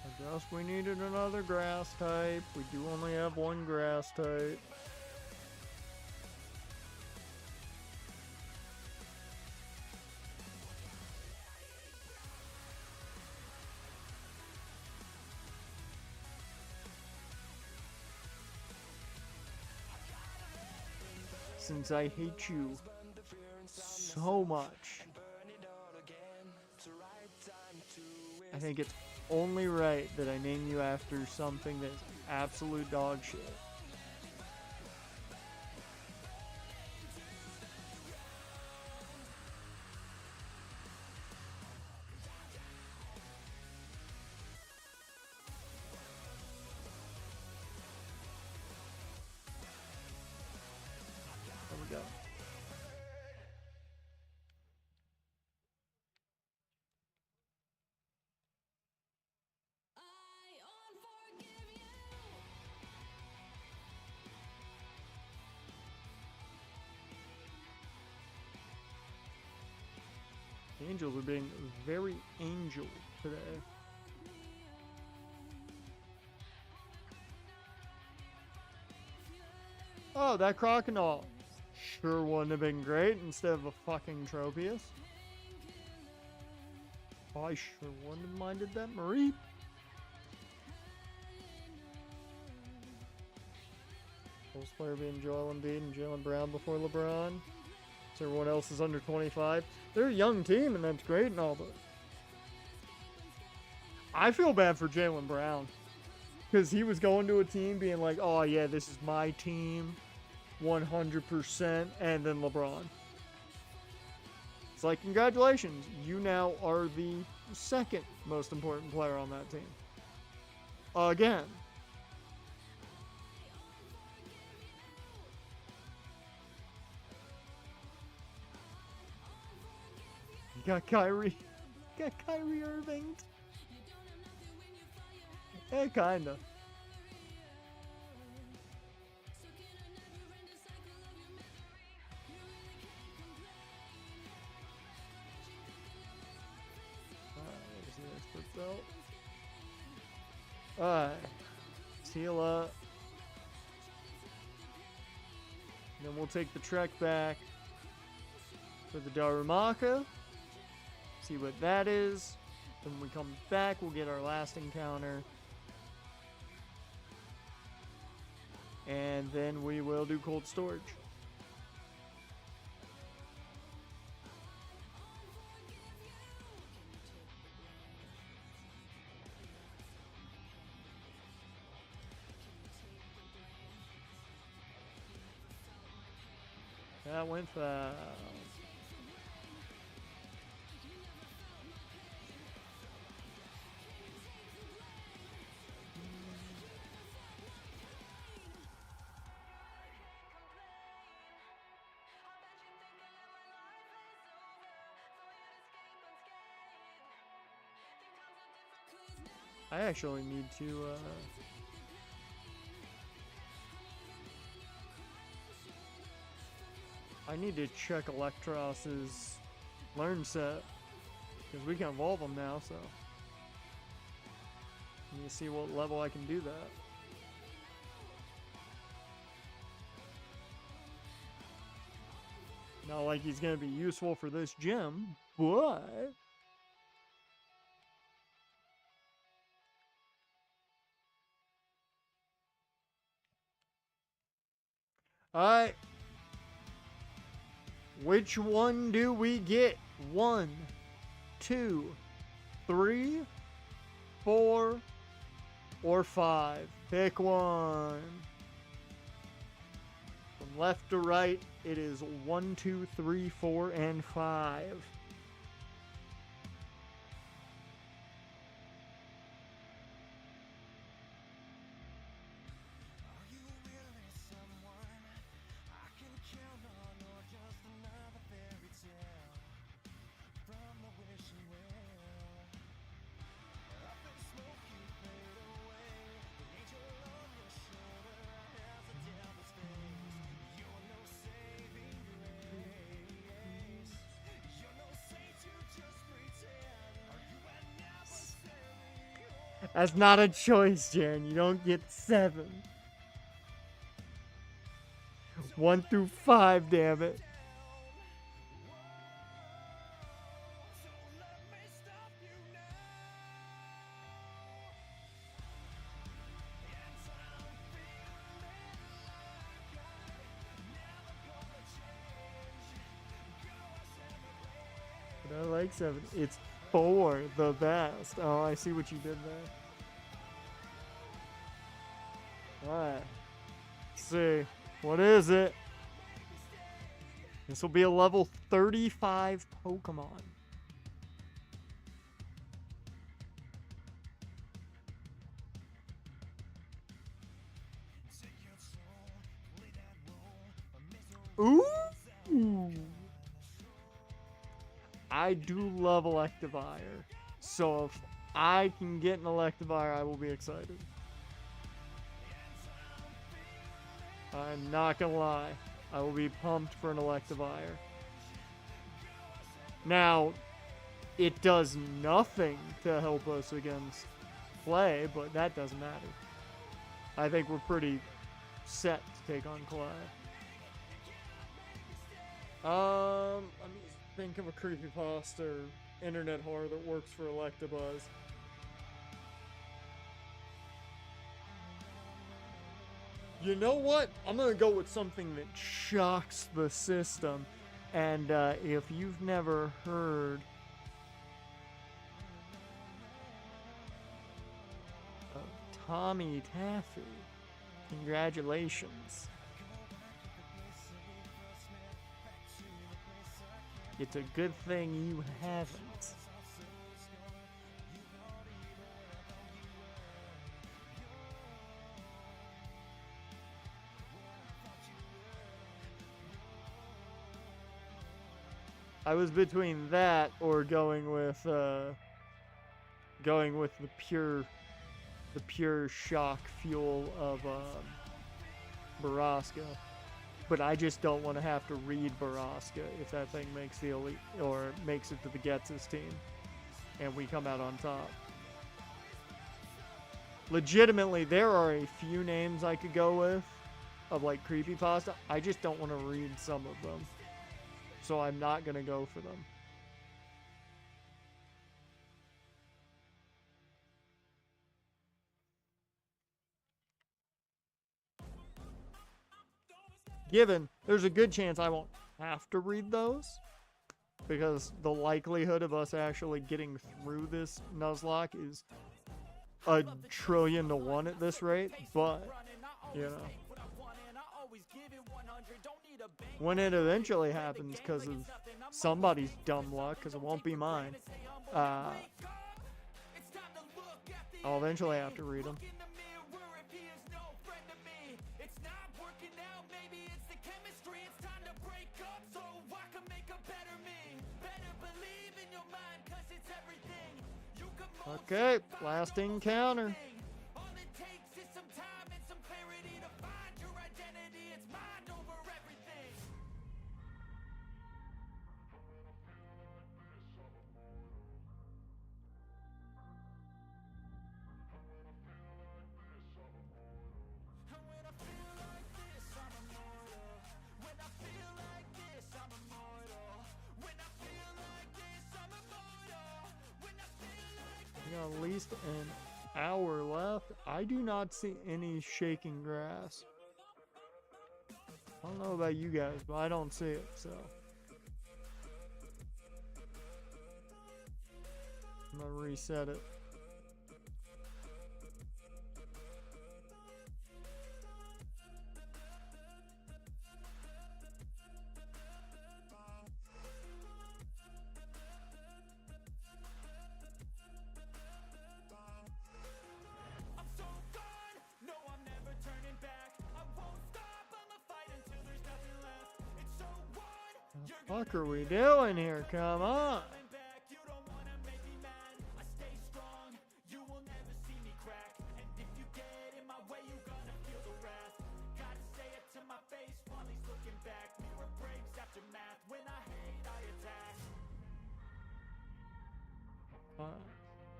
I guess we needed another grass type. We do only have one grass type. Since I hate you so much, I think it's only right that I name you after something that's absolute dog shit. There we go. The Angels are being very angel today. Oh, that Crocodile sure wouldn't have been great instead of a fucking Tropius. I sure wouldn't have minded that Marie. Most player being Joel Embiid and Jaylen Brown before LeBron. So everyone else is under 25. They're a young team, and that's great and all, but I feel bad for Jaylen Brown. Because he was going to a team being like, oh yeah, this is my team, 100%, and then LeBron. It's like, congratulations, you now are the second most important player on that team. Again. You got Kyrie. You got Kyrie Irving. Yeah, kinda. Alright. Heal up. Then we'll take the trek back for the Darumaka. See what that is. Then when we come back, we'll get our last encounter. And then we will do cold storage. That went fast. I actually need to, I need to check Electros's learn set, because we can evolve them now, so. I need to see what level I can do that. Not like he's going to be useful for this gym, but... Alright. Which one do we get? 1, 2, 3, 4, or 5? Pick one. From left to right, it is 1, 2, 3, 4, and 5. That's not a choice, Jaren. You don't get 7. 1 through 5, damn it. But I like 7. It's 4, the best. Oh, I see what you did there. Alright. Let's see. What is it? This will be a level 35 Pokemon. Ooh! I do love Electivire. So if I can get an Electivire, I will be excited. I'm not gonna lie. I will be pumped for an Electivire. Now, it does nothing to help us against Clay, but that doesn't matter. I think we're pretty set to take on Clay. Let me think of a creepypasta or internet horror that works for Electabuzz. You know what? I'm gonna go with something that shocks the system. And if you've never heard of Tommy Taffy, congratulations. It's a good thing you haven't. I was between that or going with the pure shock fuel of Baraska. But I just don't want to have to read Baraska if that thing makes the elite or makes it to the Getz's team and we come out on top. Legitimately, there are a few names I could go with of like creepypasta. I just don't want to read some of them. So I'm not going to go for them. Given, there's a good chance I won't have to read those. Because the likelihood of us actually getting through this Nuzlocke is 1,000,000,000,000 at this rate. But, you know. When it eventually happens because of somebody's dumb luck, because it won't be mine, I'll eventually have to read them. Okay, last encounter. At least an hour left. I do not see any shaking grass. I don't know about you guys, but I don't see it, so. I'm gonna reset it. What are we doing here? Come on.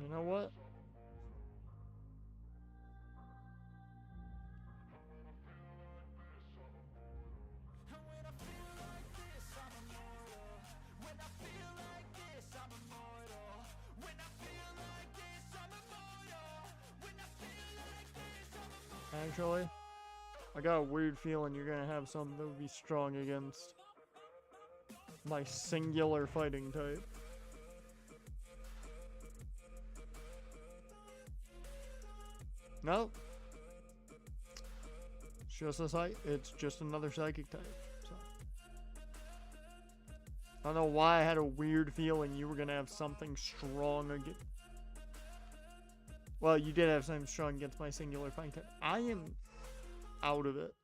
You know what? Actually, I got a weird feeling you're gonna have something that would be strong against my singular fighting type. Nope. It's just it's just another psychic type. So. I don't know why I had a weird feeling you were gonna have something strong against. Well, you did have something strong against my singular fighting type. I am out of it.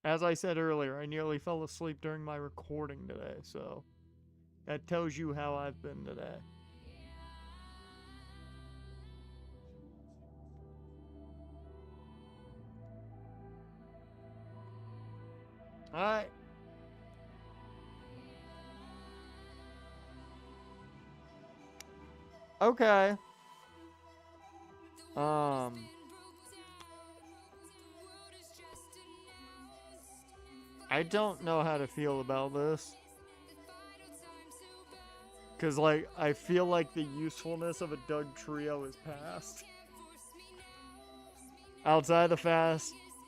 As I said earlier, I nearly fell asleep during my recording today, so that tells you how I've been today. Alright. Okay. I don't know how to feel about this. Because, like, I feel like the usefulness of a Doug trio is past. Outside the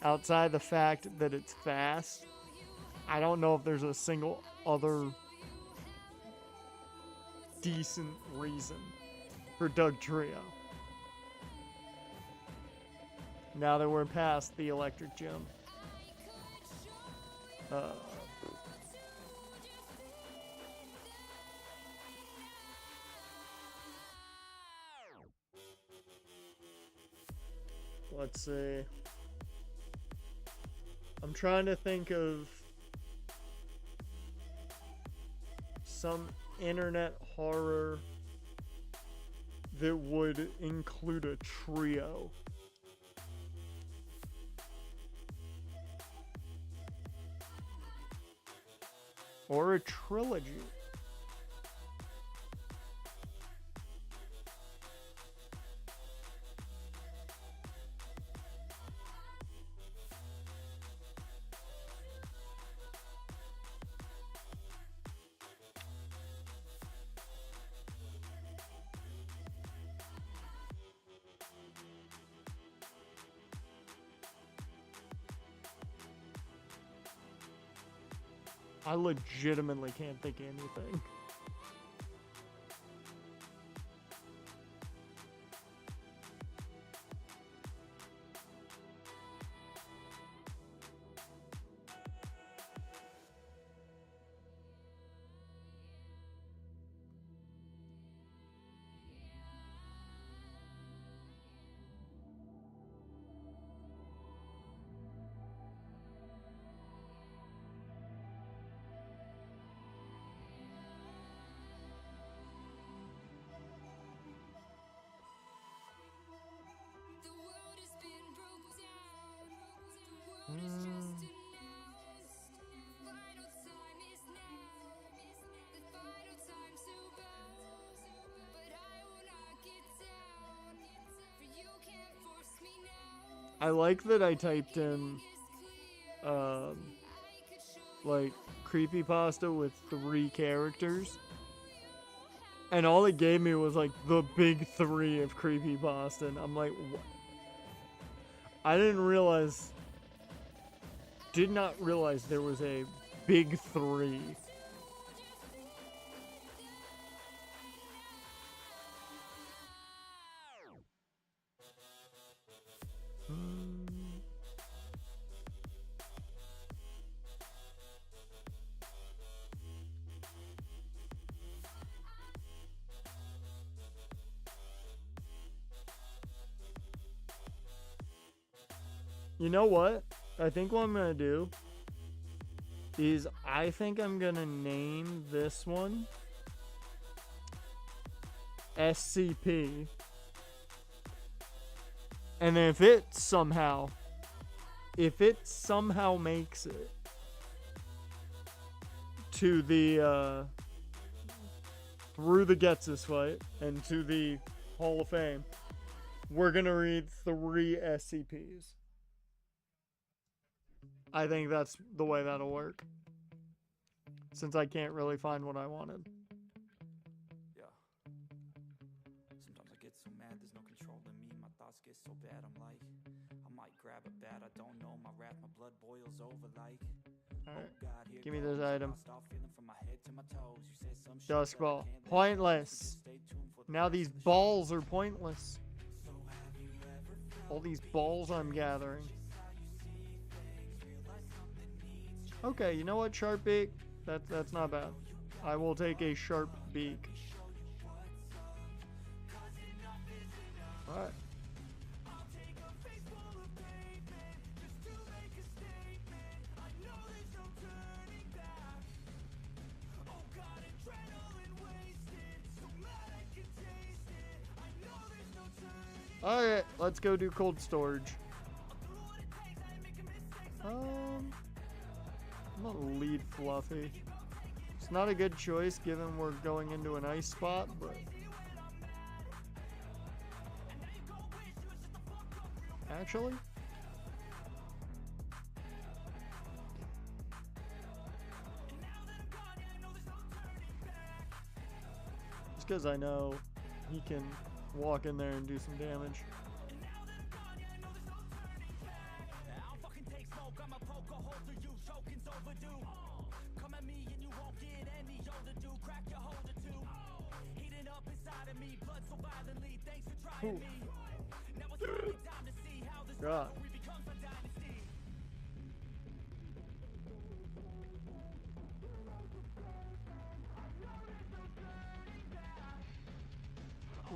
outside the fact that it's fast, I don't know if there's a single other decent reason for Doug Trio. Now that we're past the electric gym. Let's see. I'm trying to think of some internet horror that would include a trio. Or a trilogy. I legitimately can't think of anything. I like that I typed in, like, creepypasta with 3 characters. And all it gave me was, like, the big 3 of creepypasta. And I'm like, what? I did not realize there was a big 3. You know what? I think what I'm gonna do is I think I'm gonna name this one SCP. And if it somehow makes it to the through the Getsus fight and to the Hall of Fame, we're gonna read 3 SCPs. I think that's the way that'll work. Since I can't really find what I wanted. Yeah. Sometimes I get so mad, there's no controlling me. My thoughts get so bad, I'm like, I might grab a bat, I don't know. My wrath, my blood boils over like. Alright. Oh God, here Give me goes. this item. I'll start feeling from my head to my toes. You said some shit Dusk that I ball. can't let go, so Pointless. just stay tuned for the Now rest these of the show. balls are pointless. All these balls I'm gathering. Okay, you know what, sharp beak? That's not bad. I will take a sharp beak. Alright. Alright, let's go do cold storage. I'm gonna lead Fluffy. It's not a good choice given we're going into an ice spot, but actually, just because I know he can walk in there and do some damage. overdue. Come at me and you won't get any older, dude. Crack your holder too. Heating up inside of me, blood so violently. Thanks for trying me. Now it's finally time to see how this God. rivalry becomes a dynasty.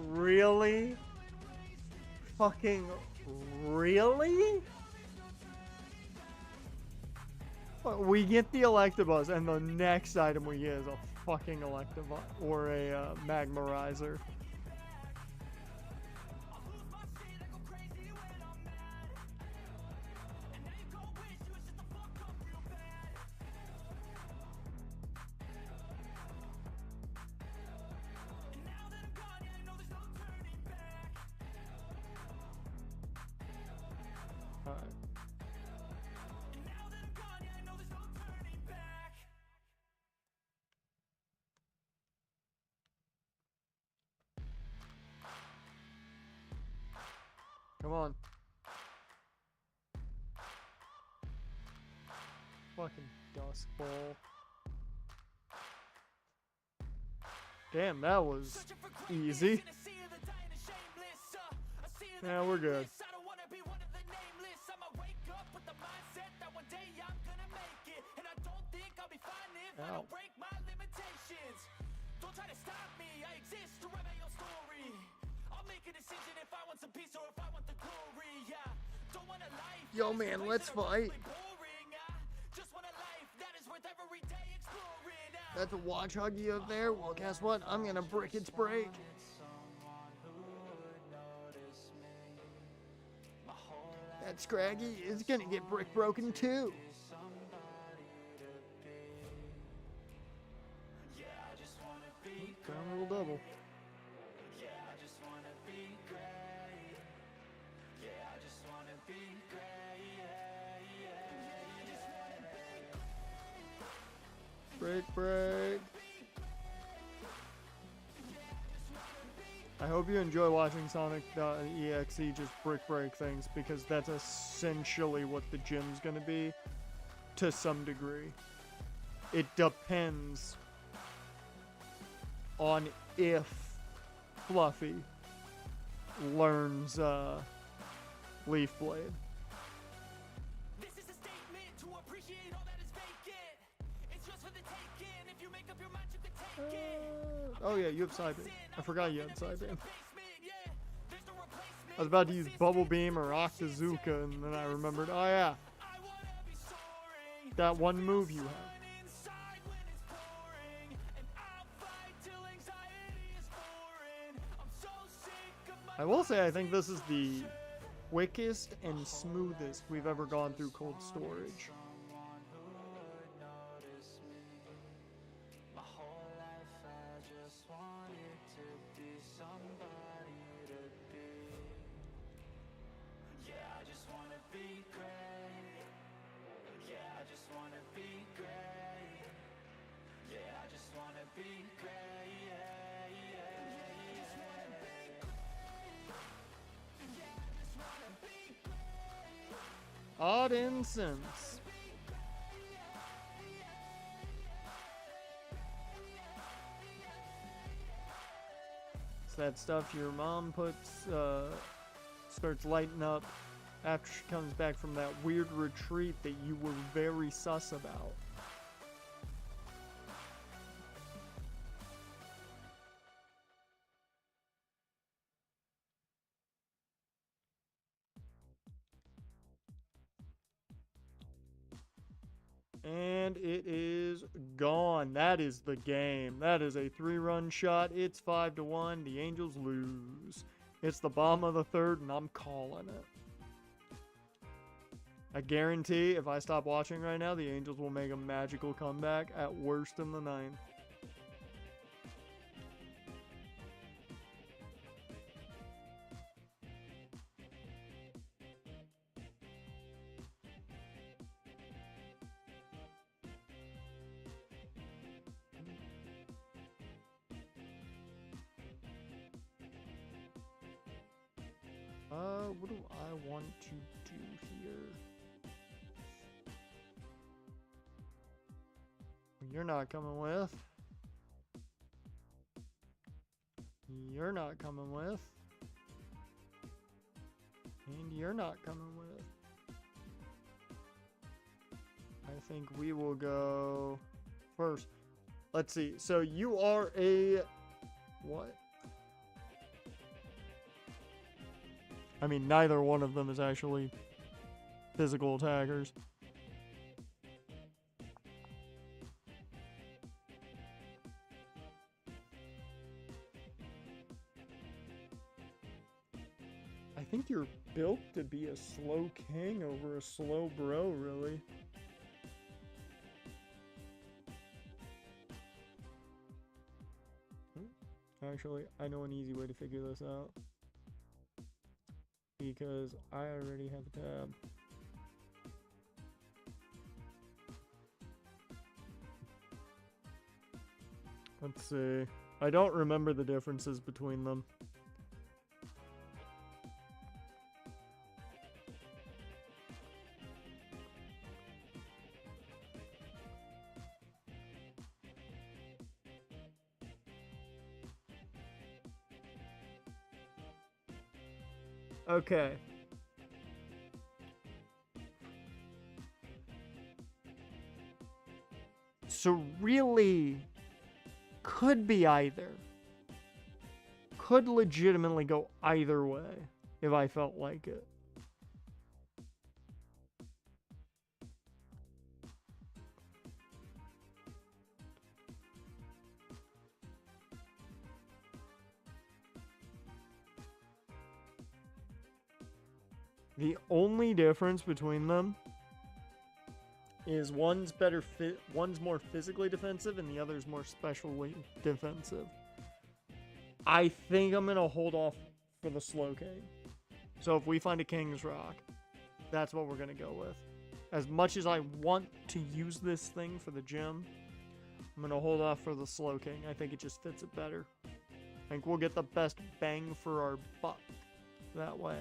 Really? Fucking really? We get the Electabuzz, and the next item we get is a fucking Electabuzz or a Magmarizer. Alright. Come on. Fucking dust ball. Damn, that was easy. Yeah, we're good. I don't wanna be one of the nameless. I'ma wake up with the mindset that one day I'm gonna make it. And I don't think I'll be fine if I don't break my limitations. Don't try to stop me, I exist to write my own story. I'll make a decision if I want some peace or if I want the glory. Yeah, don't want a life. Yo, man, let's fight. Boring. Just want a life that is worth every day exploring. That's a watch huggy up there. Well, guess what? I'm gonna brick its break. That Scraggy is gonna get brick broken too. Crown roll double. Break, break. I hope you enjoy watching Sonic.exe just brick break things, because that's essentially what the gym's gonna be to some degree. It depends on if Fluffy learns Leaf Blade. This is a statement to appreciate all that is vacant. It's just for the taking. If you make up your mind, you can take it. Oh yeah, you have Psybeam. I forgot you had Psybeam. I was about to use Bubble Beam or Octazooka, and then I remembered, oh yeah, that one move you have. I will say I think this is the quickest and smoothest we've ever gone through cold storage. Odd incense. It's that stuff your mom puts, starts lighting up after she comes back from that weird retreat that you were very sus about. And it is gone. That is the game. That is a 3-run shot. It's 5-1. The Angels lose. It's the bottom of the third, and I'm calling it. I guarantee if I stop watching right now, the Angels will make a magical comeback at worst in the ninth. What do I want to do here? You're not coming with. You're not coming with. And you're not coming with. I think we will go first. Let's see. So you are a... What? I mean, neither one of them is actually physical attackers. I think you're built to be a slow king over a slow bro, really. Actually, I know an easy way to figure this out. Because I already have a tab. Let's see. I don't remember the differences between them. Okay. So really, could be either. Could legitimately go either way if I felt like it. The only difference between them is one's one's more physically defensive and the other's more specially defensive. I think I'm gonna hold off for the slow king. So if we find a King's Rock, that's what we're gonna go with. As much as I want to use this thing for the gym, I'm gonna hold off for the slow king. I think it just fits it better. I think we'll get the best bang for our buck that way.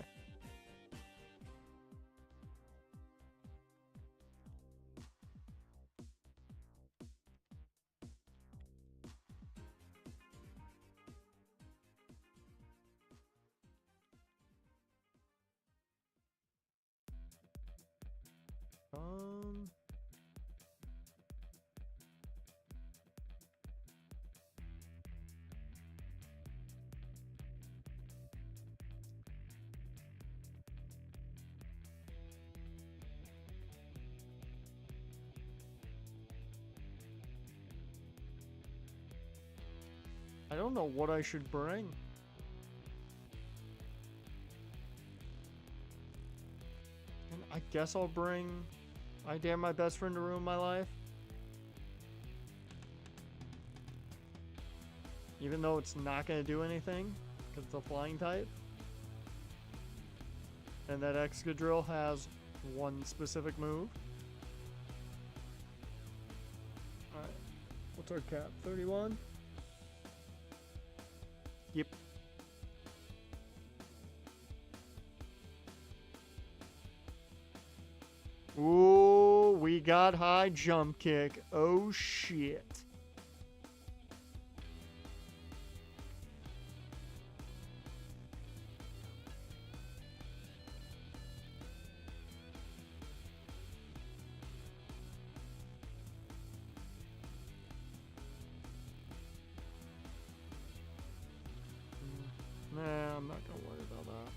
I don't know what I should bring. And I guess I'll bring I Dare My Best Friend to Ruin My Life. Even though it's not going to do anything, because it's a flying type. And that Excadrill has one specific move. Alright. What's our cap? 31? Yep. Ooh, we got high jump kick. Oh shit. Nah, I'm not gonna worry about that.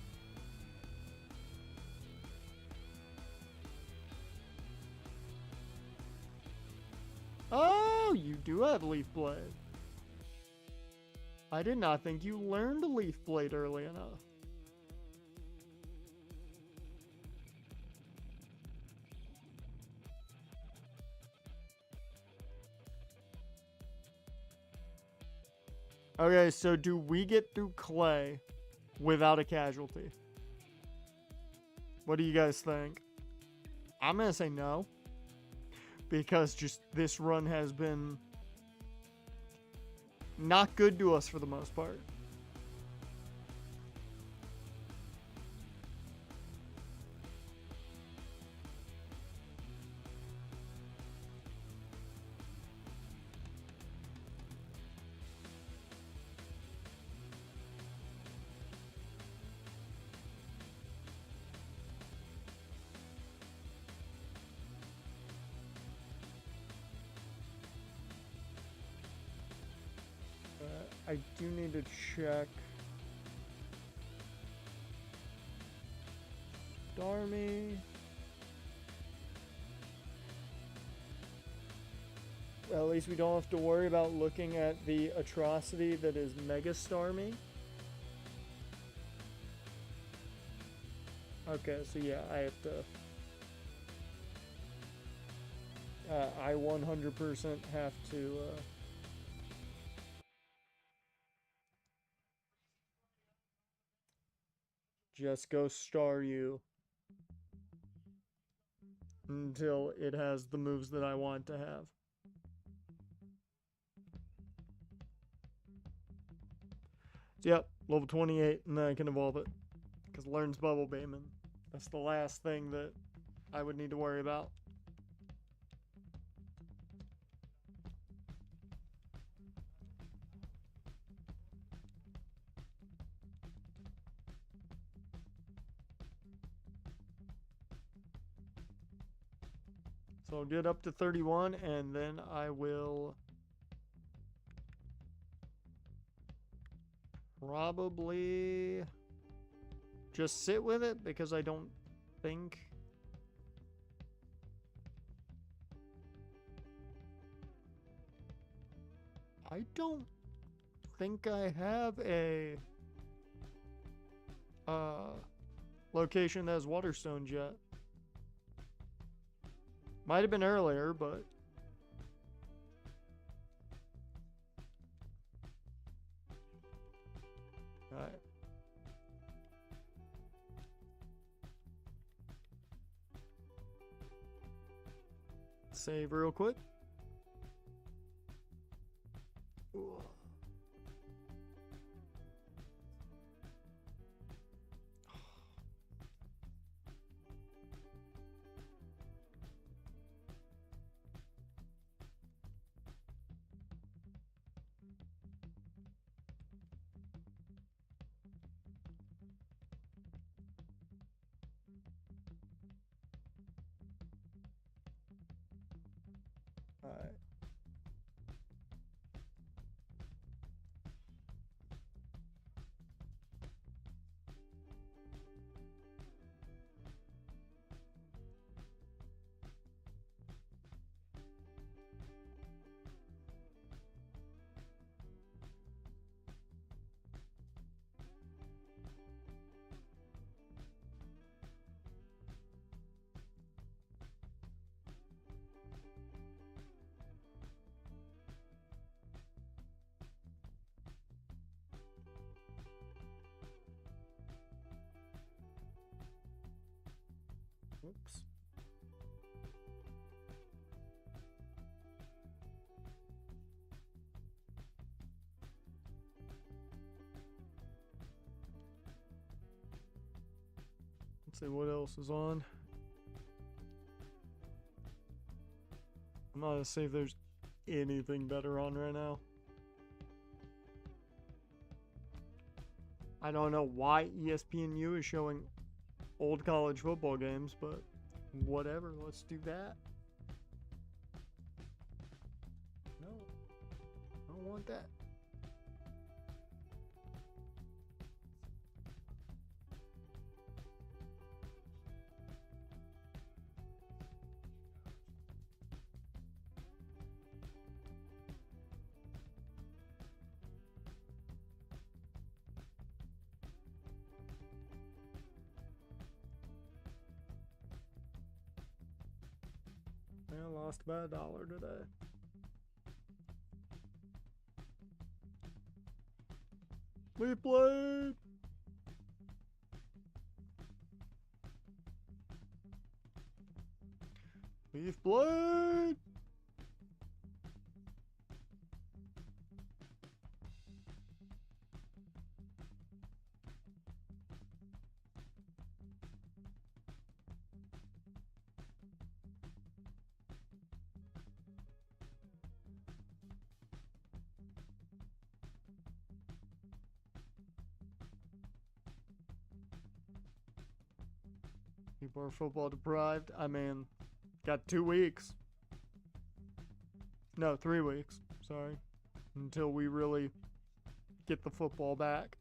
Oh, you do have Leaf Blade. I did not think you learned Leaf Blade early enough. Okay, so do we get through Clay without a casualty? What do you guys think? I'm gonna say no. Because just this run has been not good to us for the most part. I do need to check. Army. Well, at least we don't have to worry about looking at the atrocity that is Mega Starmie. Okay, so yeah, I have to. I 100% have to. Just go star you until it has the moves that I want to have. Yep, level 28, and then I can evolve it. Because it learns Bubble Beam, and that's the last thing that I would need to worry about. So I'll get up to 31, and then I will probably just sit with it, because I don't think... I don't think I have a location that has water stones yet. Might have been earlier, but... Alright. Save real quick. Ooh. Alright. Whoops. Let's see what else is on. I'm not gonna see if there's anything better on right now. I don't know why ESPNU is showing old college football games, but whatever, let's do that. No, I don't want that. I lost by $1 today. Leaf Blade! Leaf Blade! People are football deprived. I mean, got 2 weeks. No, 3 weeks. Sorry. Until we really get the football back.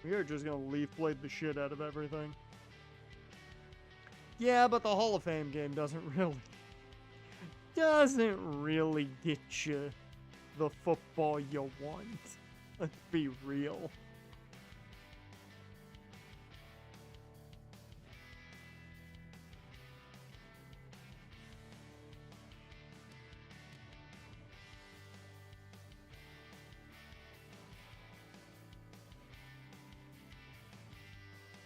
We are just gonna leaf blade the shit out of everything. Yeah, but the Hall of Fame game doesn't really get you the football you want. Let's be real.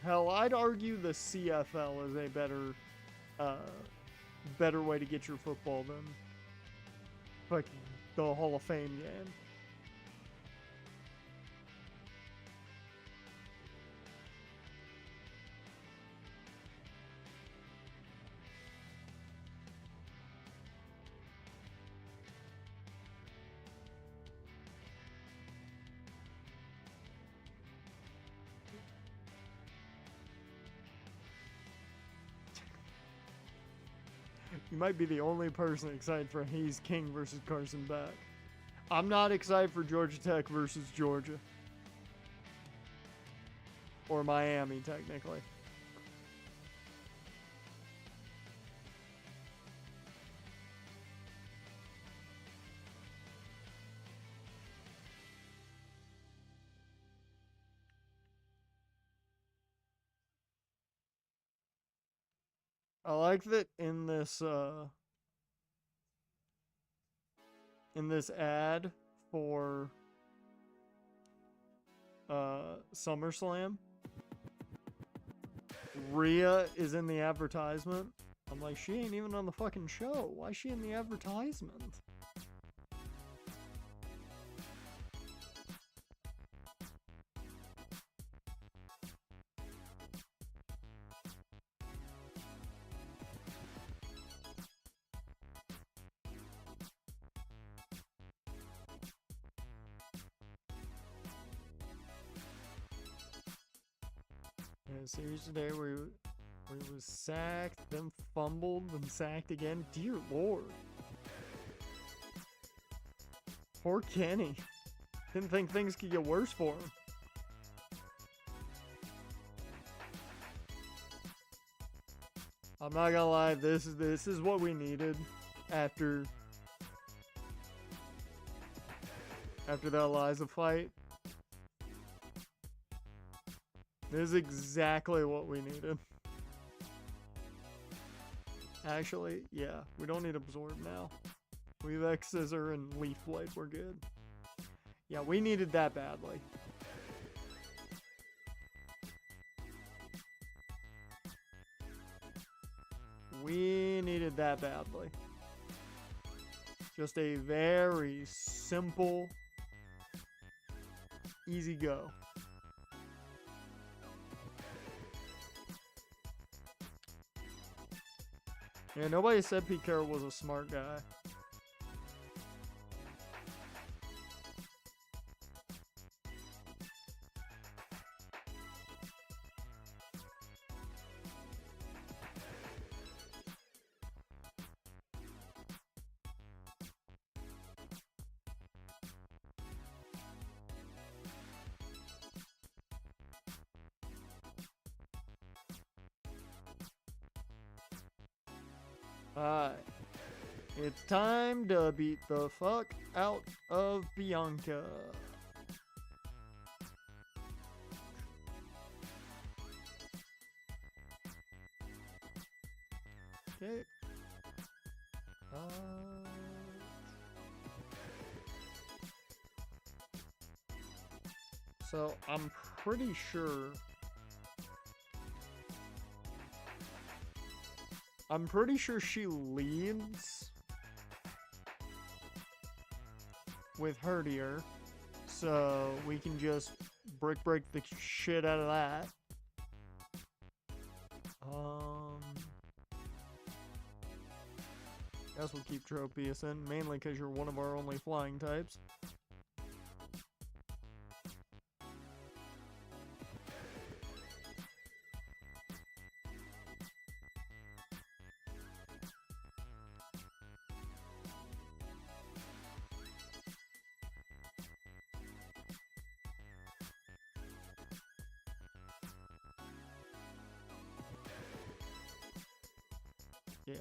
Hell, I'd argue the CFL is a better way to get your football than like the Hall of Fame game. You might be the only person excited for Hayes King versus Carson Beck. I'm not excited for Georgia Tech versus Georgia. Or Miami, technically. I like that in this ad for SummerSlam, Rhea is in the advertisement. I'm like, she ain't even on the fucking show. Why is she in the advertisement? Yeah, series today where he was sacked, then fumbled, then sacked again. Dear Lord. Poor Kenny. Didn't think things could get worse for him. I'm not gonna lie, this is what we needed after the Eliza fight. This is exactly what we needed. Actually, yeah, we don't need Absorb now. We have X Scissor and Leaf Blade, we're good. Yeah, we needed that badly. We needed that badly. Just a very simple, easy go. Yeah, nobody said Pete Carroll was a smart guy. Alright. It's time to beat the fuck out of Bianca. Okay. So I'm pretty sure I'm pretty sure she leads with Herdier, so we can just break the shit out of that. Guess we'll keep Tropius in, mainly because you're one of our only flying types. Yeah.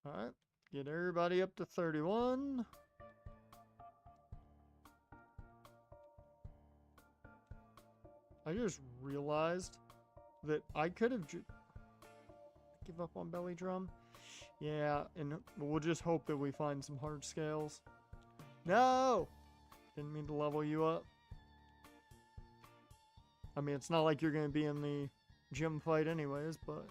Alright, get everybody up to 31. I just realized that I could have give up on Belly Drum. Yeah, and we'll just hope that we find some hard scales. No! Didn't mean to level you up. I mean, it's not like you're going to be in the gym fight anyways, but...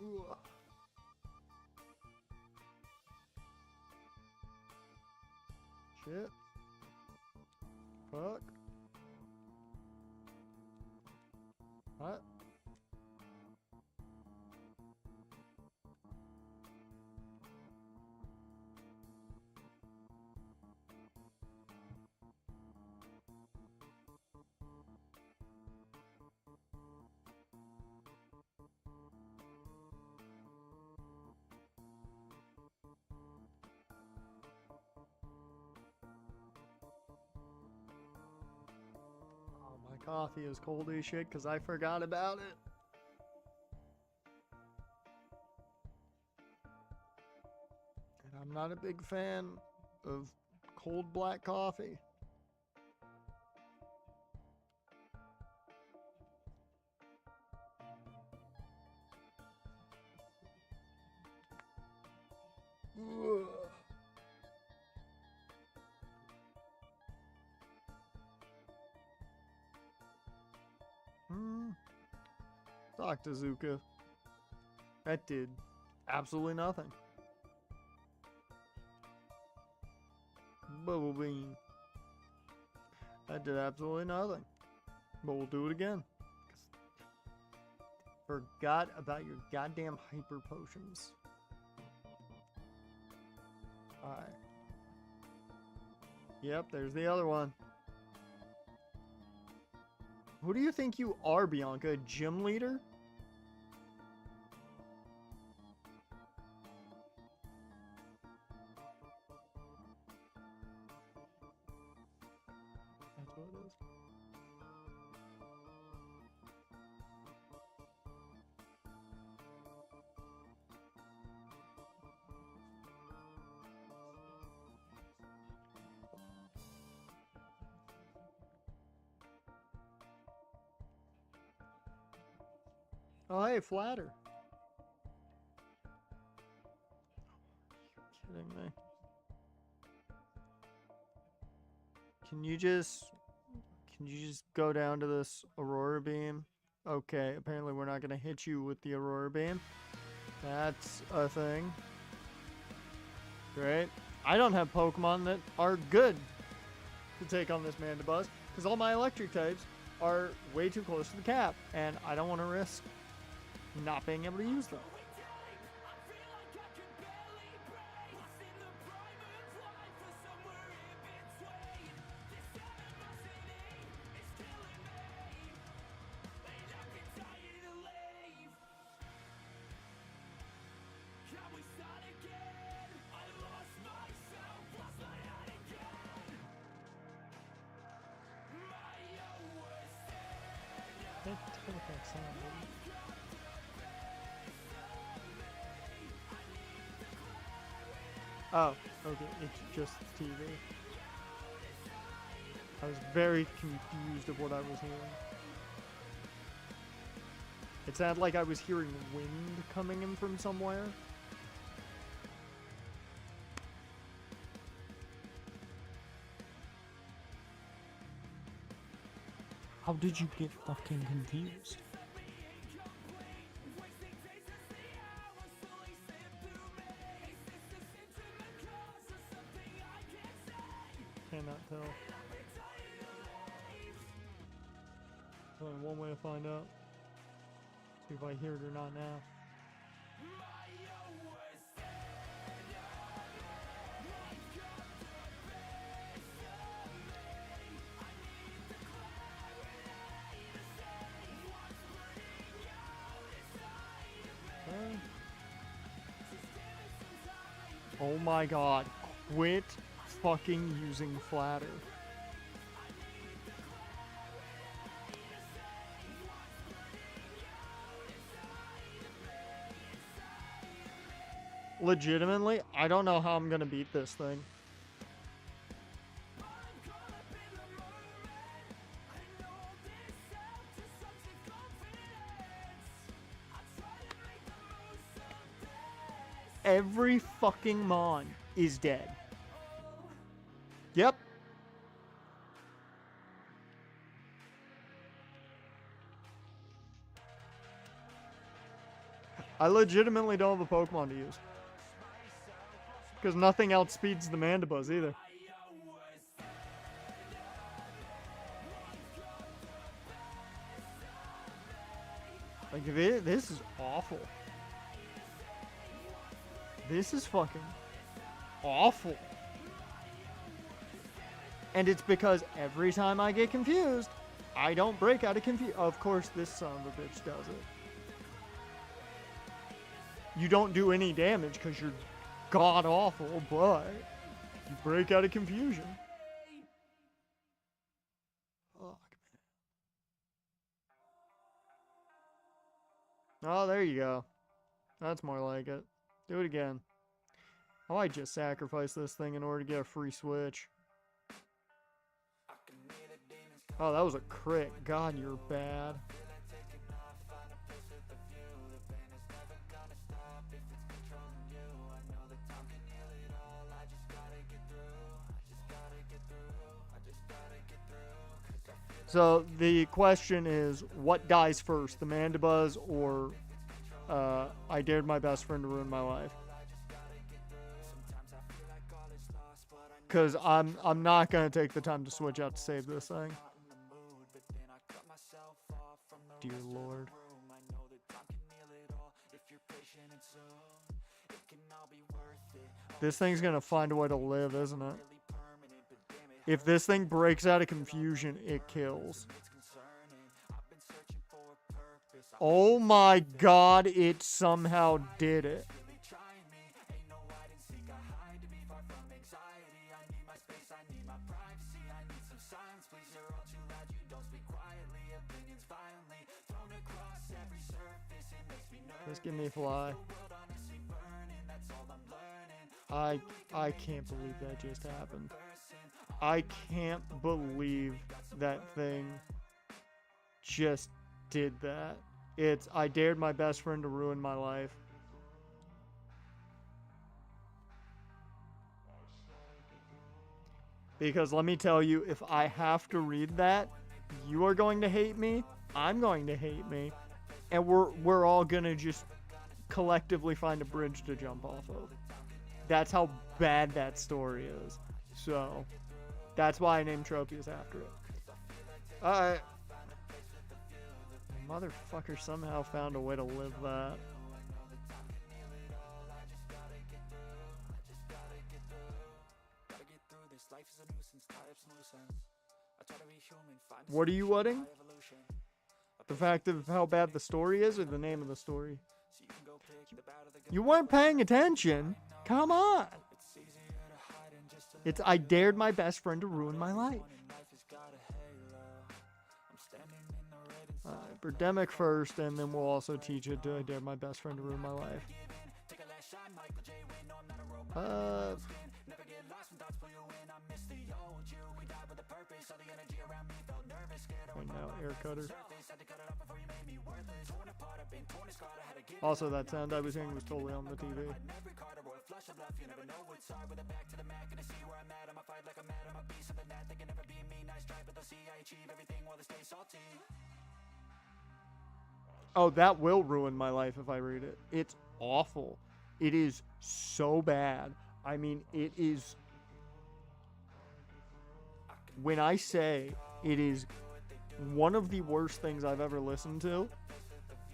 Ooh. Shit. Fuck. What? Coffee is cold as shit because I forgot about it. And I'm not a big fan of cold black coffee. Ugh. Talk to Zuka. That did absolutely nothing. Bubble Bean. That did absolutely nothing. But we'll do it again. Forgot about your goddamn hyper potions. Alright. Yep, there's the other one. Who do you think you are, Bianca? A gym leader? That's what it is. Oh, hey, Flatter. Are you kidding me? Can you just go down to this Aurora Beam? Okay, apparently we're not going to hit you with the Aurora Beam. That's a thing. Great. I don't have Pokemon that are good to take on this Mandibuzz, because all my electric types are way too close to the cap, and I don't want to risk not being able to use them. Can't tell what that sound is. Oh, okay, it's just TV. I was very confused of what I was hearing. It sounded like I was hearing wind coming in from somewhere. How did you get fucking confused? Cannot tell. There's only one way to find out. See if I hear it or not now. Oh my god. Quit fucking using flatter. Legitimately, I don't know how I'm gonna beat this thing. Every fucking mon is dead. Yep. I legitimately don't have a Pokemon to use. Because nothing outspeeds the Mandibuzz either. Like, this is awful. This is fucking awful. And it's because every time I get confused, I don't break out of confusion. Of course, this son of a bitch does it. You don't do any damage because you're god awful, but you break out of confusion. Fuck, man. Oh, there you go. That's more like it. Do it again. I might just sacrifice this thing in order to get a free switch. Oh, that was a crit. God, you're bad. So the question is, what dies first, the Mandibuzz or I dared my best friend to ruin my life? Because I'm not gonna take the time to switch out to save this thing. Dear Lord. This thing's gonna find a way to live, isn't it? If this thing breaks out of confusion, it kills. Oh my god, it somehow did it. Just give me a fly. I can't believe that just happened. I can't believe that thing just did that. I dared my best friend to ruin my life. Because let me tell you, if I have to read that, you are going to hate me, I'm going to hate me, and we're all gonna just collectively find a bridge to jump off of. That's how bad that story is. So, that's why I named Tropius after it. Alright. Motherfucker somehow found a way to live that. What are you whatting? The fact of how bad the story is, or the name of the story? You weren't paying attention. Come on. It's I dared my best friend to ruin my life. Birdemic first, and then we'll also teach it to I Dare My Best Friend to Ruin My Life. Right now, air cutter. Also, that sound I was hearing was totally on the TV. Oh, that will ruin my life if I read it. It's awful. It is so bad. I mean, it is... When I say it is one of the worst things I've ever listened to,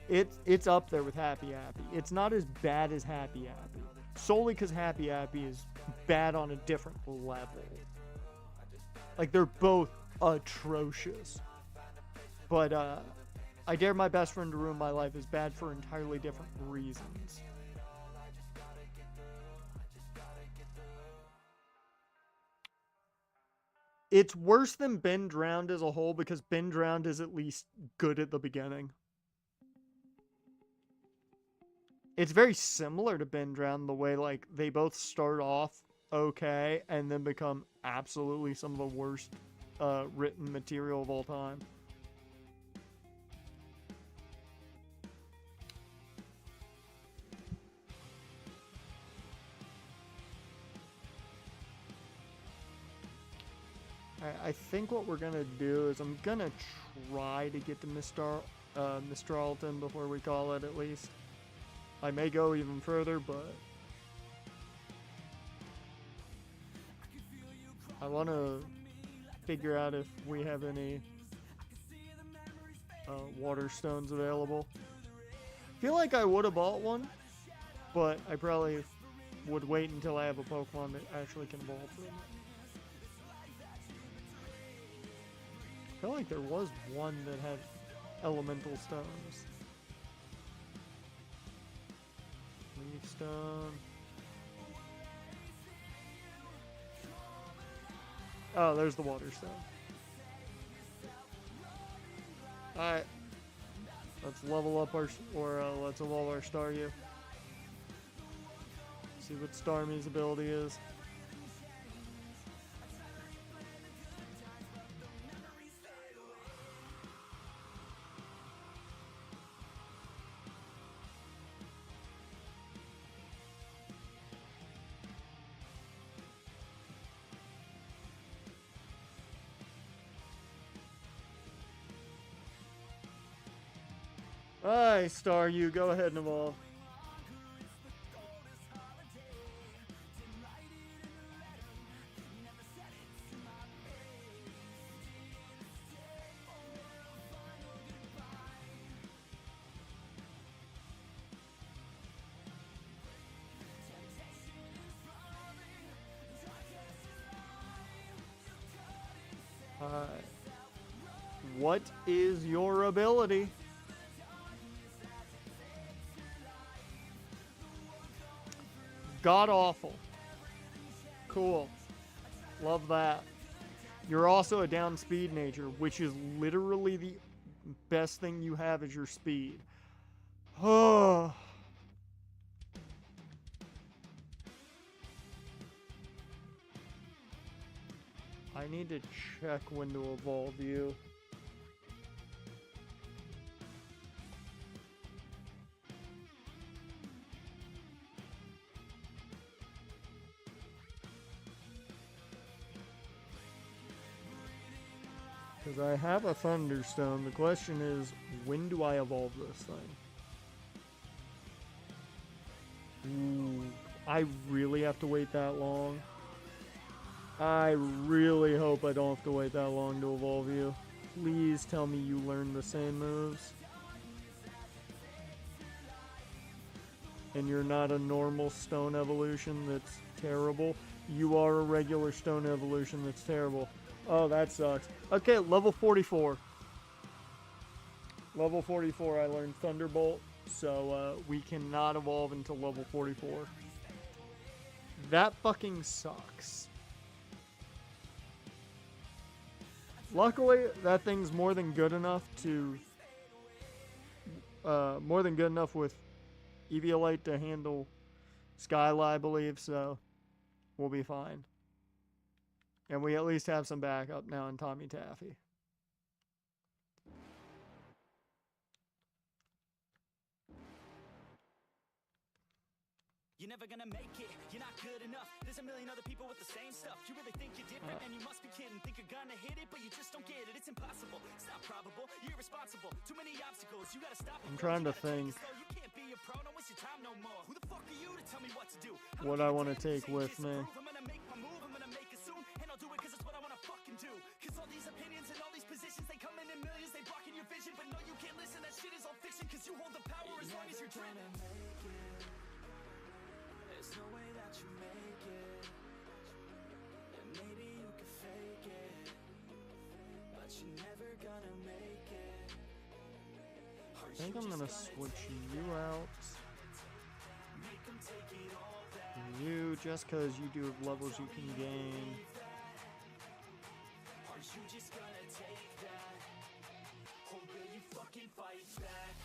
it's up there with Happy Happy. It's not as bad as Happy Happy. Solely because Happy Happy is bad on a different level. Like, they're both atrocious. But, I Dare My Best Friend to Ruin My Life is bad for entirely different reasons. It's worse than Been Drowned as a whole because Been Drowned is at least good at the beginning. It's very similar to Been Drowned the way, like, they both start off okay and then become absolutely some of the worst written material of all time. I think what we're gonna do is I'm gonna try to get to Mr. Alton before we call it, at least. I may go even further, but I want to figure out if we have any water stones available. I feel like I would have bought one, but I probably would wait until I have a Pokemon that actually can evolve from it. I feel like there was one that had elemental stones. Leaf stone. Oh, there's the water stone. Alright. Let's level up let's evolve our Staryu. See what Starmie's ability is. Alright, Staryu, go ahead and evolve. What is your ability? God awful. Cool. Love that. You're also a down speed nature, which is literally the best thing you have is your speed. Oh. I need to check when to evolve you. Because I have a Thunderstone. The question is, when do I evolve this thing? Ooh, I really have to wait that long. I really hope I don't have to wait that long to evolve you. Please tell me you learn the same moves. And you're not a normal stone evolution that's terrible. You are a regular stone evolution that's terrible. Oh, that sucks. Okay, level 44. Level 44, I learned Thunderbolt, so we cannot evolve until level 44. That fucking sucks. luckily, that thing's more than good enough with Eviolite to handle Skyla, I believe, so we'll be fine. And we at least have some backup now in Tommy Taffy. You're never gonna make it, you're not good enough. There's a million other people with the same stuff. You really think you're different, and you must be kidding. Think you're gonna hit it, but you just don't get it. It's impossible, it's not probable, you're irresponsible. Too many obstacles, you gotta stop. I'm trying to think You can't be a pro, don't waste your time no more. Who the fuck are you to tell me what to do? what I want to take with me. I'm gonna make my move, I'm gonna make it soon, and I'll do it cause it's what I wanna fucking do. Cause all these opinions and all these positions, they come in millions, they blocking your vision. But no, you can't listen, that shit is all fiction. Cause you hold the power as long as you're dreaming. There's no way that you make it. And maybe you can fake it, but you're never gonna make it. I think I'm gonna switch you out. You, just cause you do have levels you can gain. Are you just gonna take that? Or will you fucking fight back?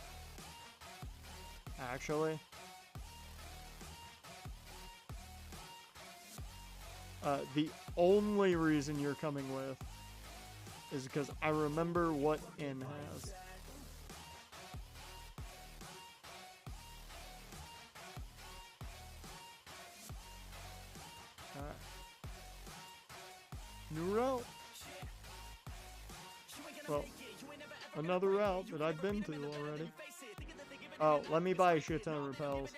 Actually, the only reason you're coming with is because I remember what N has. Alright. New route. Well, another route that I've been to already. Oh, let me buy a shit ton of repels.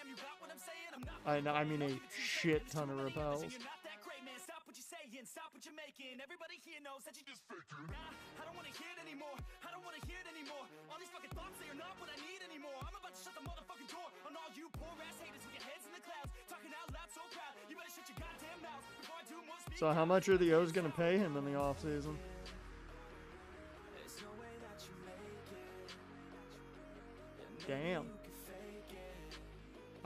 I mean a shit ton of repels. Stop what you're making. Everybody here knows that you just faking. Nah, I don't wanna hear it anymore. I don't wanna hear it anymore. All these fucking thoughts, they are not what I need anymore. I'm about to shut the motherfucking door on all you poor ass haters with your heads in the clouds, talking out loud so proud. You better shut your goddamn mouth before I do more speaking. So how much are the O's gonna pay him in the off season? There's no way that you make it. Damn.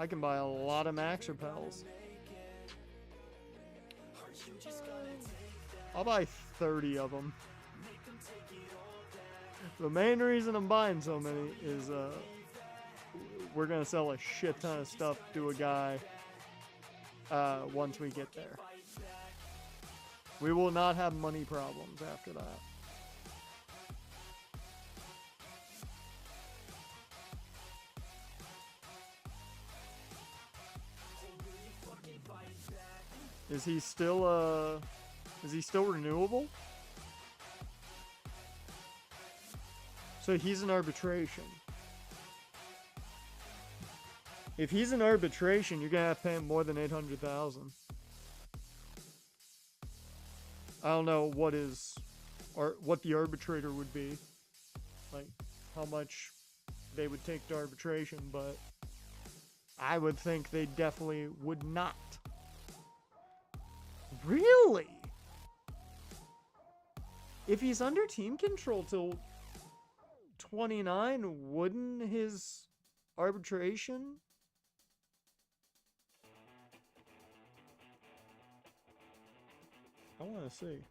I can buy a lot of max repels. I'll buy 30 of them. The main reason I'm buying so many is we're gonna sell a shit ton of stuff to a guy once we get there. We will not have money problems after that. Is he still renewable? So he's in arbitration. If he's in arbitration, you're gonna have to pay him more than 800,000. I don't know what the arbitrator would be, like how much they would take to arbitration, but I would think they definitely would not. Really? If he's under team control till 29, wouldn't his arbitration? I want to see.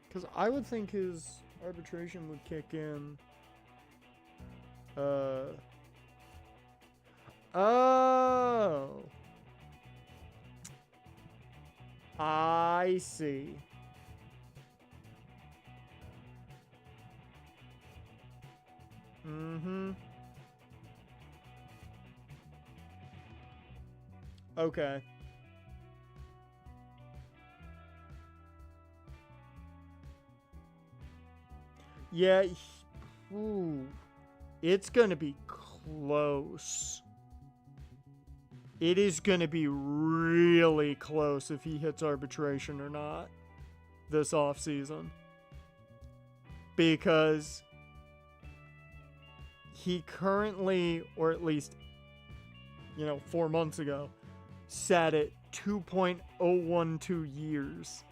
Because I would think his arbitration would kick in. Oh. I see. Mm-hmm. Okay. Yeah. Ooh. It's gonna be close. It is gonna be really close if he hits arbitration or not this offseason. Because he currently, or at least, 4 months ago, sat at 2.012 years.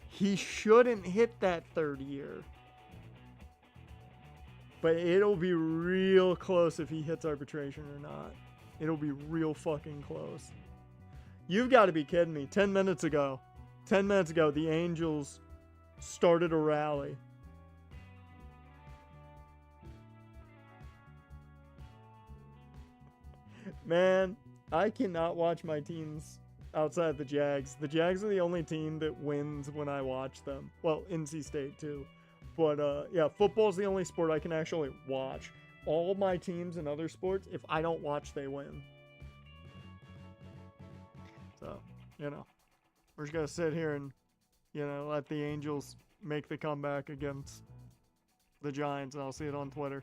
He shouldn't hit that third year. But it'll be real close if he hits arbitration or not. It'll be real fucking close. You've got to be kidding me. 10 minutes ago, the Angels started a rally. Man, I cannot watch my teams outside the Jags. The Jags are the only team that wins when I watch them. Well, NC State too. But yeah, football's the only sport I can actually watch. All my teams in other sports, if I don't watch, they win. So, you know, we're just going to sit here and, you know, let the Angels make the comeback against the Giants, and I'll see it on Twitter.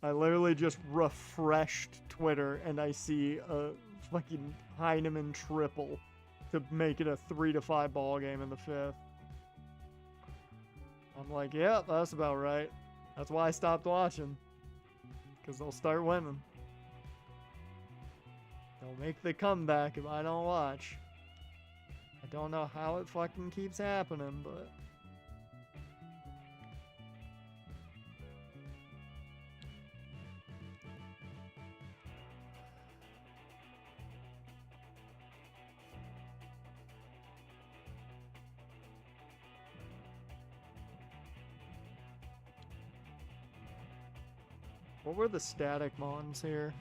I literally just refreshed Twitter, and I see a fucking Heineman triple to make it a 3-5 ball game in the fifth. I'm like, yeah, that's about right. That's why I stopped watching. Because they'll start winning. They'll make the comeback if I don't watch. I don't know how it fucking keeps happening, but... What were the static mons here?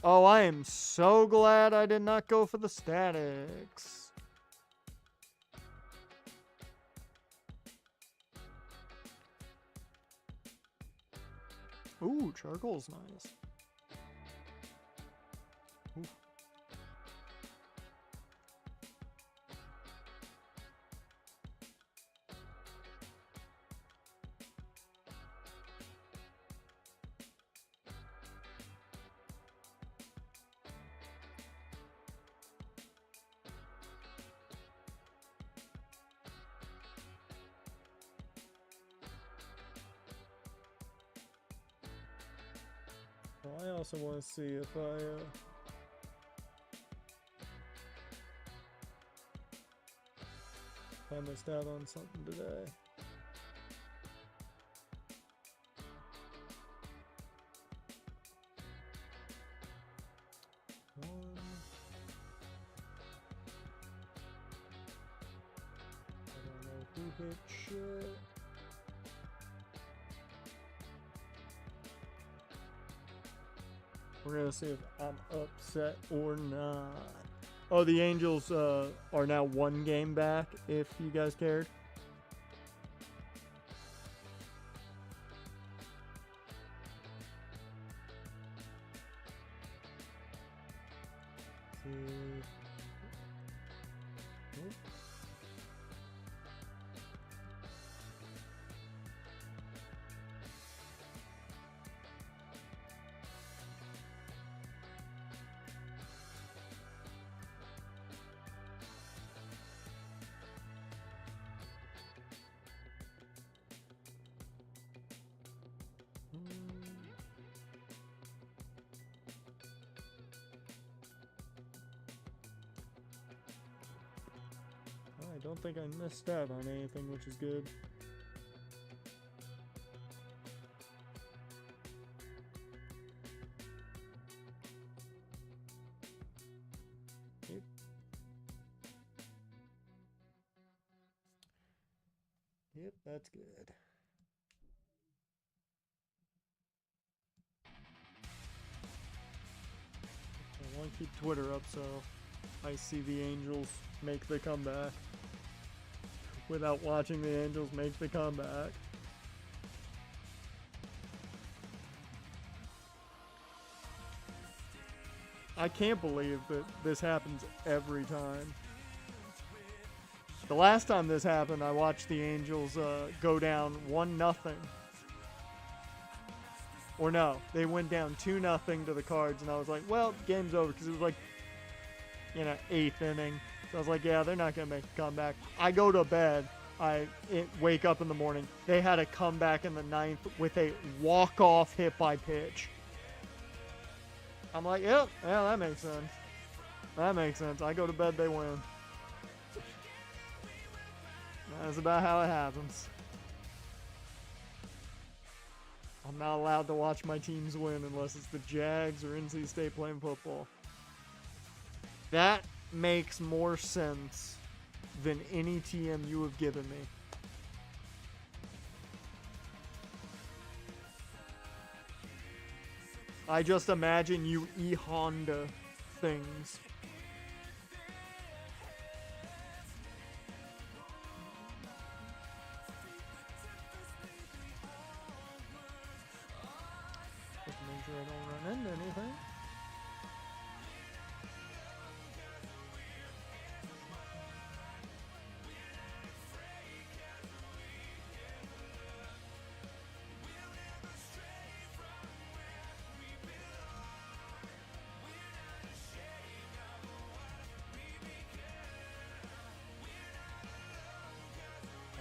Oh, I am so glad I did not go for the statics. Ooh, charcoal's nice. Ooh. I also want to see if I missed out on something today. I don't know who hit shit. We're gonna see if I'm upset or not. Oh, the Angels are now 1 game back, if you guys cared. I don't think I missed out on anything, which is good. Yep. Yep, that's good. I want to keep Twitter up so I see the Angels make the comeback without watching the Angels make the comeback. I can't believe that this happens every time. The last time this happened, I watched the Angels go down 1-0. Or no, they went down 2-0 to the Cards, and I was like, well, game's over, because it was like, you know, 8th inning. So I was like, yeah, they're not going to make a comeback. I go to bed. I wake up in the morning. They had a comeback in the 9th with a walk-off hit by pitch. I'm like, yep, yeah, that makes sense. That makes sense. I go to bed, they win. That's about how it happens. I'm not allowed to watch my teams win unless it's the Jags or NC State playing football. That makes more sense than any TM you have given me. I just imagine you E-Honda things. Just make sure I don't run into anything.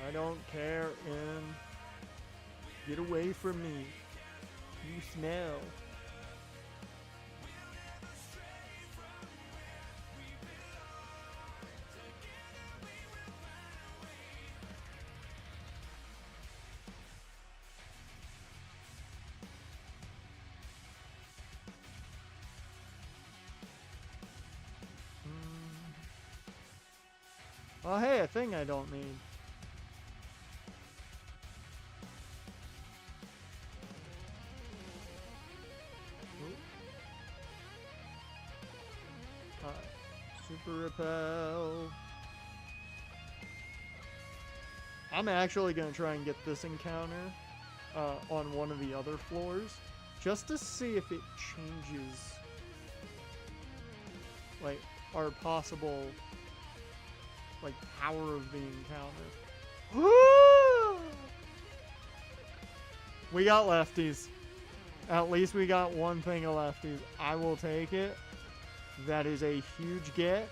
I don't care, and get away from me. You smell. Oh, hey, a thing I don't need. Super repel. I'm actually gonna try and get this encounter on one of the other floors, just to see if it changes, like, our possible, like, power of the encounter. We got lefties. At least we got one thing of lefties. I will take it. That is a huge get.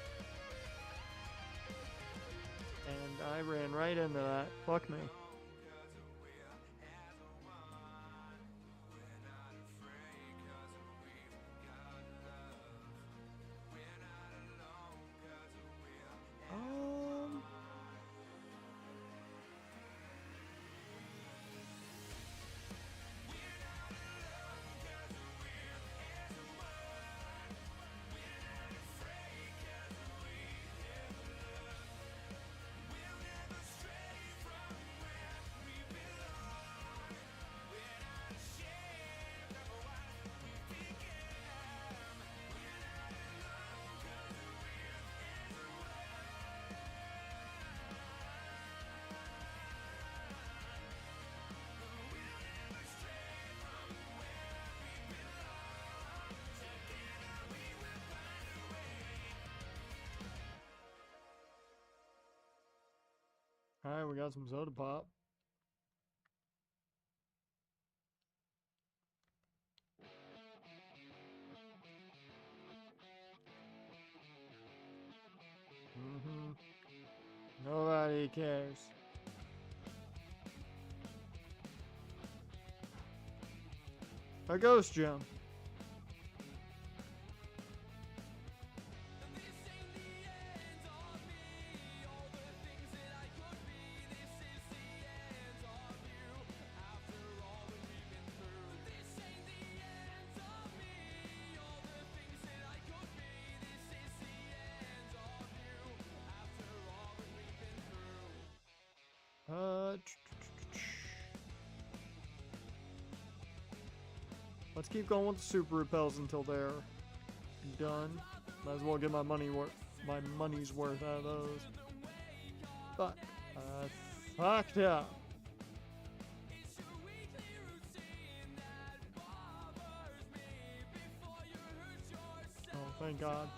And I ran right into that. Fuck me. Alright, we got some soda pop. Nobody cares. A ghost gem. Let's keep going with the super repels until they're done. Might as well get my money's worth out of those. But fucked up. Oh, thank God.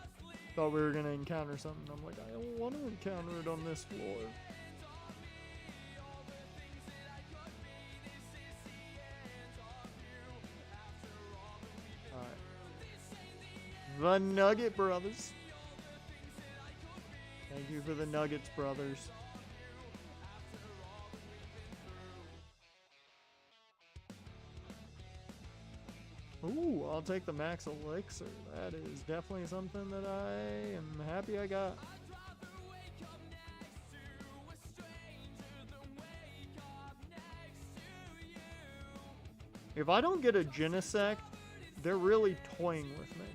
Thought we were gonna encounter something. I'm like, I don't want to encounter it on this floor. The Nugget Brothers. Thank you for the Nuggets, brothers. Ooh, I'll take the max elixir. That is definitely something that I am happy I got. If I don't get a Genesect, they're really toying with me.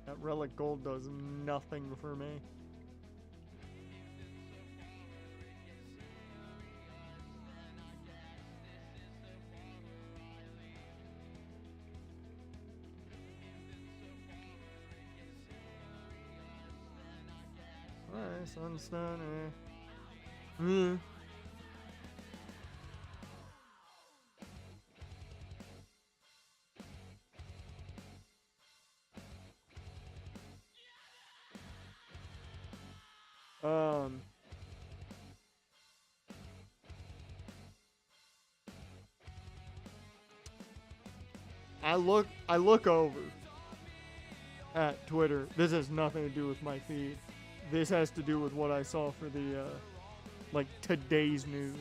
That Relic Gold does nothing for me. Alright, Sunstunner. I look over at Twitter. This has nothing to do with my feed. This has to do with what I saw for the like today's news.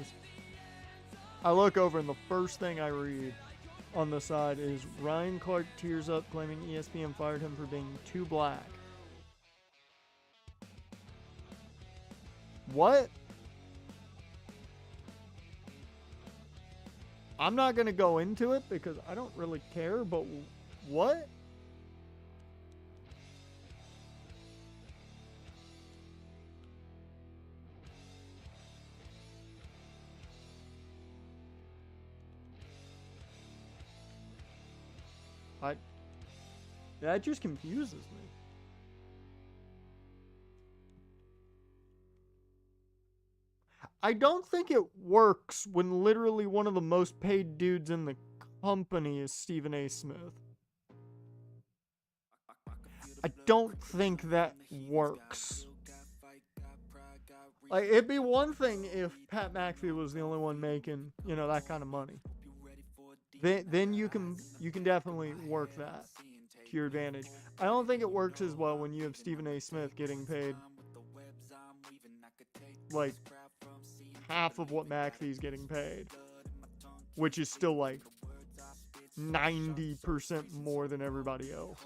I look over and the first thing I read on the side is Ryan Clark tears up claiming ESPN fired him for being too black. What? I'm not going to go into it because I don't really care, but what? That just confuses me. I don't think it works when literally one of the most paid dudes in the company is Stephen A. Smith. I don't think that works. Like, it'd be one thing if Pat McAfee was the only one making, you know, that kind of money. Then you can definitely work that to your advantage. I don't think it works as well when you have Stephen A. Smith getting paid like half of what McAfee's getting paid, which is still like 90% more than everybody else.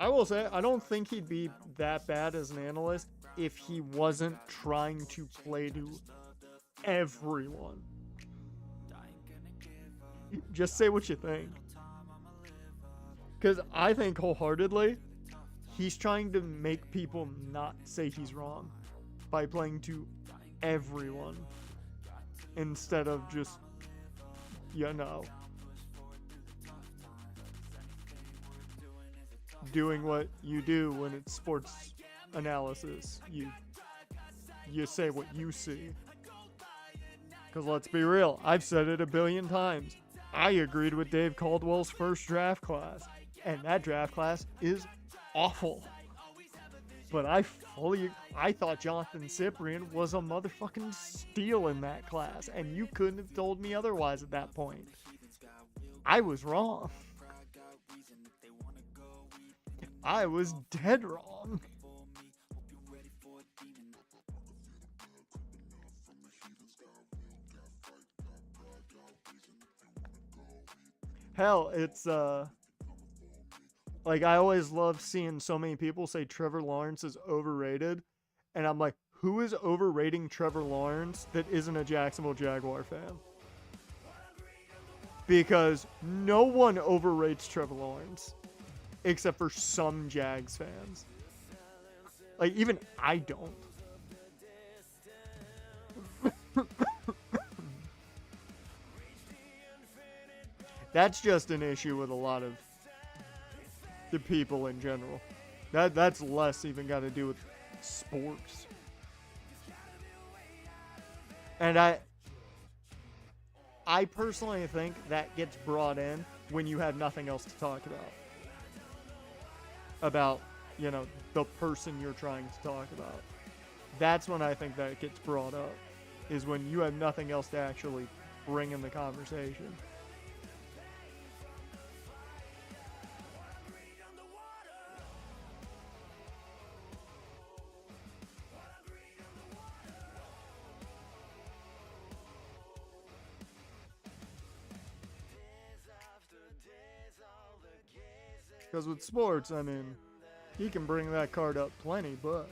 I will say, I don't think he'd be that bad as an analyst if he wasn't trying to play to everyone. Just say what you think. Because I think wholeheartedly, he's trying to make people not say he's wrong by playing to everyone instead of just, you know, doing what you do when it's sports analysis. You say what you see. Because let's be real, I've said it a billion times. I agreed with Dave Caldwell's first draft class, and that draft class is awful. But I thought Jonathan Cyprian was a motherfucking steal in that class, and you couldn't have told me otherwise at that point. I was wrong. I was dead wrong. Hell, it's like, I always love seeing so many people say Trevor Lawrence is overrated, and I'm like, who is overrating Trevor Lawrence that isn't a Jacksonville Jaguar fan? Because no one overrates Trevor Lawrence except for some Jags fans. Like, even I don't. That's just an issue with a lot of the people in general. That's less even got to do with sports. And I personally think that gets brought in when you have nothing else to talk about, you know, the person you're trying to talk about. That's when I think that gets brought up, is when you have nothing else to actually bring in the conversation. Because with sports, I mean, he can bring that card up plenty, but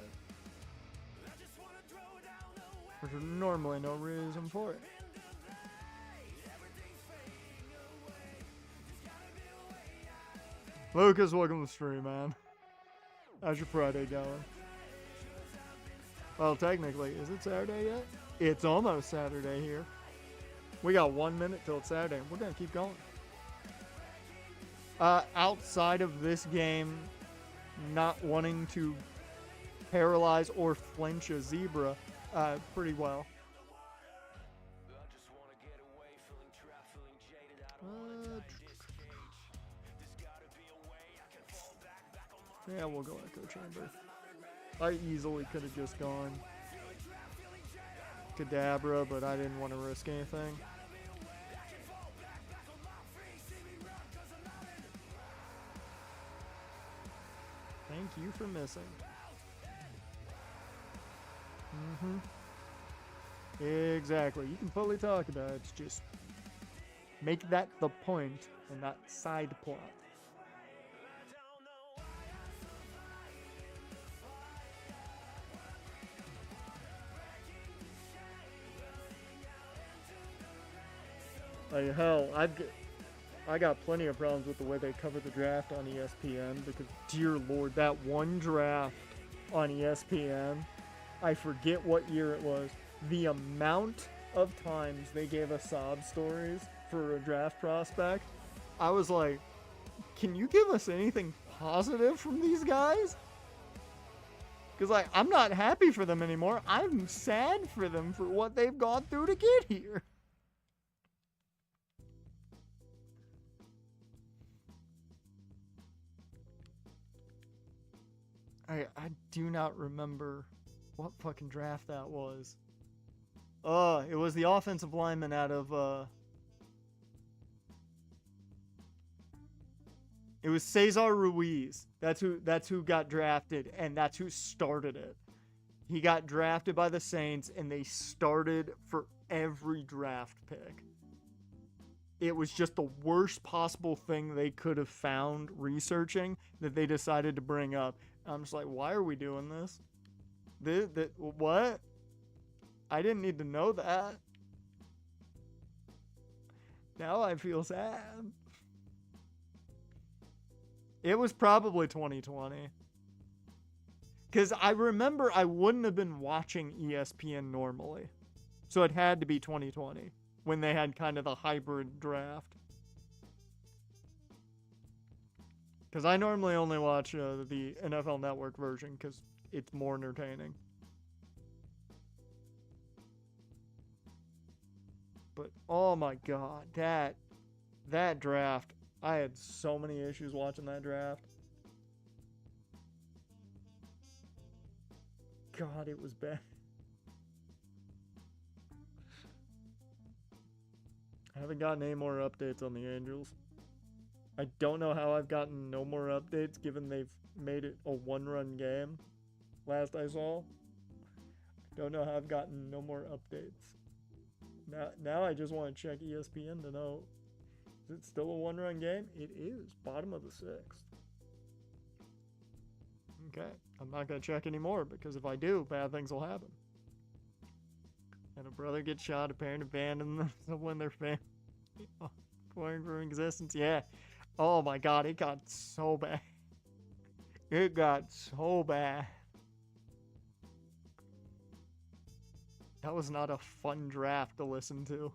there's normally no reason for it. Lucas, welcome to the stream, man. How's your Friday going? Well, technically, is it Saturday yet? It's almost Saturday here. We got 1 minute till it's Saturday. We're going to keep going. Outside of this game, not wanting to paralyze or flinch a zebra, pretty well. Yeah, we'll go Echo Chamber. I easily could have just gone Kadabra, but I didn't want to risk anything. Thank you for missing. Exactly. You can fully talk about it. It's just make that the point and not side plot. Like hell, I got plenty of problems with the way they cover the draft on ESPN because, dear Lord, that one draft on ESPN, I forget what year it was, the amount of times they gave us sob stories for a draft prospect, I was like, can you give us anything positive from these guys? Because, like, I'm not happy for them anymore. I'm sad for them for what they've gone through to get here. I do not remember what fucking draft that was. It was the offensive lineman out of, it was Cesar Ruiz. That's who got drafted, and that's who started it. He got drafted by the Saints, and they started for every draft pick. It was just the worst possible thing they could have found researching that they decided to bring up. I'm just like, why are we doing this? What? I didn't need to know that. Now I feel sad. It was probably 2020. Because I remember I wouldn't have been watching ESPN normally. So it had to be 2020. When they had kind of the hybrid draft. Because I normally only watch the NFL Network version because it's more entertaining. But oh my god, that draft, I had so many issues watching that draft. God, it was bad. I haven't gotten any more updates on the Angels. I don't know how I've gotten no more updates given they've made it a one-run game. Last I saw. I don't know how I've gotten no more updates. Now I just want to check ESPN to know, is it still a one-run game? It is. Bottom of the sixth. Okay. I'm not going to check anymore because if I do, bad things will happen. And a brother gets shot, a parent abandoned them when their family going for existence. Yeah. Oh my god, it got so bad. It got so bad. That was not a fun draft to listen to.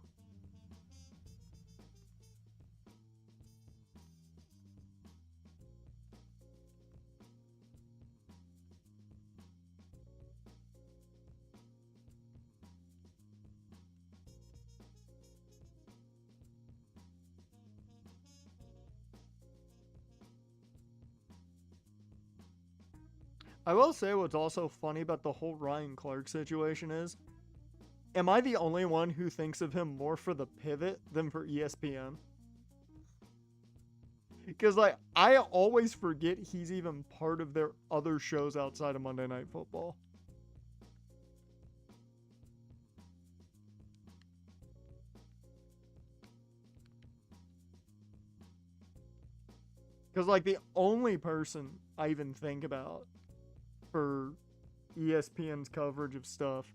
I will say what's also funny about the whole Ryan Clark situation is, am I the only one who thinks of him more for the pivot than for ESPN? Because, like, I always forget he's even part of their other shows outside of Monday Night Football. Because, like, the only person I even think about for ESPN's coverage of stuff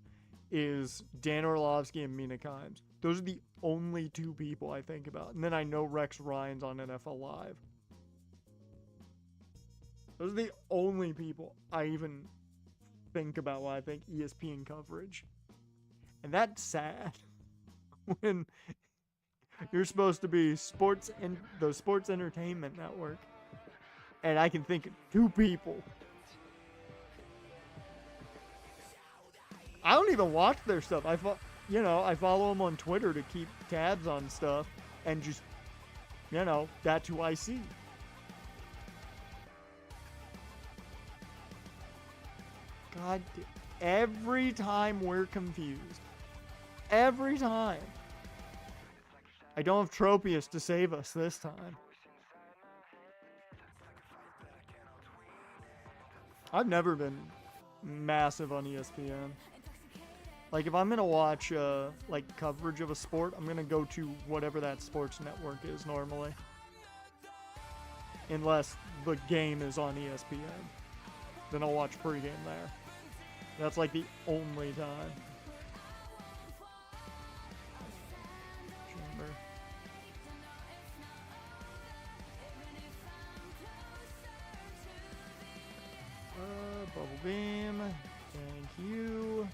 is Dan Orlovsky and Mina Kimes. Those are the only two people I think about. And then I know Rex Ryan's on NFL Live. Those are the only people I even think about when I think ESPN coverage. And that's sad. When you're supposed to be sports and the Sports Entertainment Network. And I can think of two people. I don't even watch their stuff. I follow them on Twitter to keep tabs on stuff, and just, that's who I see. God, every time we're confused, every time. I don't have Tropius to save us this time. I've never been massive on ESPN. Like, if I'm gonna watch like coverage of a sport, I'm gonna go to whatever that sports network is normally, unless the game is on ESPN. Then I'll watch pregame there. That's like the only time. Chamber. Bubble beam. Thank you.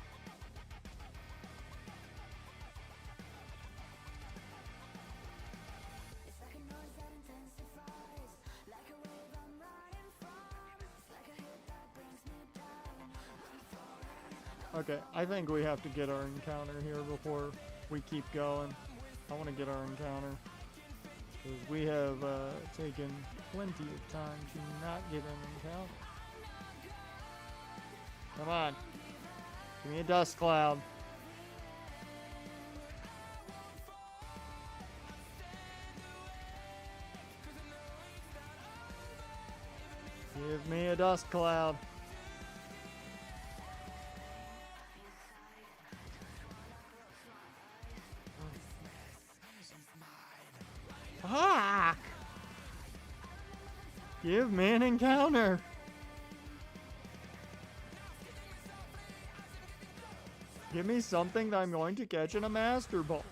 Okay, I think we have to get our encounter here before we keep going. I want to get our encounter, because we have taken plenty of time to not get an encounter. Come on. Give me a dust cloud. Give me a dust cloud. Fuck! Give me an encounter. Give me something that I'm going to catch in a Master Ball.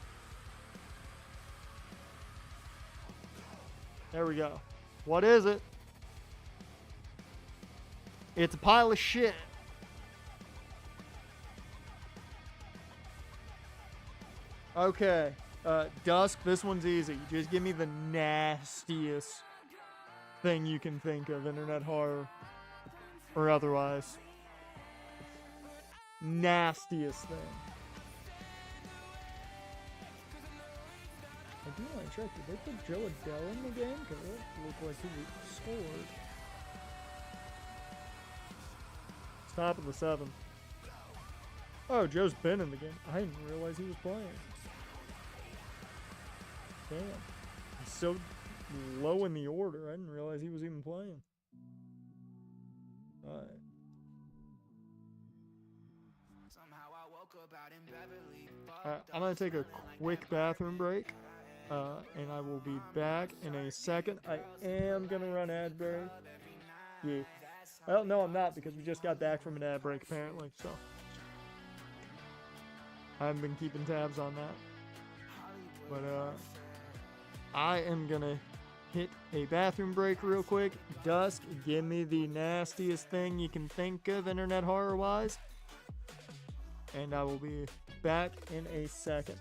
There we go. What is it? It's a pile of shit. Okay. Dusk, this one's easy. Just give me the nastiest thing you can think of, internet horror or otherwise. Nastiest thing. I do want to check. Did they put Joe Adele in the game? Because it looked like he scored. It's top of the 7th. Oh, Joe's been in the game. I didn't realize he was playing. Damn. He's so low in the order. I didn't realize he was even playing. Alright. I'm going to take a quick bathroom break. And I will be back in a second. I am going to run ad break. Yeah. Well, no, I'm not, because we just got back from an ad break, apparently. So I haven't been keeping tabs on that. But, I am gonna hit a bathroom break real quick. Dusk, give me the nastiest thing you can think of, internet horror-wise. And I will be back in a second.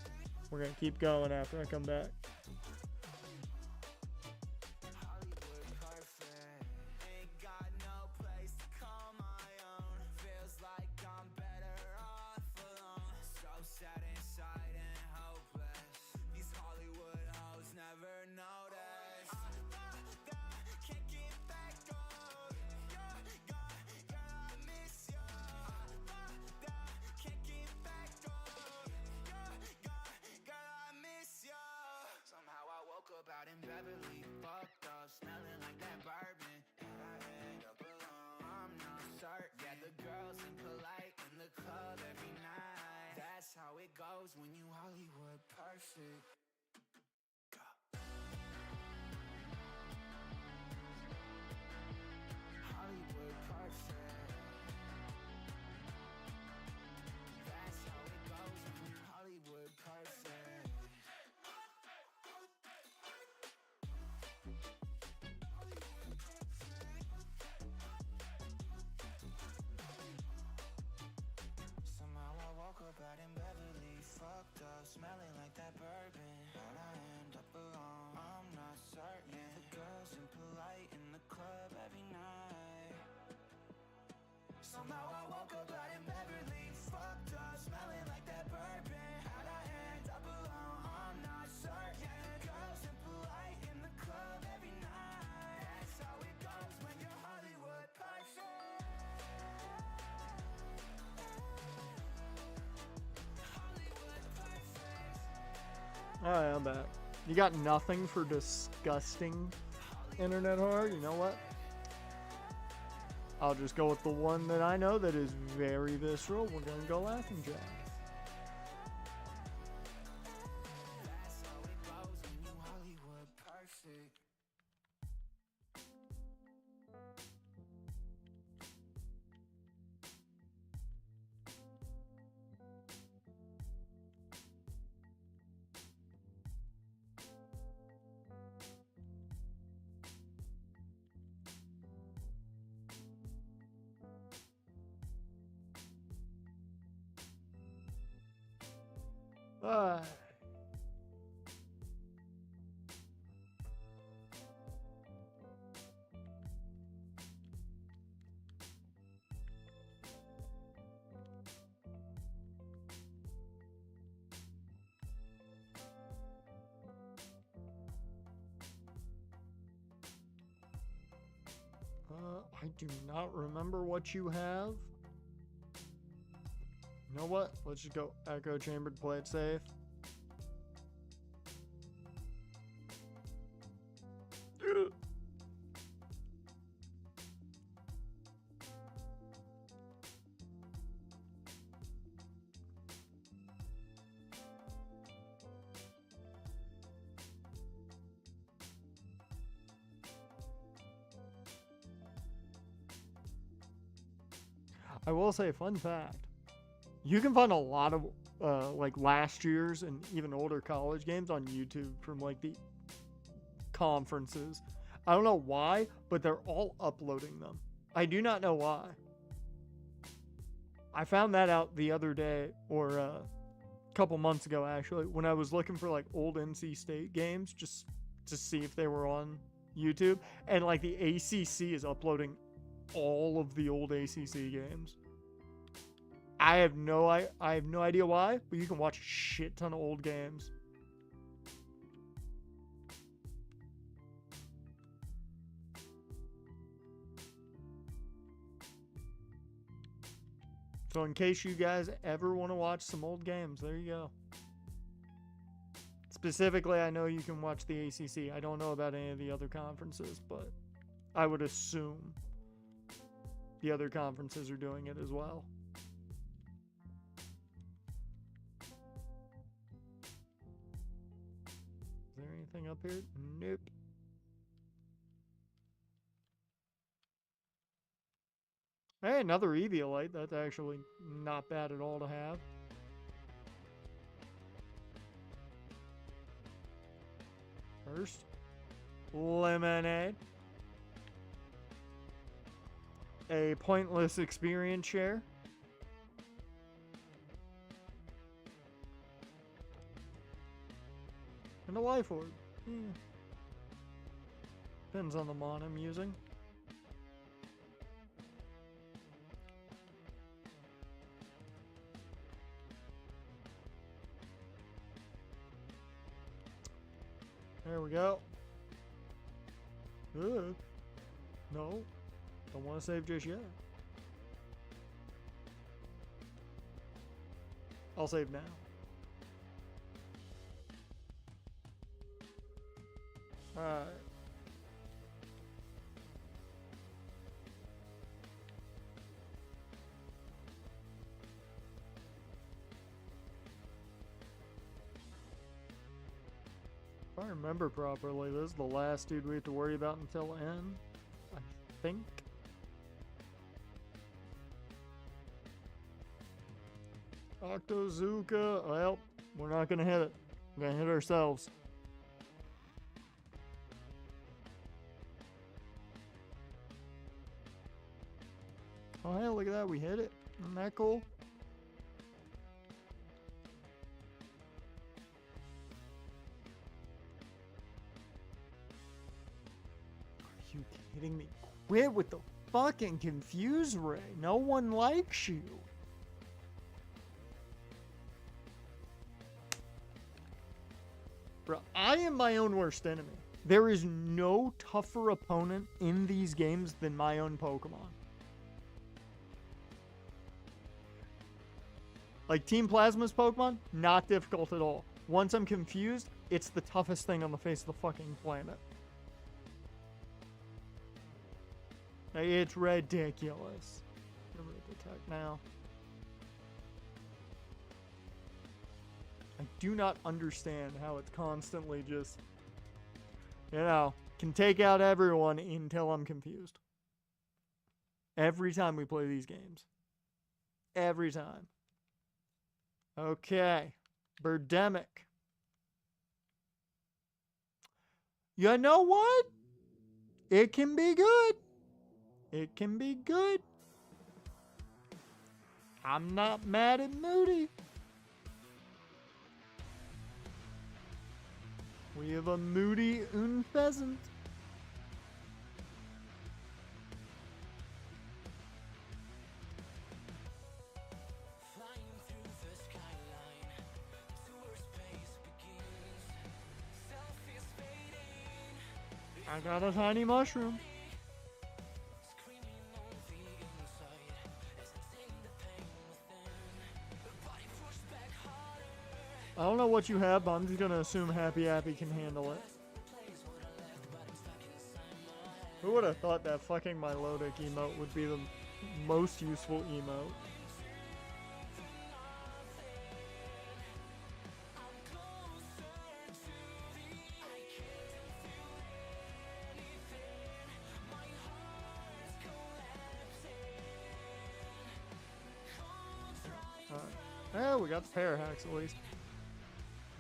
We're gonna keep going after I come back. goes when you Hollywood perfect. Hollywood perfect. That's how it goes when you Hollywood perfect. Somehow I woke up out in Beverly, fucked up, smelling like that bourbon. How'd I end up alone? I'm not certain. Yeah, the girls impolite in the club every night. Somehow I woke up out in Beverly, fucked up, smelling like that bourbon. How'd I end up alone? I'm not certain. Yeah, the girls impolite in the club every night. That's how it goes when you're Hollywood perfect. Hollywood perfect. Alright, I'm back. You got nothing for disgusting internet horror? You know what? I'll just go with the one that I know that is very visceral. We're gonna go Laughing Jack. That's how it goes when you Hollywood perfect. Ah. I do not remember what you have. You know what? Let's just go echo chambered, play it safe. I will say, fun fact, you can find a lot of like last year's and even older college games on YouTube from like the conferences. I don't know why, but they're all uploading them. I do not know why. I found that out the other day, or a couple months ago actually, when I was looking for like old NC State games just to see if they were on YouTube, and like the ACC is uploading all of the old ACC games. I have no idea why, but you can watch a shit ton of old games. So in case you guys ever want to watch some old games, there you go. Specifically, I know you can watch the ACC. I don't know about any of the other conferences, but I would assume the other conferences are doing it as well. Is there anything up here? Nope. Hey, another Eviolite. That's actually not bad at all to have. First, lemonade. A pointless experience share. And a life orb. Depends on the mon I'm using. There we go. No, don't want to save just yet. I'll save now. Alright. remember properly, this is the last dude we have to worry about until end. I think. Octozuka. Well, we're not gonna hit it. We're gonna hit ourselves. Oh, hey, look at that. We hit it. Isn't that cool? Are you kidding me? Quit with the fucking confuse ray. No one likes you. Bro, I am my own worst enemy. There is no tougher opponent in these games than my own Pokemon. Like Team Plasma's Pokemon, not difficult at all. Once I'm confused, it's the toughest thing on the face of the fucking planet. It's ridiculous. I'm gonna attack now. I do not understand how it's constantly just, you know, can take out everyone until I'm confused. Every time we play these games. Every time. Okay. Birdemic. You know what? It can be good. It can be good. I'm not mad at Moody. We have a Moody Unpheasant. Flying through the skyline to where space begins. Self is fading, I got a tiny mushroom. screaming on the inside as I sing the pain within. The body pushed back harder. I don't know what you have, but I'm just gonna assume Happy Happy can handle it. Who would have thought that fucking Milotic emote would be the most useful emote? Alright. Oh, we got the Parahax at least.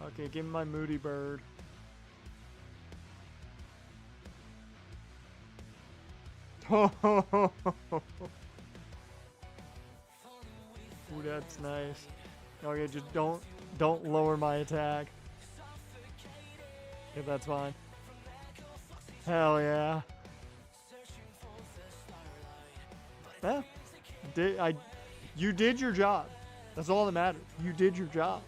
Okay, give me my Moody Bird. Ooh, that's nice. Okay, just don't lower my attack. Okay, that's fine. Hell yeah. Yeah. You did your job. That's all that matters. You did your job.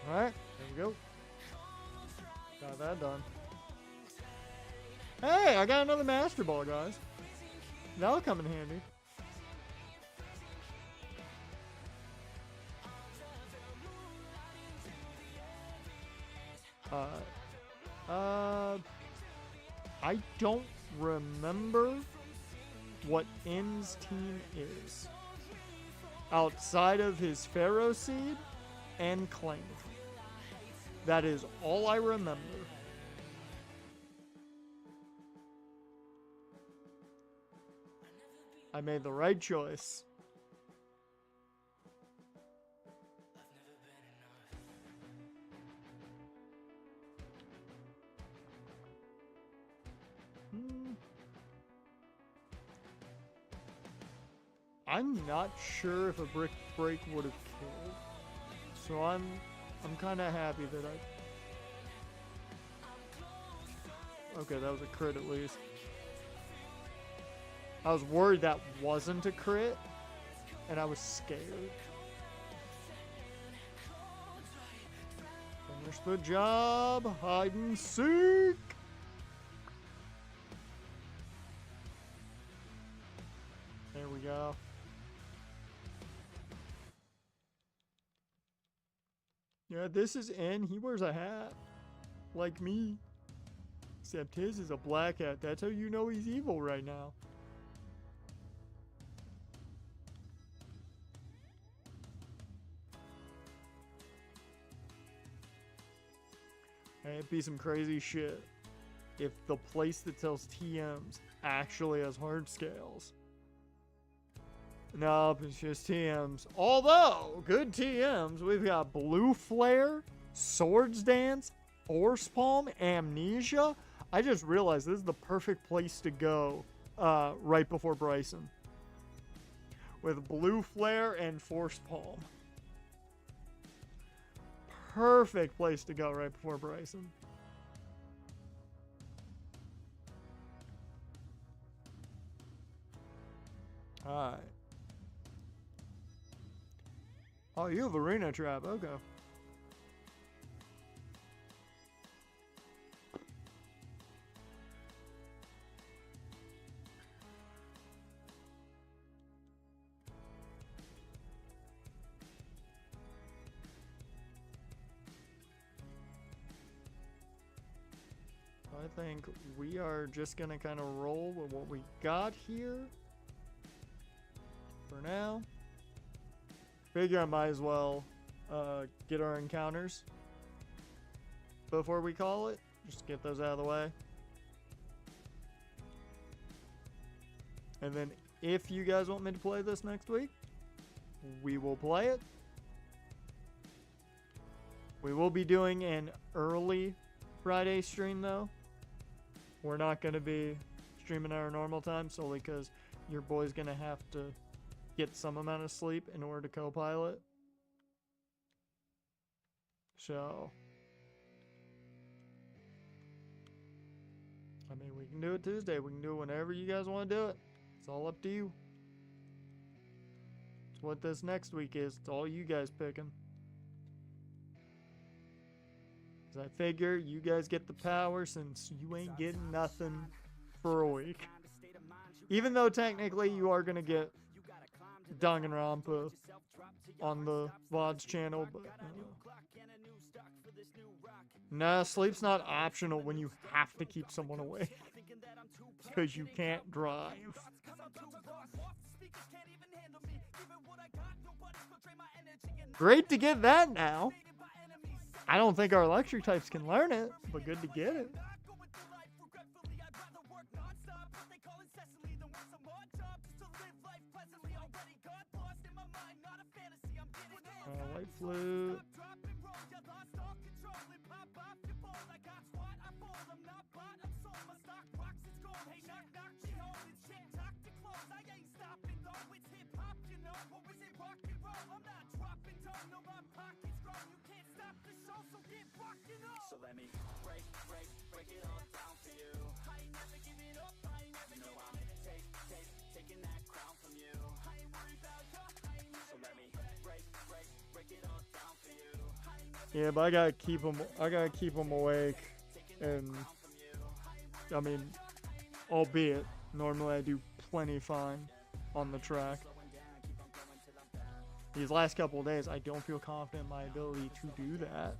Alright, there we go. Got that done. Hey, I got another Master Ball, guys. That'll come in handy. I don't remember what N's team is. Outside of his Pharaoh Seed and Claim. That is all I remember. I made the right choice. I'm not sure if a Brick Break would have killed. So I'm kind of happy that Okay, that was a crit at least. I was worried that wasn't a crit, and I was scared. Finish the job, hide and seek. There we go. Yeah, this is N. He wears a hat. Like me. Except his is a black hat. That's how you know he's evil right now. Hey, it'd be some crazy shit if the place that sells TMs actually has hard scales. Nope, it's just TMs. Although, good TMs, we've got Blue Flare, Swords Dance, Force Palm, Amnesia. I just realized this is the perfect place to go right before Bryson. With Blue Flare and Force Palm. Perfect place to go right before Bryson. Alright. Oh, you have Arena Trap. Okay. I think we are just gonna kind of roll with what we got here for now. Figure I might as well get our encounters before we call it. Just get those out of the way. And then if you guys want me to play this next week, we will play it. We will be doing an early Friday stream though. We're not going to be streaming at our normal time solely because your boy's going to have to get some amount of sleep in order to co-pilot. So, I mean, we can do it Tuesday. We can do it whenever you guys want to do it. It's all up to you. It's what this next week is. It's all you guys picking. Because I figure you guys get the power since you ain't getting nothing for a week. Even though technically you are going to get Danganronpa on the VOD's channel, but nah, sleep's not optional when you have to keep someone awake. Because you can't drive. Great to get that now. I don't think our electric types can learn it, but good to get it. Light flute. So let me break it all down for you. I ain't never giving up, I ain't never know I'm taking that crown from you. I ain't worried about you, so let me break it all down for you. Yeah, but I gotta keep them awake, and I mean, albeit normally I do plenty fine on the track. These last couple of days, I don't feel confident in my ability to do that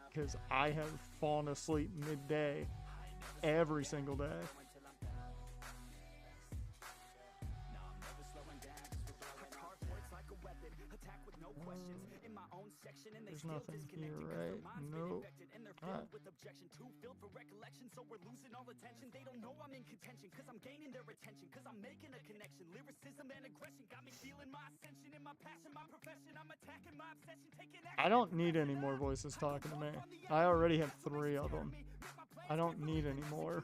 because I have fallen asleep midday every single day. There's nothing here, right? Nope. Alright. So we're losing all attention. They don't know I'm in contention, cause I'm gaining their attention, cause I'm making a connection. Lyricism and aggression got me feeling my ascension in my passion, my profession. I'm attacking my obsession, taking action. I don't need any more voices talking to me. I already have 3 of them. I don't need any more.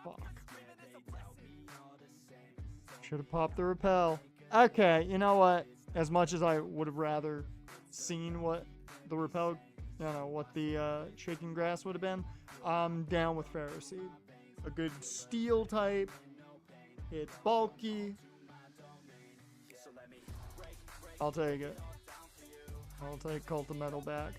Fuck. Should have popped the repel. Okay, you know what? As much as I would have rather seen what the repel, what the shaking grass would have been, I'm down with Pharisee. A good steel type. It's bulky. I'll take it. I'll take Cult of Metal back.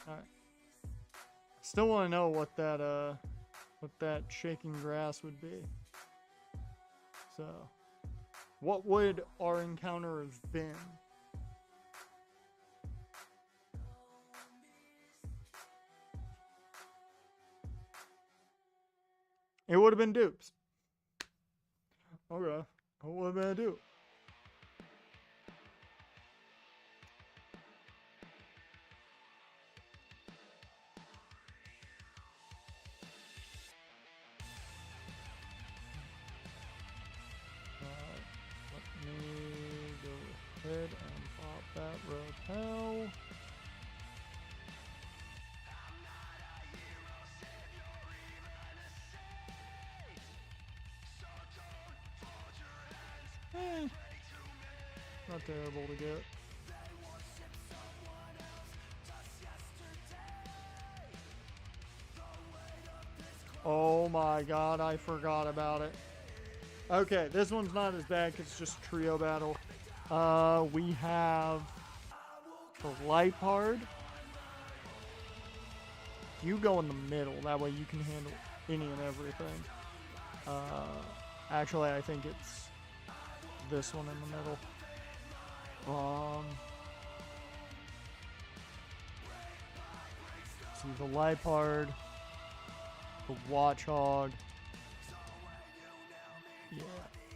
Alright. Still want to know what that shaking grass would be. So, what would our encounter have been? It would have been dupes. Okay. What would have been a dupe? Let me go ahead and pop that repel. Not terrible to get. Oh my god, I forgot about it. Okay, this one's not as bad because it's just trio battle. We have the Lipard. You go in the middle, that way you can handle any and everything. Actually, I think it's this one in the middle. See the Lipard, the Watchhog. Yeah,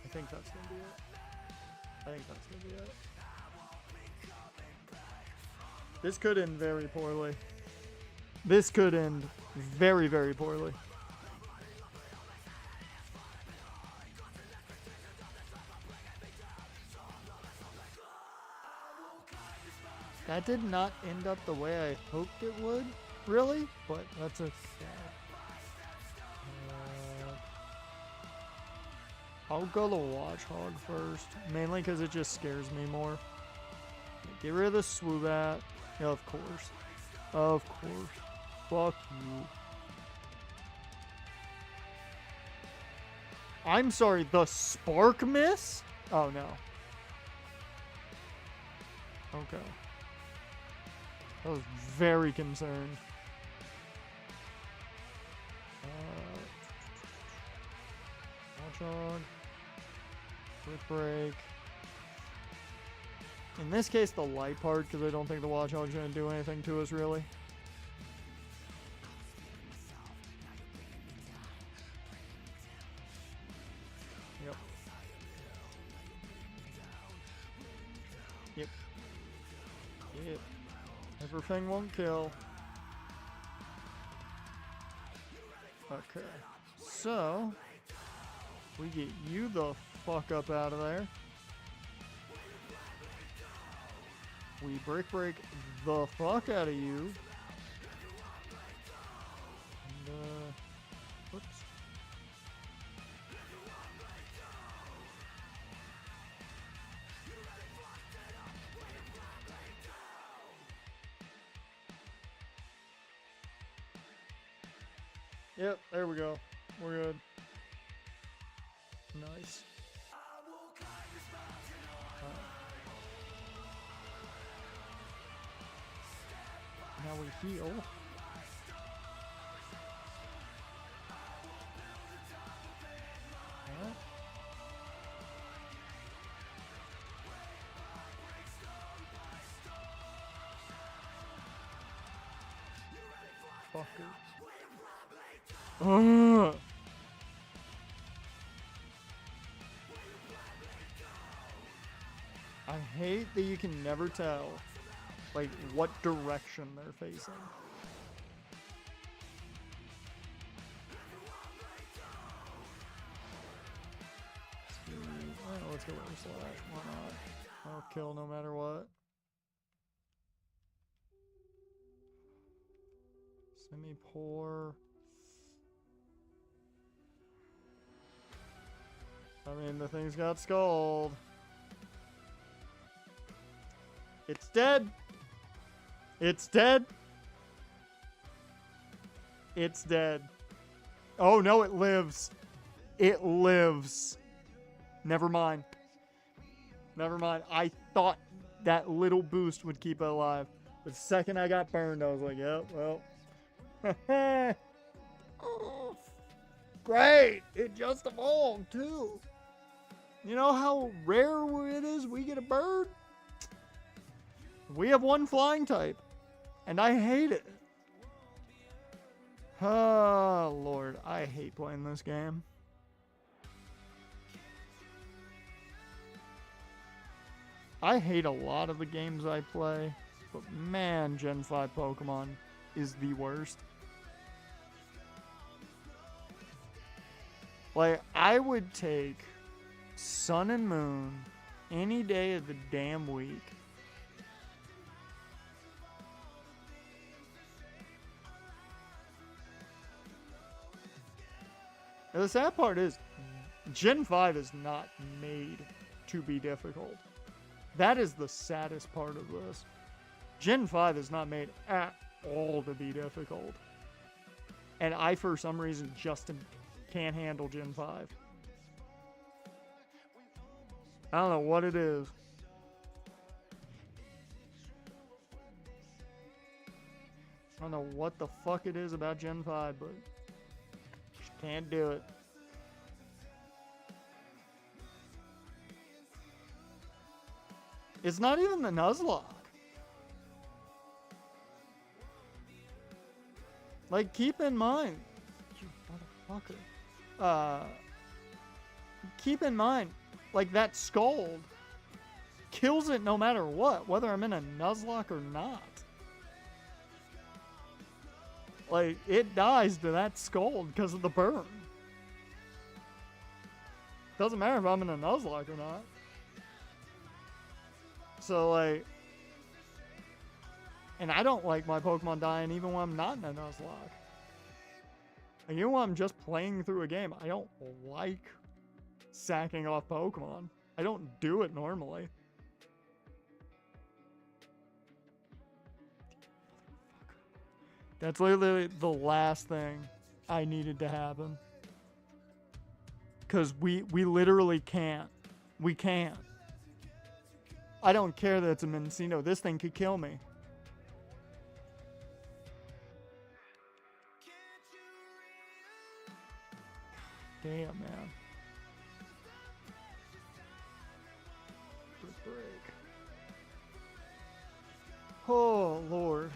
I think that's gonna be it. This could end very poorly. This could end very, very poorly. That did not end up the way I hoped it would, really, but that's okay. I'll go the Watchhog first, mainly because it just scares me more. Get rid of the Swoobat. Yeah, of course. Of course. Fuck you. I'm sorry, the Spark Miss? Oh, no. Okay. I was very concerned. Watchhog. Quick break. In this case, the light part, because I don't think the Watchhog's going to do anything to us, really. Yep. Yep. Yep. Everything won't kill. Okay. So, we get you the fuck up out of there. We break the fuck out of you. And, whoops. Yep, there we go. We're good. Nice. Now we heal. Alright. Fucker. Ugh. I hate that you can never tell, like, what direction they're facing. Alright, let's go with slash. Why not? I'll kill no matter what. Semi-poor. I mean, the thing's got Scald. It's dead. It's dead. It's dead. Oh no, it lives. It lives. Never mind. Never mind. I thought that little boost would keep it alive. But the second I got burned, I was like, yep, well. Great! It just evolved, too. You know how rare it is we get a bird? We have one flying type. And I hate it. Oh, Lord. I hate playing this game. I hate a lot of the games I play. But man, Gen 5 Pokemon is the worst. Like, I would take Sun and Moon any day of the damn week. And the sad part is, Gen 5 is not made to be difficult. That is the saddest part of this. Gen 5 is not made at all to be difficult. And I, for some reason, just can't handle Gen 5. I don't know what it is. I don't know what the fuck it is about Gen 5, but just can't do it. It's not even the Nuzlocke. Like, keep in mind, you motherfucker. Keep in mind, like, that Scald kills it no matter what, whether I'm in a Nuzlocke or not. Like, it dies to that Scald because of the burn. Doesn't matter if I'm in a Nuzlocke or not. So, like, and I don't like my Pokemon dying even when I'm not in a Nuzlocke. And even when I'm just playing through a game, I don't like sacking off Pokemon. I don't do it normally. That's literally the last thing I needed to happen. Because we literally can't. We can't. I don't care that it's a Mincino. This thing could kill me. Damn, man. Good break. Oh, Lord.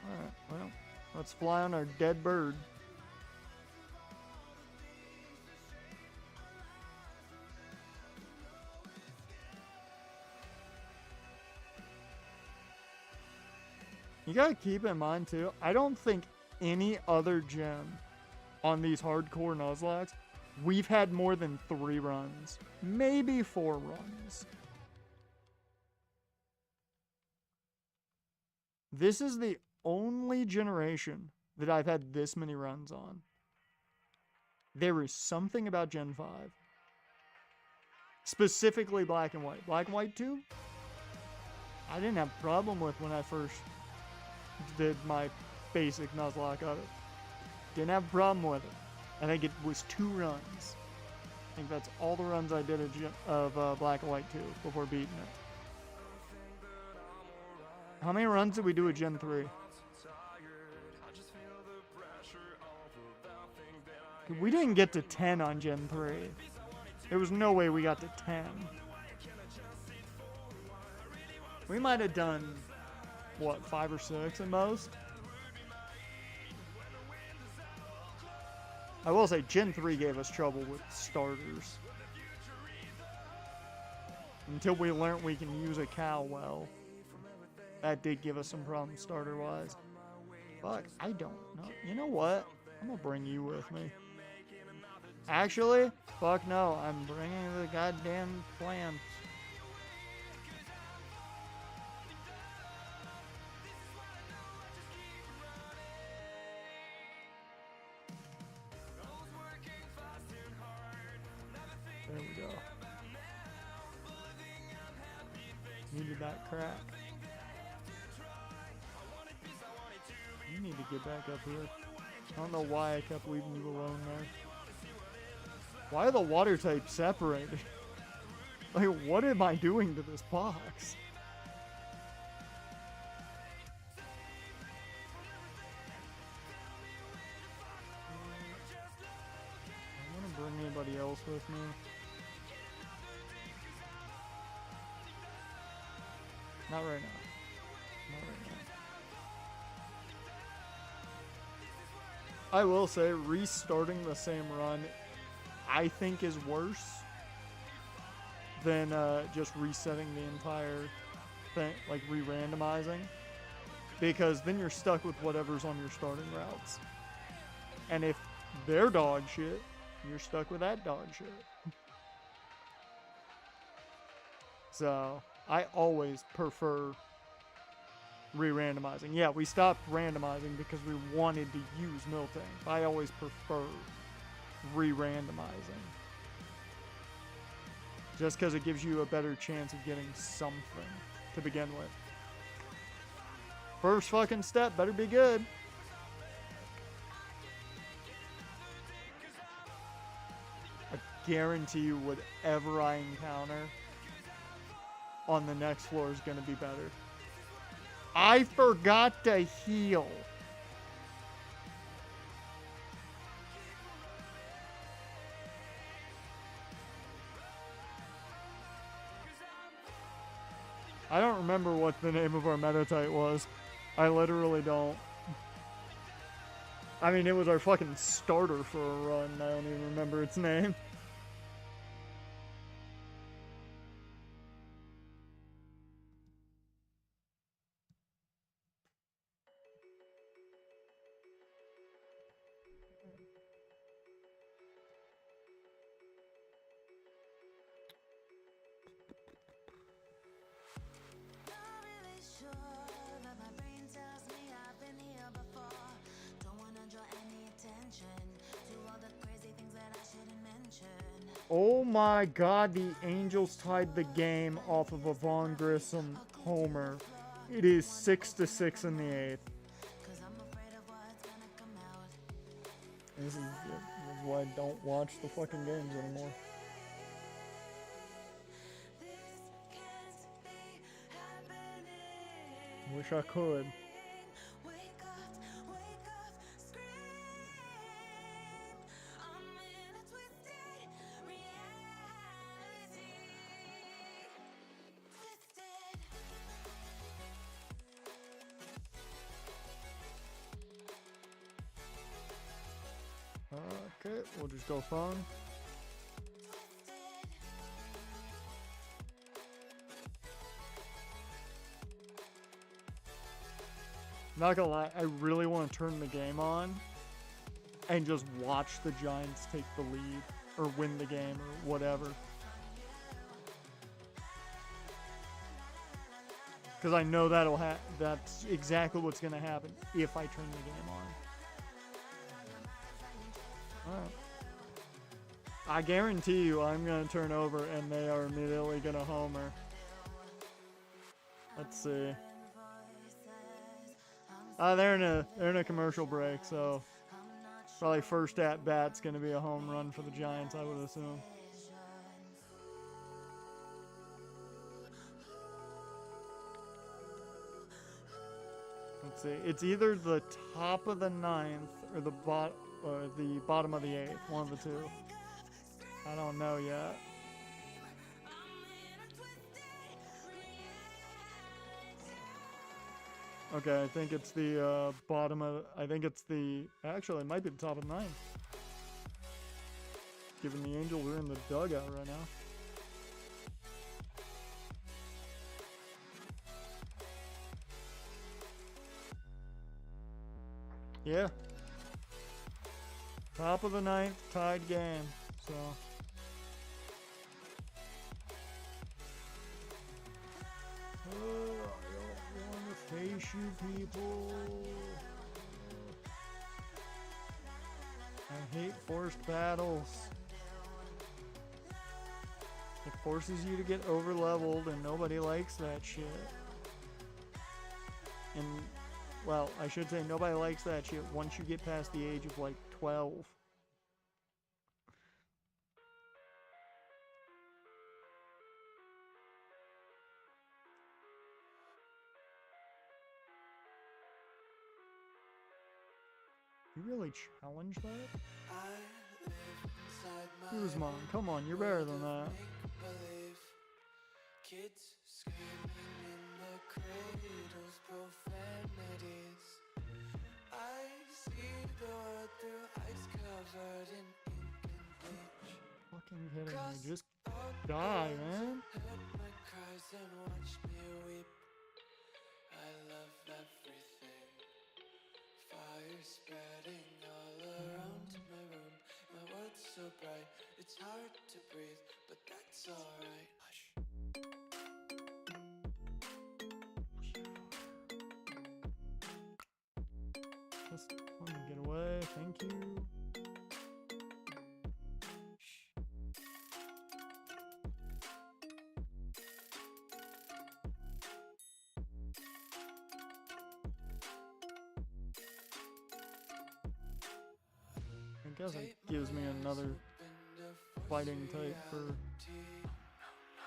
Alright, well, let's fly on our dead bird. You gotta keep in mind, too, I don't think any other gen on these hardcore Nuzlocke, we've had more than 3 runs. Maybe 4 runs. This is the only generation that I've had this many runs on. There is something about Gen 5. Specifically Black and White. Black and White 2, I didn't have a problem with when I first did my basic Nuzlocke of it. Didn't have a problem with it. I think it was 2 runs. I think that's all the runs I did of Black and White 2 before beating it. How many runs did we do at Gen 3? We didn't get to 10 on Gen 3. There was no way we got to 10. We might have done, what, 5 or 6 at most? I will say, Gen 3 gave us trouble with starters. Until we learned we can use a cow well. That did give us some problems starter-wise. Fuck, I don't know. You know what? I'm gonna bring you with me. Actually, fuck no. I'm bringing the goddamn plants. There we go. Needed that crack. You need to get back up here. I don't know why I kept leaving you alone there. Why are the water types separated? Like, what am I doing to this box? I want to bring anybody else with me. Not right now. Not right now. I will say, restarting the same run, I think is worse than just resetting the entire thing, like re-randomizing. Because then you're stuck with whatever's on your starting routes. And if they're dog shit, you're stuck with that dog shit. So, I always prefer re-randomizing. Yeah, we stopped randomizing because we wanted to use Miltank. I always prefer re-randomizing. Just because it gives you a better chance of getting something to begin with. First fucking step better be good. I guarantee you whatever I encounter on the next floor is going to be better. I forgot to heal. I don't remember what the name of our Metatite was. I literally don't. I mean, it was our fucking starter for a run. I don't even remember its name. Not really sure, but my brain tells me I've been here before. Don't wanna draw any attention to all the crazy things that I shouldn't mention. Oh my god, the Angels tied the game off of a Von Grissom homer. It is 6-6 in the 8th. Cause I'm afraid of what's gonna come out. This is why I don't watch the fucking games anymore. This can't be happening. Wish I could. Wake up, scream. I'm in a twisted reality. Twisted. Okay, we'll just go phone. Not gonna lie, I really want to turn the game on and just watch the Giants take the lead or win the game or whatever. Because I know that's exactly what's gonna happen if I turn the game on. Alright. I guarantee you I'm gonna turn over and they are immediately gonna homer. Let's see. They're in a commercial break, so probably first at bat's gonna be a home run for the Giants, I would assume. Let's see. It's either the top of the 9th or the bottom of the 8th. One of the two. I don't know yet. Okay, I think it's the bottom of. I think it's the. Actually, it might be the top of the 9th. Given the Angels are in the dugout right now. Yeah. Top of the 9th, tied game. So. Oh, I don't want to face you people. I hate forced battles. It forces you to get over leveled and nobody likes that shit. And, well, I should say nobody likes that shit once you get past the age of like 12. You really challenge that? I live inside my Guzman, come on, you're better than that. make-believe. Kids screaming in the cradles, profanities. I see the world through ice covered in ink and bleach. Fucking kidding me. Just die, man. Heard my cries and watched me weep. I love everything. Fire spreading all around my room. My world's so bright, it's hard to breathe, but that's alright. Hush. Just let me get away. Thank you. I guess it gives me another fighting type for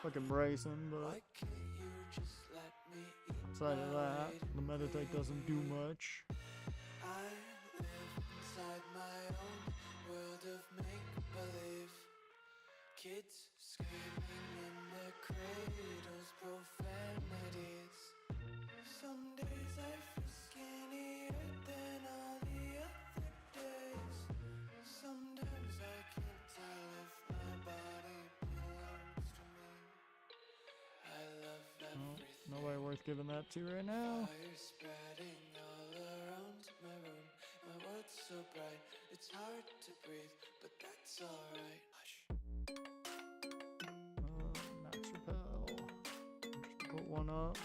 fucking Bryson, but Why can't you just let me eat outside of that, the meditate doesn't do much. I live inside my own world of make-believe. Kids screaming in their cradles, profanities. Some days I feel skinnier than all the other days. Sometimes I can't tell if my body belongs to me. I love everything. Nobody worth giving that to right now. Fire spreading all around my room. My world's so bright, it's hard to breathe, but that's alright. Hush. Max repel. Just put one up.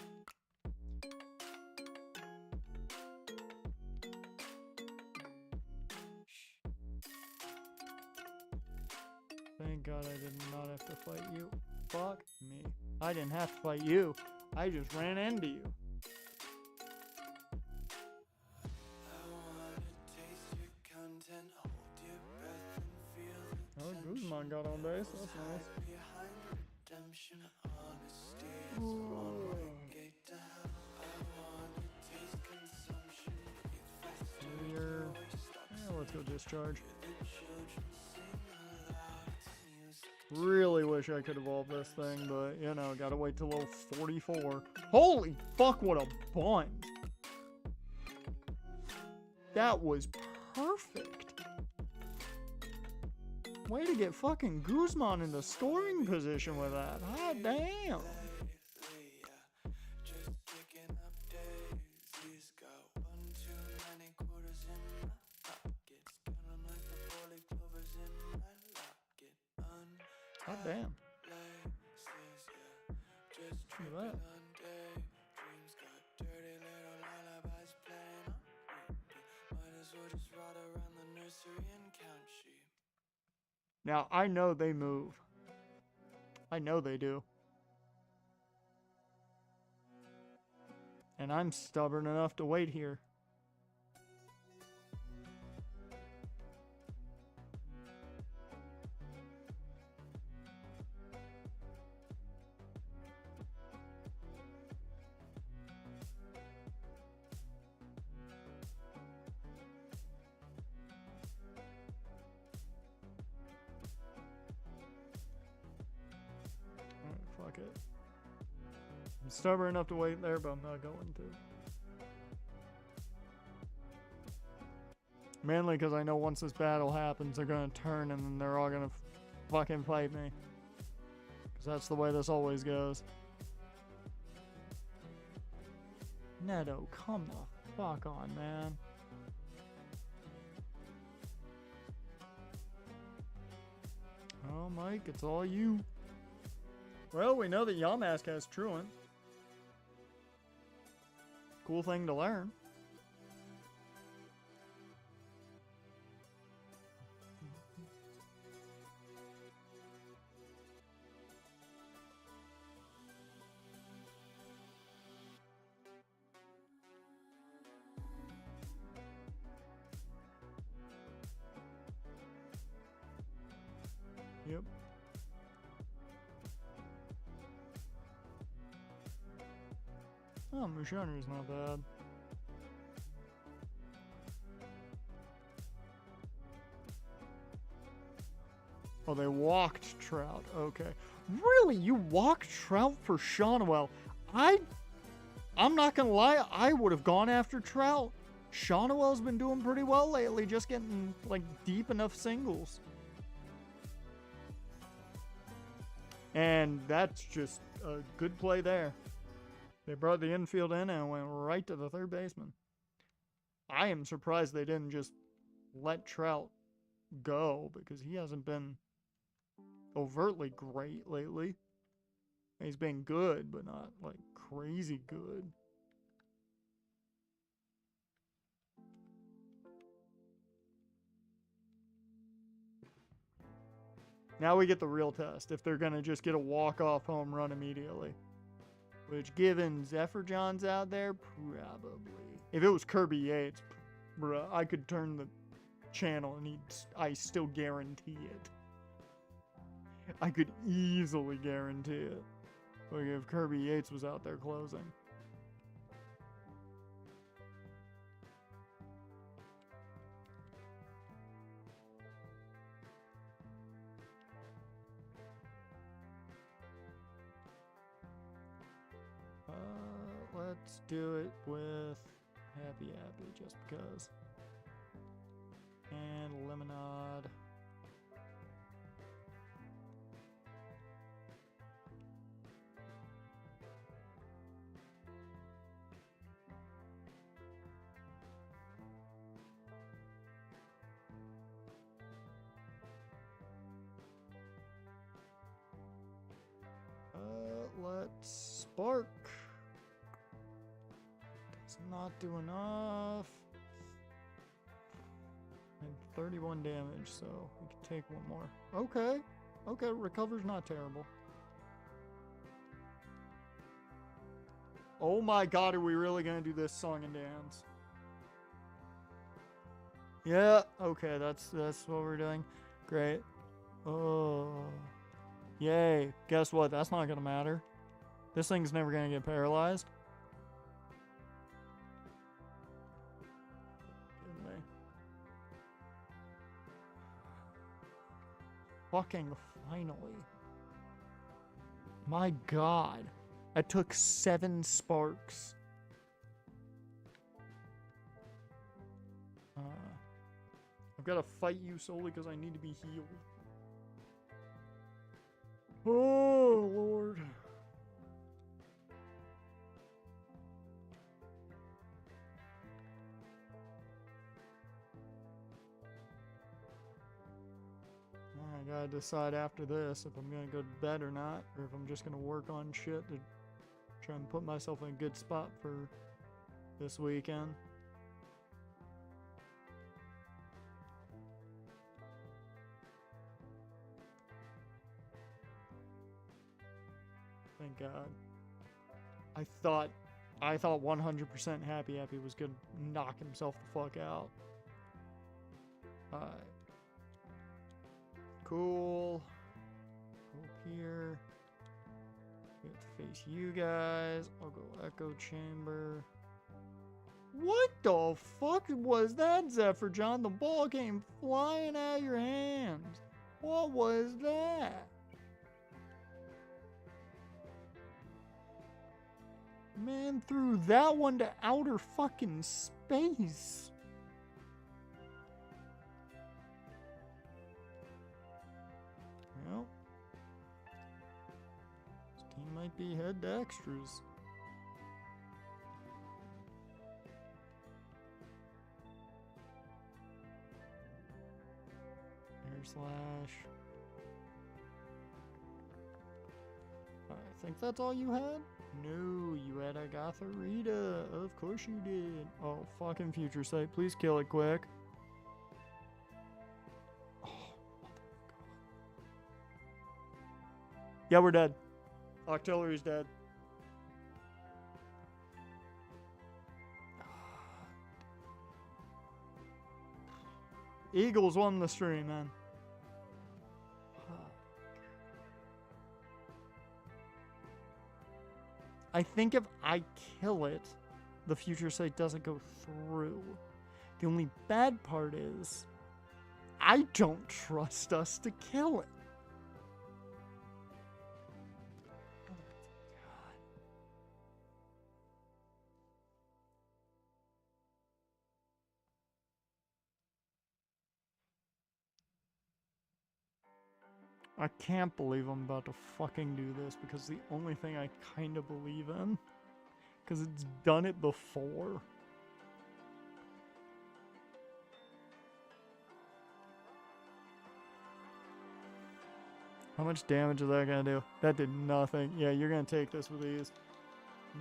Thank God I did not have to fight you. Fuck me. I didn't have to fight you. I just ran into you. I wanna taste your content, hold your breath and feel the Oh, tension. Guzman got on base. That's nice. Hide behind redemption, honesty is the one-way gate to hell. I wanna taste consumption, breathe fast to Clear. joy, stop Yeah, let's go discharge. the children sing aloud to music. Really wish I could evolve this thing, but you know, gotta wait till level 44. Holy fuck, what a bond! That was perfect. Way to get fucking Guzman in the scoring position with that. Hot damn. Lately, yeah, just picking up daisies. Got one too many quarters in my pockets. Counting like the 4-leaf clovers in my locket. Hot damn. Laces, yeah, just Look tripping at that. on daydreams. Got dirty little lullabies playing on repeat. Might as well just ride around the nursery and count sheep. Now, I know they move. I know they do. And I'm stubborn enough to wait here. Alright, fuck it. I'm stubborn enough to wait there, but I'm not going to. Mainly because I know once this battle happens, they're gonna turn and then they're all gonna fucking fight me. Because that's the way this always goes. Neto, come the fuck on, man. Oh, Mike, it's all you. Well, we know that Yamask has Truant. Cool thing to learn. Yep. Oh, Mushoner's not bad. Oh, they walked Trout. Okay. Really? You walked Trout for Shawnwell? I'm not gonna lie, I would have gone after Trout. Shawnwell's been doing pretty well lately, just getting like deep enough singles. And that's just a good play there. They brought the infield in and went right to the third baseman. I am surprised they didn't just let Trout go because he hasn't been overtly great lately. He's been good, but not like crazy good. Now we get the real test if they're going to just get a walk-off home run immediately. Which, given Zephyr John's out there, probably. If it was Kirby Yates, bruh, I could turn the channel and I still guarantee it. I could easily guarantee it. Like if Kirby Yates was out there closing. Let's do it with Happy Happy just because. And Lemonade. Let's spark. Does not do enough. And 31 damage, so we can take one more. Okay. Okay, recover's not terrible. Oh my god, are we really gonna do this song and dance? Yeah, okay, that's what we're doing. Great. Oh. Yay. Guess what? That's not gonna matter. This thing's never gonna get paralyzed. Kidding me. Fucking finally. My god. That took 7 sparks. I've got to fight you solely because I need to be healed. Oh, Lord. I gotta decide after this if I'm gonna go to bed or not, or if I'm just gonna work on shit to try and put myself in a good spot for this weekend. Thank God. I thought 100% Happy was gonna knock himself the fuck out. Alright. Cool. Go up here. We have to face you guys. I'll go Echo Chamber. What the fuck was that, Zephyr John? The ball came flying out of your hands. What was that? Man threw that one to outer fucking space. Well, this team might be head to extras. Air slash. I think that's all you had? No, you had Agatha Rita. Of course you did. Oh, fucking Future Sight. Please kill it quick. Oh, yeah, we're dead. Octillery's dead. Eagles won the stream, man. I think if I kill it, the Future Sight doesn't go through. The only bad part is, I don't trust us to kill it. I can't believe I'm about to fucking do this because the only thing I kind of believe in. Because it's done it before. How much damage is that gonna do? That did nothing. Yeah, you're gonna take this with ease.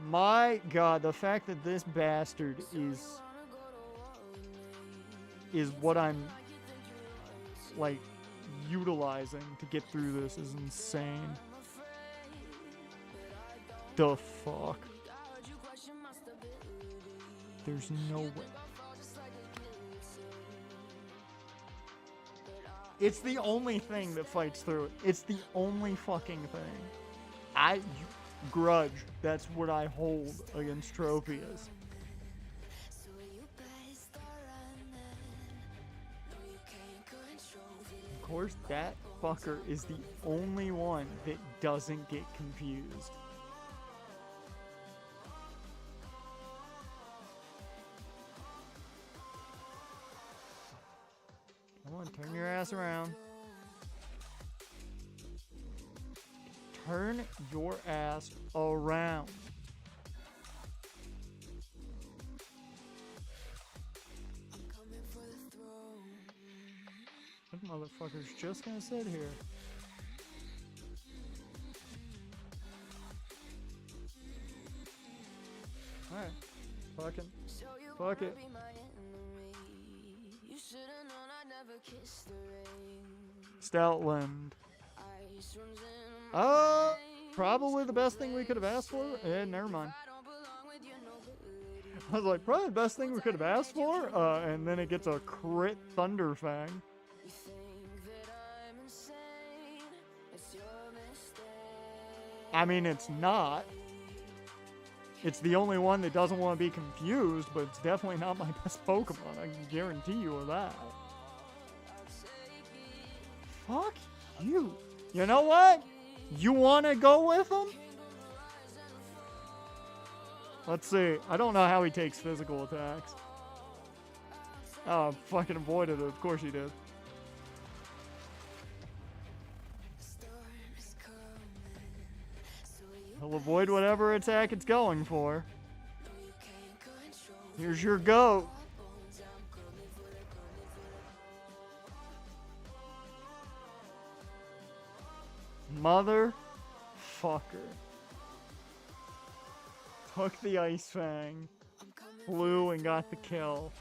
My god, the fact that this bastard is what I'm like utilizing to get through this is insane. The fuck? There's no way. It's the only thing that fights through it. It's the only fucking thing. Grudge. That's what I hold against Tropius. Of course, that fucker is the only one that doesn't get confused. Come on, turn your ass around. Turn your ass around. That motherfucker's just gonna sit here. Alright. Fuck it. Stoutland. Probably the best thing we could have asked for. Never mind. I was like, probably the best thing we could have asked for. And then it gets a crit Thunderfang. I mean, it's not. It's the only one that doesn't want to be confused, but it's definitely not my best Pokemon. I can guarantee you of that. Fuck you. You know what? You want to go with him? Let's see. I don't know how he takes physical attacks. Oh, fucking avoided it. Of course he did. He'll avoid whatever attack it's going for. Here's your goat. Motherfucker. Took the Ice Fang. Flew and got the kill.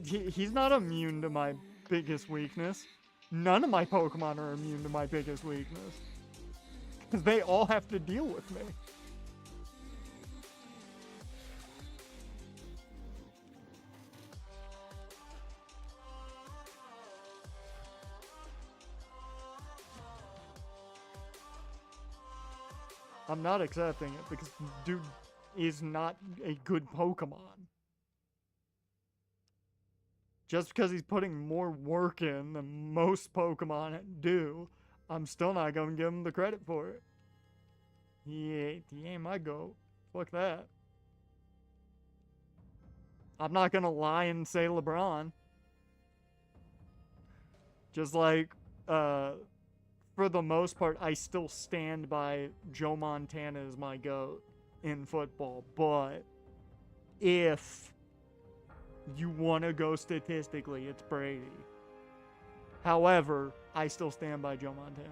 He's not immune to my biggest weakness. None of my Pokemon are immune to my biggest weakness. Because they all have to deal with me. I'm not accepting it because dude is not a good Pokemon. Just because he's putting more work in than most Pokemon do, I'm still not going to give him the credit for it. He ain't my goat. Fuck that. I'm not going to lie and say LeBron. Just like, for the most part, I still stand by Joe Montana as my GOAT in football. But if you want to go statistically, it's Brady. However, I still stand by Joe Montana.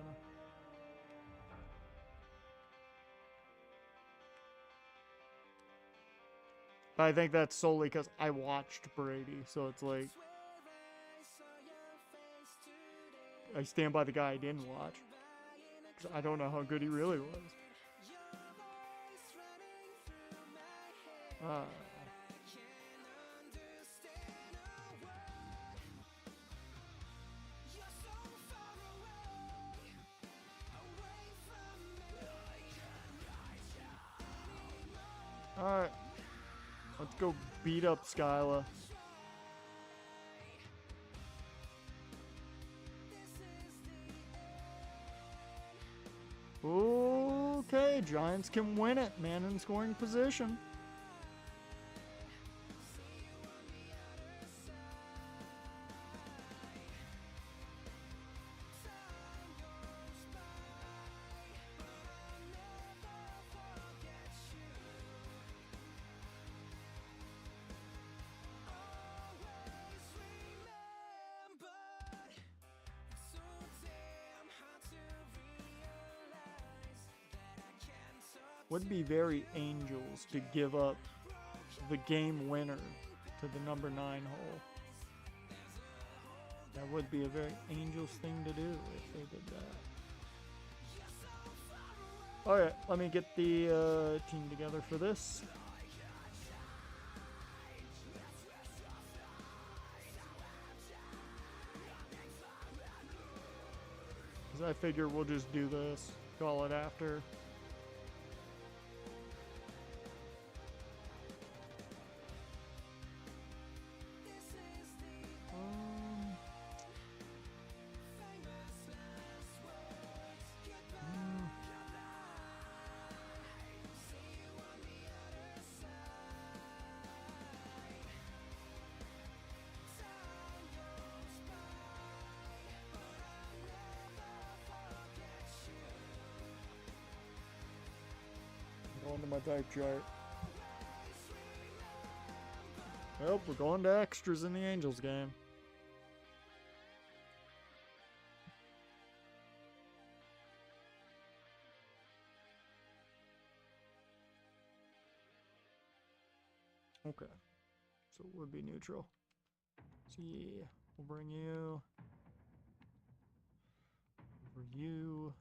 But I think that's solely because I watched Brady. So it's like, I stand by the guy I didn't watch. Because I don't know how good he really was. go beat up Skyla. Okay, Giants can win it. Man in scoring position. Would be very Angels to give up the game winner to the number 9 hole. That would be a very Angels thing to do if they did that. Alright, let me get the team together for this. Because I figure we'll just do this, call it after. Going to my type chart. Well, we're going to extras in the Angels game. Okay. So it would be neutral. So yeah, we'll bring you. For you.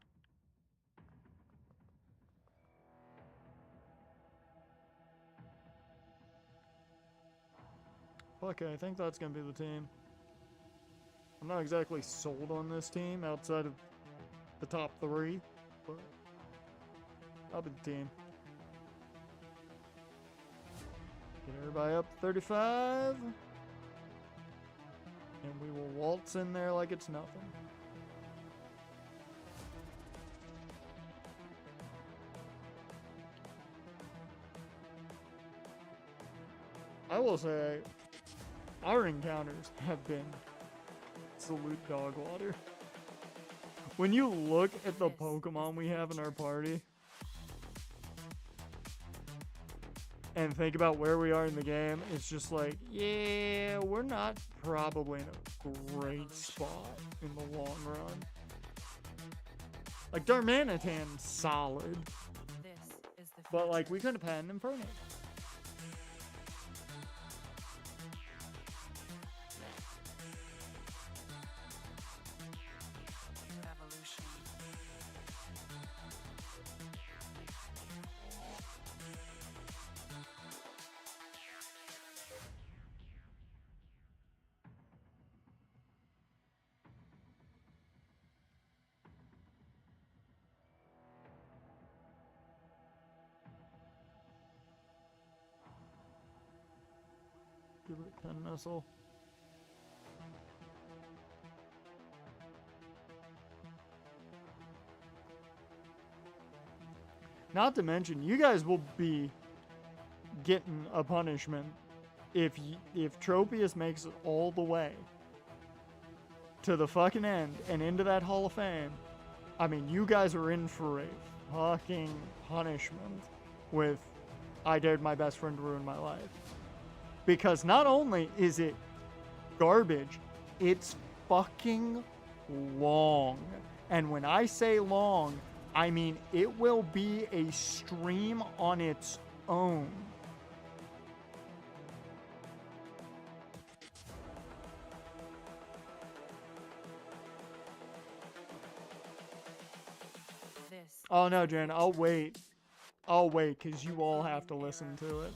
Okay, I think that's going to be the team. I'm not exactly sold on this team outside of the top 3, but that'll be the team. Get everybody up to 35. And we will waltz in there like it's nothing. I will say, our encounters have been absolute dog water. When you look at the Pokemon we have in our party and think about where we are in the game, it's just like, yeah, we're not probably in a great spot in the long run. Like, Darmanitan's solid, but like, we could have had an Inferno. Give it 10 missile. Not to mention, you guys will be getting a punishment if Tropius makes it all the way to the fucking end and into that Hall of Fame. I mean, you guys are in for a fucking punishment with I dared my best friend to ruin my life. Because not only is it garbage, it's fucking long. And when I say long, I mean it will be a stream on its own. Oh no, Jen, I'll wait. I'll wait, because you all have to listen to it.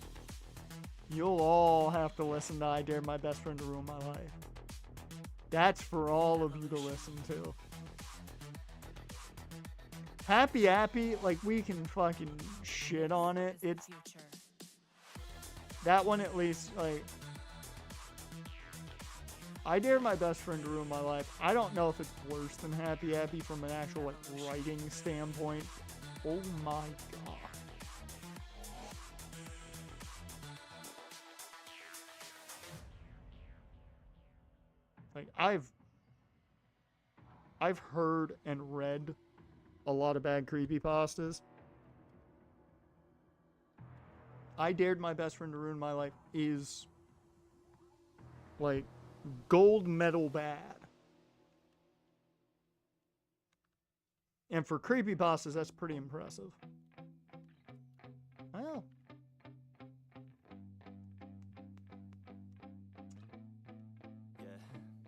You'll all have to listen to I Dare My Best Friend to Ruin My Life. That's for all of you to listen to. Happy, like, we can fucking shit on it. It's that one at least, like, I dare my best friend to ruin my life. I don't know if it's worse than Happy Happy from an actual, like, writing standpoint. Oh my god. Like, I've heard and read a lot of bad creepypastas. I dared my best friend to ruin my life is, like, gold medal bad. And for creepypastas, that's pretty impressive. Well.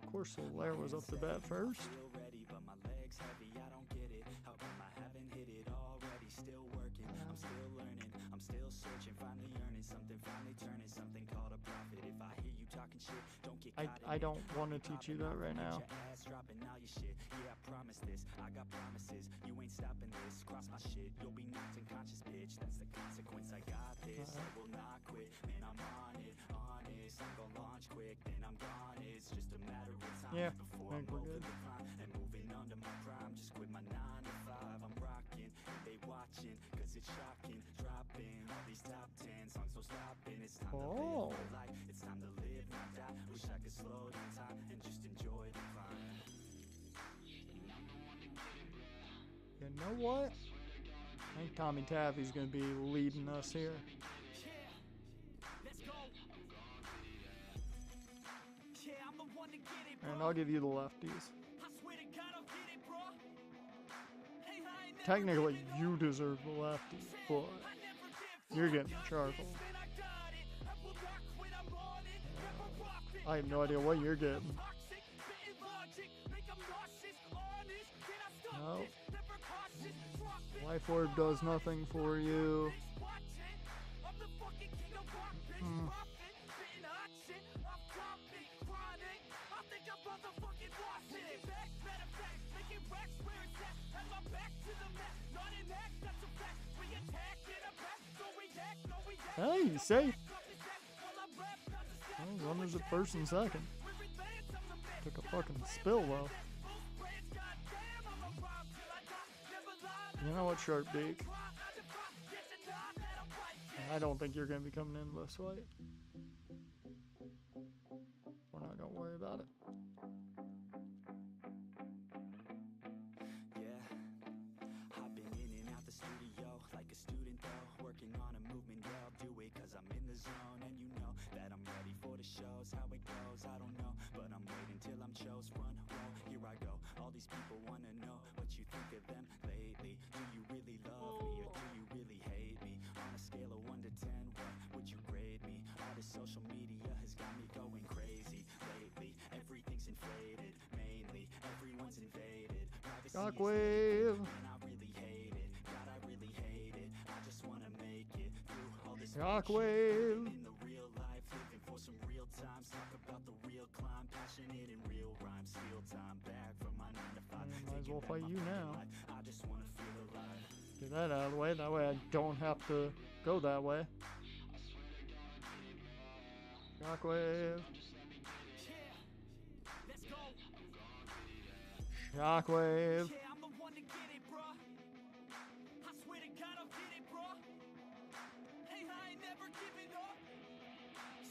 Of course, Solaire was up to bat first. Feel ready, but my legs heavy, I don't get it. How come I haven't hit it already? Still working, I'm still learning, I'm still searching, finally earning something, finally turning something called a profit. If I hear you talking shit, don't get caught in I it. don't want to teach you that right now. Your ass dropping all your shit. Yeah, I promise this. I got promises. You ain't stopping this. Cross my shit. You'll be knocked unconscious, bitch. That's the consequence. I got this. I will not quit. Man, I'm on it. Honest. I'm gonna launch quick. Then I'm gone. It's just a matter of time. Yeah, Before I think I'm we're over good. the climb and moving under my prime. Just quit my 9 to 5. I'm rocking. And they watching. Cause it's shocking. Dropping all these top 10 songs. No stopping. It's time to live my life. It's time to live, not die. Wish I could slow down time and just enjoy the climb. You know what? I think Tommy Taffy's going to be leading us here. Let's go. Yeah, I'm the one to get it, bro. And I'll give you the lefties. I swear to God, I'll get it, bro. Hey, I ain't never Technically, giving up. you deserve the lefty, but I never give you're up. getting Got charcoal. this, man, I got it. I will not quit, I'm on it. Never rock it. I have no idea what you're getting. Toxic, spitting logic, make 'em nauseous, honest. Can I stop No. this? Never cautious, drop it. Life Orb does nothing for you. Watch it. I'm the fucking king of rock, bitch. Profit, spitting hot shit. I'm topic, chronic. I think I'm motherfucking lost it. Back, matter of fact, making racks where it's at. Had my back to the mat, not an act, that's a fact. We attack in a back, so react, no react. Hey, you safe. While I rap, not to step. Well, runners at first and second. We're advanced, I'm the man. Took a fucking spill, though. Both brands, goddamn, I'm a rhyme till I die. Never lie, You know what, Sharp Beak? I defy, get to die, that I'm right. I don't think you're going to be coming in this fight. We're not going to worry about it. Yeah, I've been in and out the studio like a student though, working on a movement, yeah, I'll do it cause I'm in the zone. And you know that I'm ready for the shows, how it goes, I don't know, but I'm waiting till I'm chose. Front row, here I go, all these people wanna know what you think of them lately. Do you really love me or do you really hate me? On a scale of 1 to 10, what would you grade me? All this social media has got me going crazy lately. Everything's inflated, mainly everyone's invaded. Privacy is Shockwave. and I really hate it. God, I really hate it. I just wanna make it through all this Shockwave. in the real life, living for some real times. Talk about the real climb, passionate in real rhymes. Steal time back from my 9 to 5. Might as well fight you now. I just wanna feel alive. Get that out of the way. That way I don't have to go that way. Shockwave. Let's go. Shockwave. Yeah, I'm the one to get it, bruh. I swear to God, I'll get it, bruh. Hey, I ain't never giving up.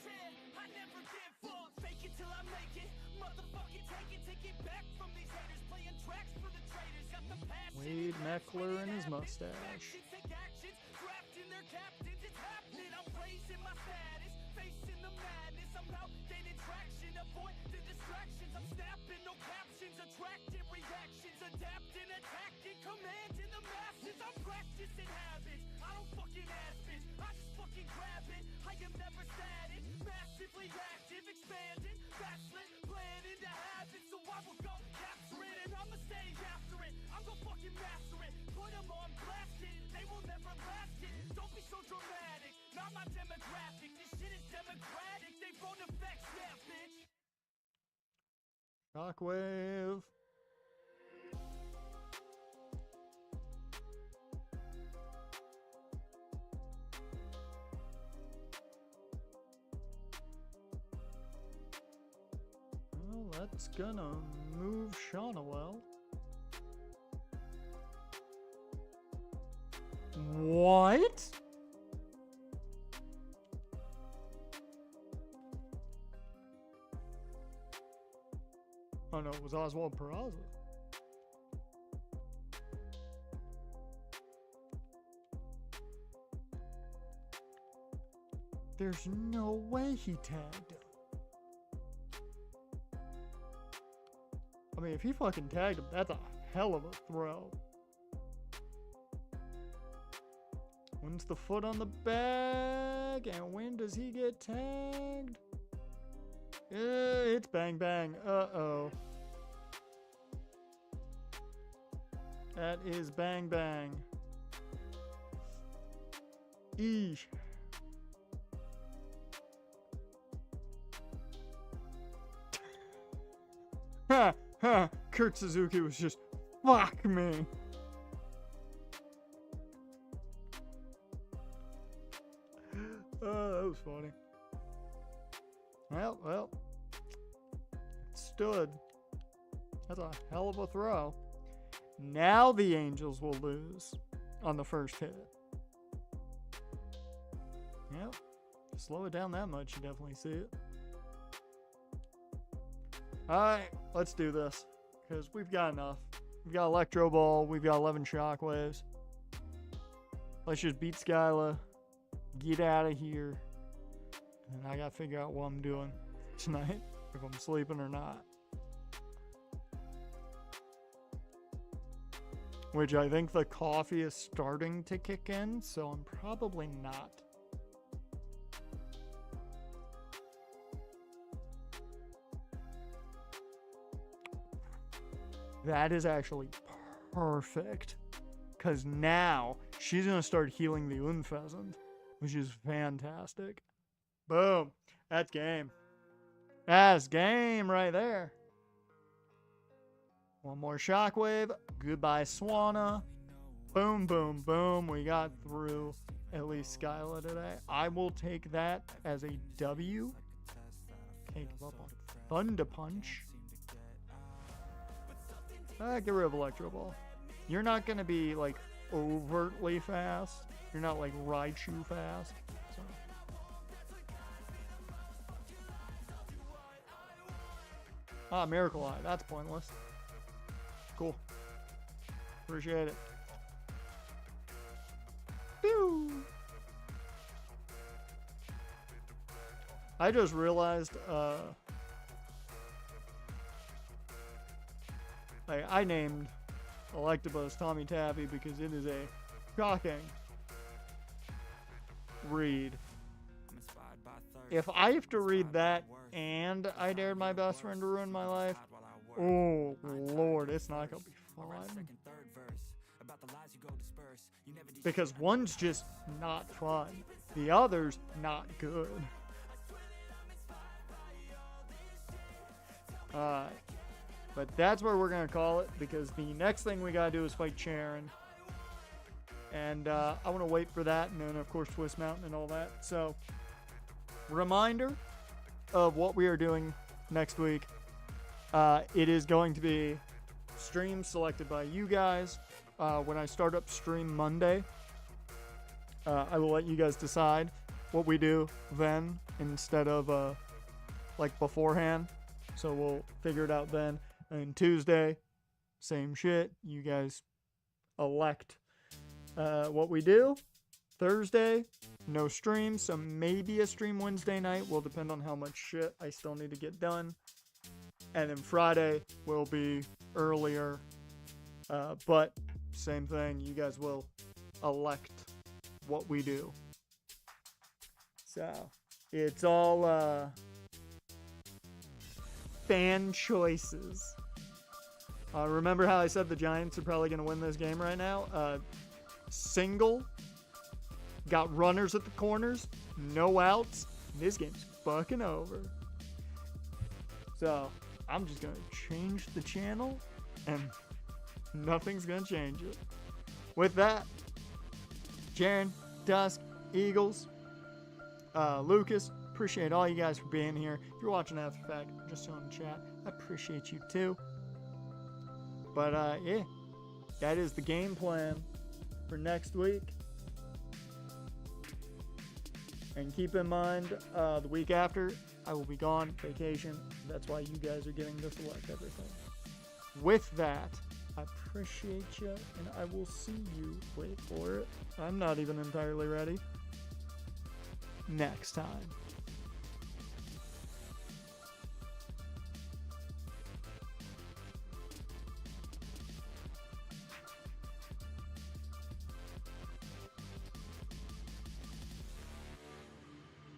Said I never give up. Fake it till I make it. Motherfucking take it back from these haters. Playing tracks for the traitors. Got the passion. Wade Meckler and his mustache. Actions, take actions. Drafting their captains. It's happening. I'm raising my status. Facing the madness. I'm out gaining traction. Avoid the distractions. I'm snapping. No captions. Attracting reactions. Adapting, attacking. Commanding the masses. I'm practicing habits. I don't fucking ask bitch. I just fucking grab it. I am never static. Massively active. Expanding. Backslid. Planning to have it. So I will go capture it. And I'ma stay after it. I'm gonna fucking master it. Put them on blast it. They will never last it. Don't be so dramatic. Not my demographic. This shit is democratic. They won't affect, yeah, bitch. Shockwave. that's gonna move Shauna well. What? Oh no, it was Oswald Peraza. There's no way he tagged him. I mean, if he fucking tagged him, that's a hell of a throw. When's the foot on the bag? And when does he get tagged? It's bang bang. Uh-oh. That is bang bang. Eesh. Ha ha. Kurt Suzuki was just, fuck me. That was funny. Well. It stood. That's a hell of a throw. Now the Angels will lose on the first hit. Yep. Slow it down that much, you definitely see it. Alright, let's do this. Because we've got enough. We've got Electro Ball. We've got 11 Shockwaves. Let's just beat Skyla. Get out of here. And I gotta figure out what I'm doing tonight. If I'm sleeping or not. Which I think the coffee is starting to kick in. So I'm probably not. That is actually perfect. Because now she's going to start healing the Unpheasant, which is fantastic. Boom. That's game. That's game right there. One more Shockwave. Goodbye, Swanna. Boom, boom, boom. We got through at least Skyla today. I will take that as a W. Can't give up on Thunder Punch. Get rid of Electro Ball. You're not going to be, like, overtly fast. You're not, like, Raichu fast. So. Miracle Eye. That's pointless. Cool. Appreciate it. Pew! I just realized, I named Electabuzz Tommy Taffy because it is a shocking read. If I have to read that and I dared my best friend to ruin my life, oh lord, it's not gonna be fun. Because one's just not fun, the other's not good. But that's where we're going to call it, because the next thing we got to do is fight Charon. And I want to wait for that, and then, of course, Twist Mountain and all that. So, reminder of what we are doing next week. It is going to be streams selected by you guys. When I start up stream Monday, I will let you guys decide what we do then instead of, like, beforehand. So, we'll figure it out then. And Tuesday, same shit. You guys elect what we do. Thursday, no stream. So maybe a stream Wednesday night. Will depend on how much shit I still need to get done. And then Friday will be earlier. But same thing. You guys will elect what we do. So it's all fan choices. Remember how I said the Giants are probably going to win this game right now? Single. Got runners at the corners. No outs. This game's fucking over. So, I'm just going to change the channel. And nothing's going to change it. With that, Jaren, Dusk, Eagles, Lucas, appreciate all you guys for being here. If you're watching after the fact, just so in the chat, I appreciate you too. But yeah, that is the game plan for next week. And keep in mind, the week after, I will be gone, vacation. That's why you guys are getting to select everything. With that, I appreciate you, and I will see you, wait for it, I'm not even entirely ready, next time.